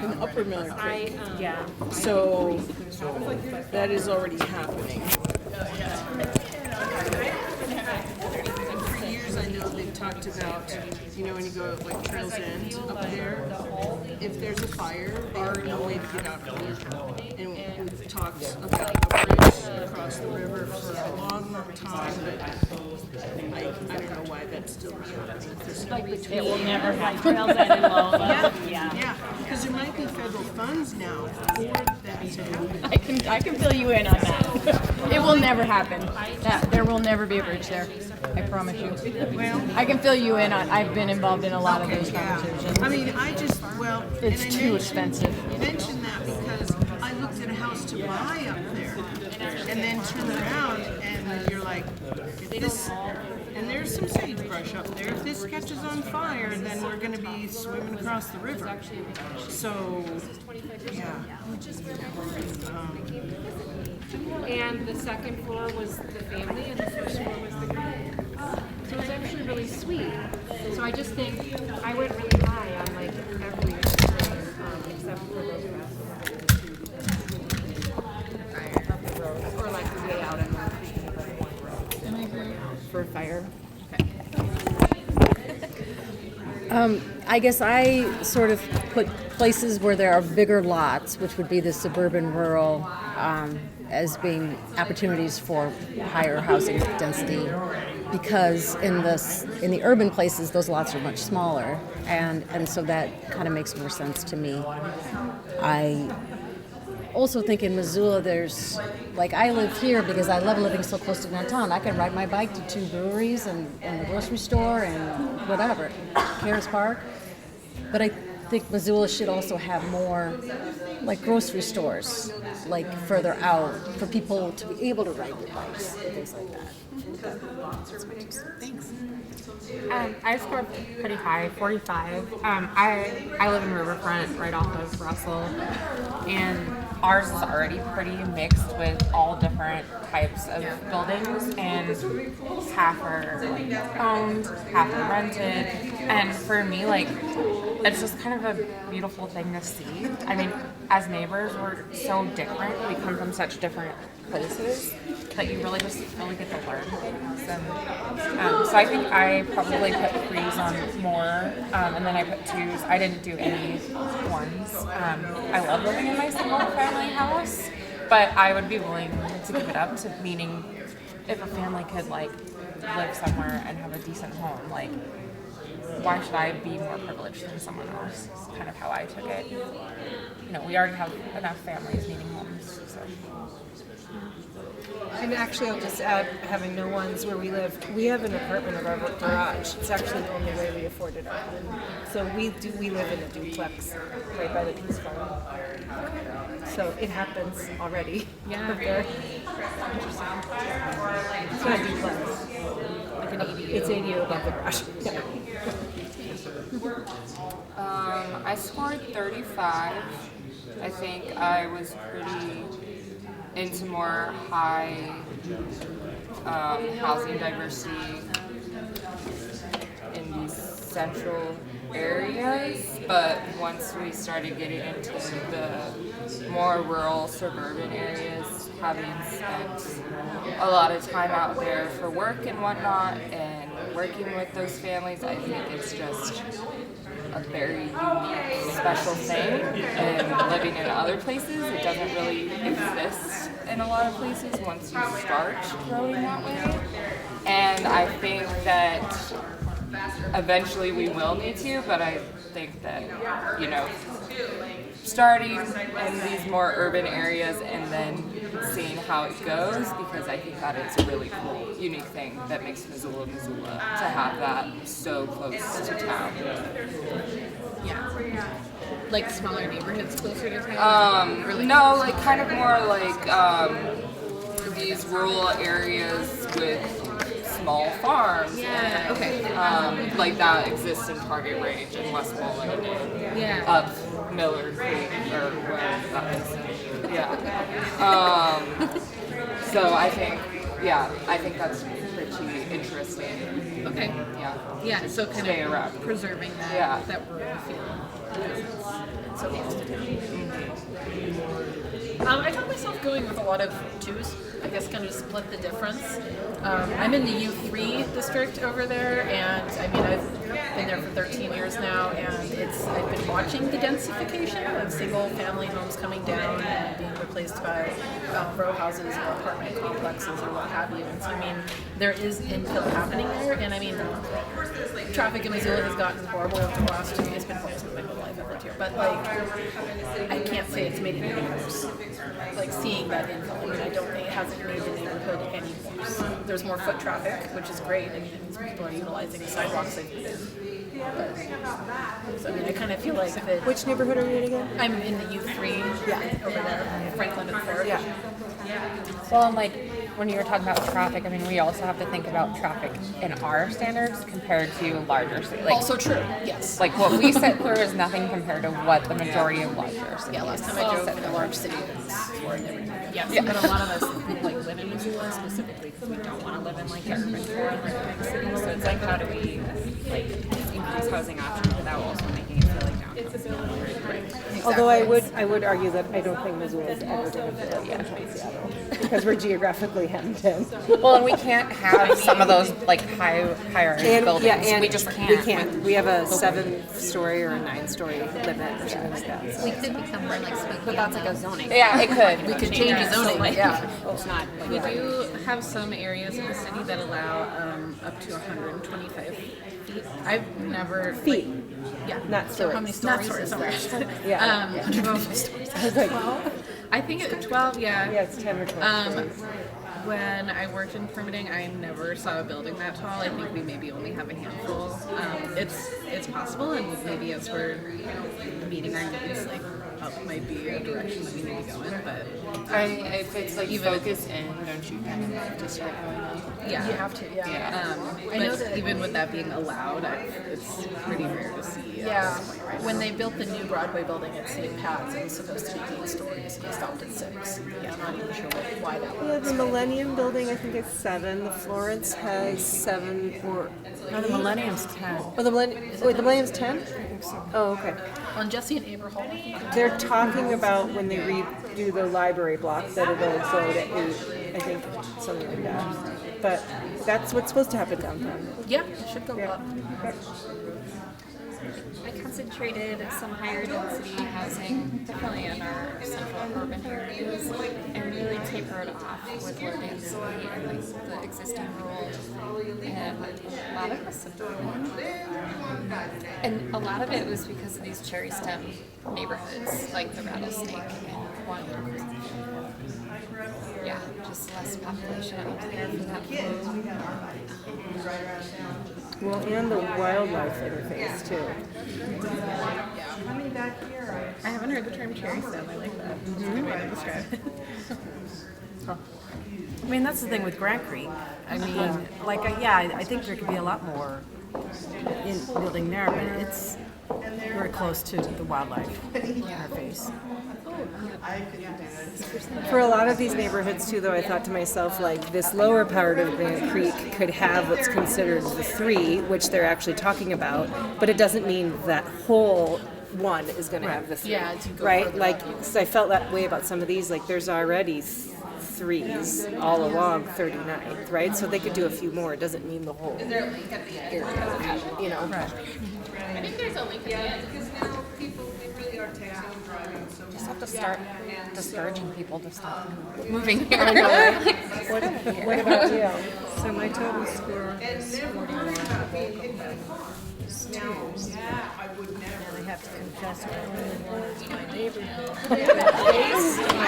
in Upper Miller Creek. Yeah. So that is already happening. For years, I know they've talked about, you know, when you go like Trails End up there, if there's a fire, they already know a way to get out of it. And we've talked about a bridge across across the river for a long, long time, but I don't know why that's still happening. It will never have trails that involve. Yeah, because there might be federal funds now for that to happen. I can fill you in on that. It will never happen. There will never be a bridge there. I promise you. Well, I can fill you in on. I've been involved in a lot of those conversations. I mean, It's too expensive. I mentioned that because I looked at a house to buy up there, and then turned around, and you're like, if this, and there's some sagebrush up there. If this catches on fire, then we're going to be swimming across the river. So, yeah. And the second floor was the family, and the first floor was the group. So it was actually really sweet. So I just think I went really high on like every except for those roads, or like the way out and For fire. I guess I sort of put places where there are bigger lots, which would be the suburban rural, as being opportunities for higher housing density, because in the urban places those lots are much smaller, and so that kind of makes more sense to me. I also think in Missoula there's, like, I live here because I love living so close to downtown. I can ride my bike to 2 breweries and the grocery store and whatever, Cares Park. But I think Missoula should also have more, like, grocery stores, like, further out for people to be able to ride their bikes and things like that. Thanks. I scored pretty high, 45. I live in Riverfront, right off of Russell, and ours is already pretty mixed with all different types of buildings, and half are owned, half are rented, and for me, like, it's just kind of a beautiful thing to see. I mean, as neighbors, we're so different. We come from such different places that you really just really get to learn things. And so I think I probably put 3s on more, and then I put 2s. I didn't do any 1s. I love living in my single family house, but I would be willing to give it up to, meaning if a family could, like, live somewhere and have a decent home, like, why should I be more privileged than someone else? It's kind of how I took it. You know, we already have enough families needing homes, so. And actually, I'll just add, having no ones where we live, we have an apartment of our garage. It's actually the only way we afforded our home. So we live in a duplex right by the Peace Farm. So it happens already. Yeah. Up there. It's not a duplex. Like an ADU. It's ADU above the garage. Yeah. I scored 35. I think I was pretty into more high housing diversity in these central areas, but once we started getting into the more rural suburban areas, having spent a lot of time out there for work and whatnot and working with those families, I think it's just a very unique, special thing, and living in other places, it doesn't really exist in a lot of places once you start growing that way. And I think that eventually we will need to, but I think that, you know, starting in these more urban areas and then seeing how it goes, because I think that is a really cool, unique thing that makes Missoula, Missoula, to have that so close to town. Yeah. Like smaller neighborhoods closer to town? No, like kind of more like these rural areas with small farms. Yeah, and, okay. Like that exists in Target Range and Westmoreland and up Miller Creek or wherever that is. Yeah. So I think that's pretty interesting. Okay. Yeah. Yeah, so kind Stay of around. preserving that, Yeah. that rural feel. It's so close to I found myself going with a lot of 2s. I guess kind of split the difference. I'm in the U3 district over there, and I mean, been there for 13 years now, and I've been watching the densification of single-family homes coming down and being replaced by row houses or apartment complexes or what have you. And so, I mean, there is infill happening there, and I mean, traffic in Missoula has gotten horrible over the last 2 years. It's been horrible since my whole life I've lived here, but like, I can't say it's made it any worse. Like seeing that infill, I mean, I don't think it hasn't made the neighborhood any worse. There's more foot traffic, which is great. I mean, people are utilizing the sidewalks they've put in. But, so I mean, I kind of feel like that. Which neighborhood are you in again? I'm in the U3. Yeah, over there, Franklin and Ford. Yeah. Well, and like when you were talking about traffic, I mean, we also have to think about traffic in our standards compared to larger cities. Like, also true, yes. Like what we sit through is nothing compared to what the majority of larger cities. Yeah, last time I drove in a large city, yeah, but a lot of us like live in Missoula specifically because we don't want to live in like urban core and like big cities. So it's like, how do we like increase housing options without also making it feel like downtown? Right. Exactly. Although I would argue that I don't think Missoula is ever going to feel like downtown Seattle because we're geographically hemmed in. Well, and we can't have some of those like higher buildings. Yeah, and we just can't. We can't. We have a 7-story or a 9-story limit or something like that. So. We could become more like Spokane. But that's like a zoning. Yeah, it could. We could change the zoning. Like, Yeah, it's not. We do have some areas in the city that allow up to 125 feet. I've never Feet. Yeah, Not so how many stories? Not stories. Is that? Yeah. 125 stories. I was like, 12? I think it's 12. Yeah. Yeah, it's 10 or 12 stories. When I worked in permitting, I never saw a building that tall. I think we maybe only have a handful. It's possible, and maybe as we're meeting our needs, like up might be a direction that we need to go in. But If it's like even focus in, don't you kind of have to start going up? yeah, You have to, yeah. I know that even with that being allowed, it's pretty rare to see. Yeah, when they built the new Broadway building at St. Pat's, it was supposed to be 8 stories, and they stopped at 6. Yeah, I'm not even sure why that was. Yeah, the Millennium Building, I think it's 7. The Florence has 7 or. No, the Millennium's 10. Oh, the Millennium's 10? I think so. Oh, okay. On Jesse and Abraham, I think. They're talking about when they redo the library block that it'll go to 8. I think something like that. But that's what's supposed to happen downtown. Yeah, it should go up. I concentrated some higher density housing, definitely in our central urban areas, and really tapered off with low density and like the existing rural, and a lot of the suburban. And a lot of it was because of these cherry stem neighborhoods, like the Rattlesnake and one. Yeah, just less population up there for that boom. Well, and the wildlife interface, too. I haven't heard the term cherry stem. I like that. That's a good way to describe it. I mean, that's the thing with Grant Creek. I mean, like, I think there could be a lot more in building there, but it's very close to the wildlife interface. For a lot of these neighborhoods too, though, I thought to myself, like, this lower part of Grant Creek could have what's considered the 3, which they're actually talking about, but it doesn't mean that whole one is going to have the 3. Yeah, as you go right? further Like, up, so I felt that way about some of these. Like, there's already 3s all along 39th, right? So they could do a few more. It doesn't mean the whole area, you know. Right. I think there's a link at the end because now people really are texting driving. So Just have to start discouraging people to stop moving here. I know, right? What about you? So my total score is 41. I would never. I have to confess what I really want is my neighborhood. I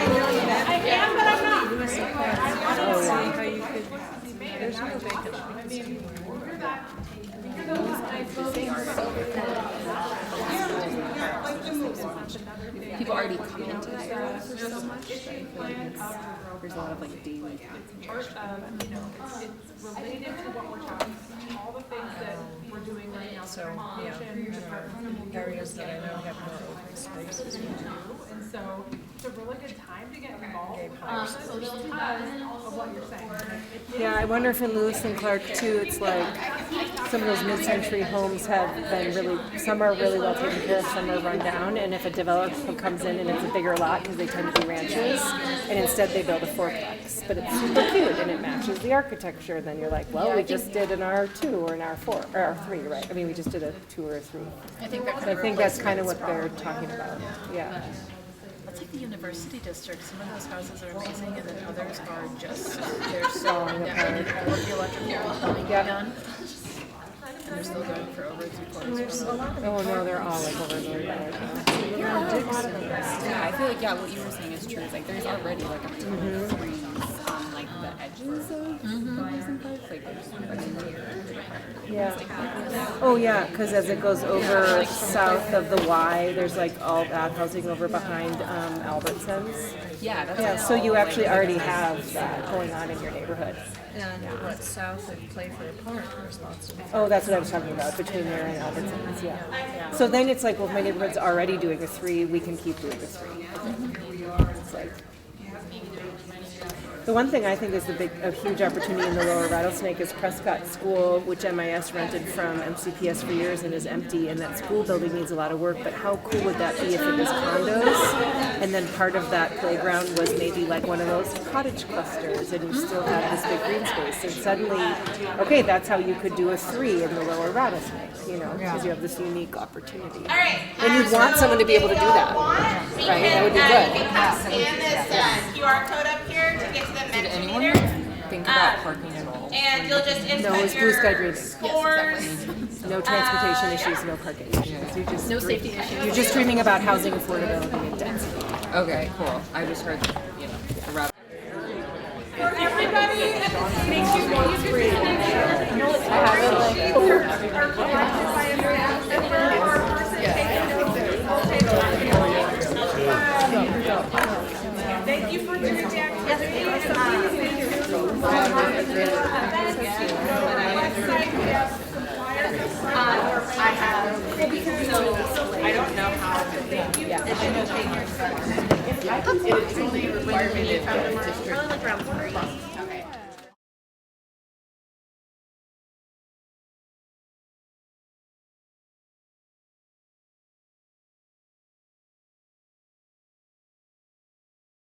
know that. I am, but I'm not. You must see how you could. There's no vacant people already come into that area for so much. I feel like there's a lot of like daily It's related to what we're talking about, all the things that we're doing right now. So, yeah, areas that I know have more open spaces. And so it's a really good time to get involved. So because of what you're saying. Yeah, I wonder if in Lewis and Clark too, it's like some of those mid-century homes have been really, some are really well taken care of, some are run down, and if a developer comes in and it's a bigger lot, because they tend to be ranches, and instead they build a fourplex, but it's super cute and it matches the architecture, then you're like, well, we just did an R2 or an R4, or R3, right? I mean, we just did a 2 or a 3. I think that So I think that's kind of what they're talking about, yeah. It's like the university district. Some of those houses are amazing, and then others are just, they're so down. All of the electrical plumbing done. And they're still going for over 3/4. Oh, no, they're all like over the Yeah, I feel like, yeah, what you were saying is true. It's like there's already like a ton of trees on like the edges of buildings and parks. Like there's Yeah. Oh, yeah, because as it goes over south of the Y, there's like all that housing over behind Albertsons. Yeah, that's Yeah, so you actually already have that going on in your neighborhood. And what's south of Playfair Park responsible? Oh, that's what I was talking about, between there and Albertsons, yeah. So then it's like, well, if my neighborhood's already doing a 3, we can keep doing a 3. It's like, the one thing I think is a huge opportunity in the Lower Rattlesnake is Prescott School, which MIS rented from MCPS for years and is empty, and that school building needs a lot of work, but how cool would that be if it was condos, and then part of that playground was maybe like one of those cottage clusters, and you still have this big green space, and suddenly, okay, that's how you could do a 3 in the Lower Rattlesnake, you know, because you have this unique opportunity. All right. And you'd want someone to be able to do that, right? That would be good. You can scan this QR code up here to get to the Did Mentimeter. anyone think about parking at all? And you'll just No, input it's blue sky your dreaming. scores. No transportation issues, no parking issues. You're just No safety issues. You're just dreaming about housing affordability and density. Okay, cool. I just heard, you know, the route. For everybody, make sure you use your Thank you for doing that. I have, so I don't know how. Thank you. It's only a requirement if the district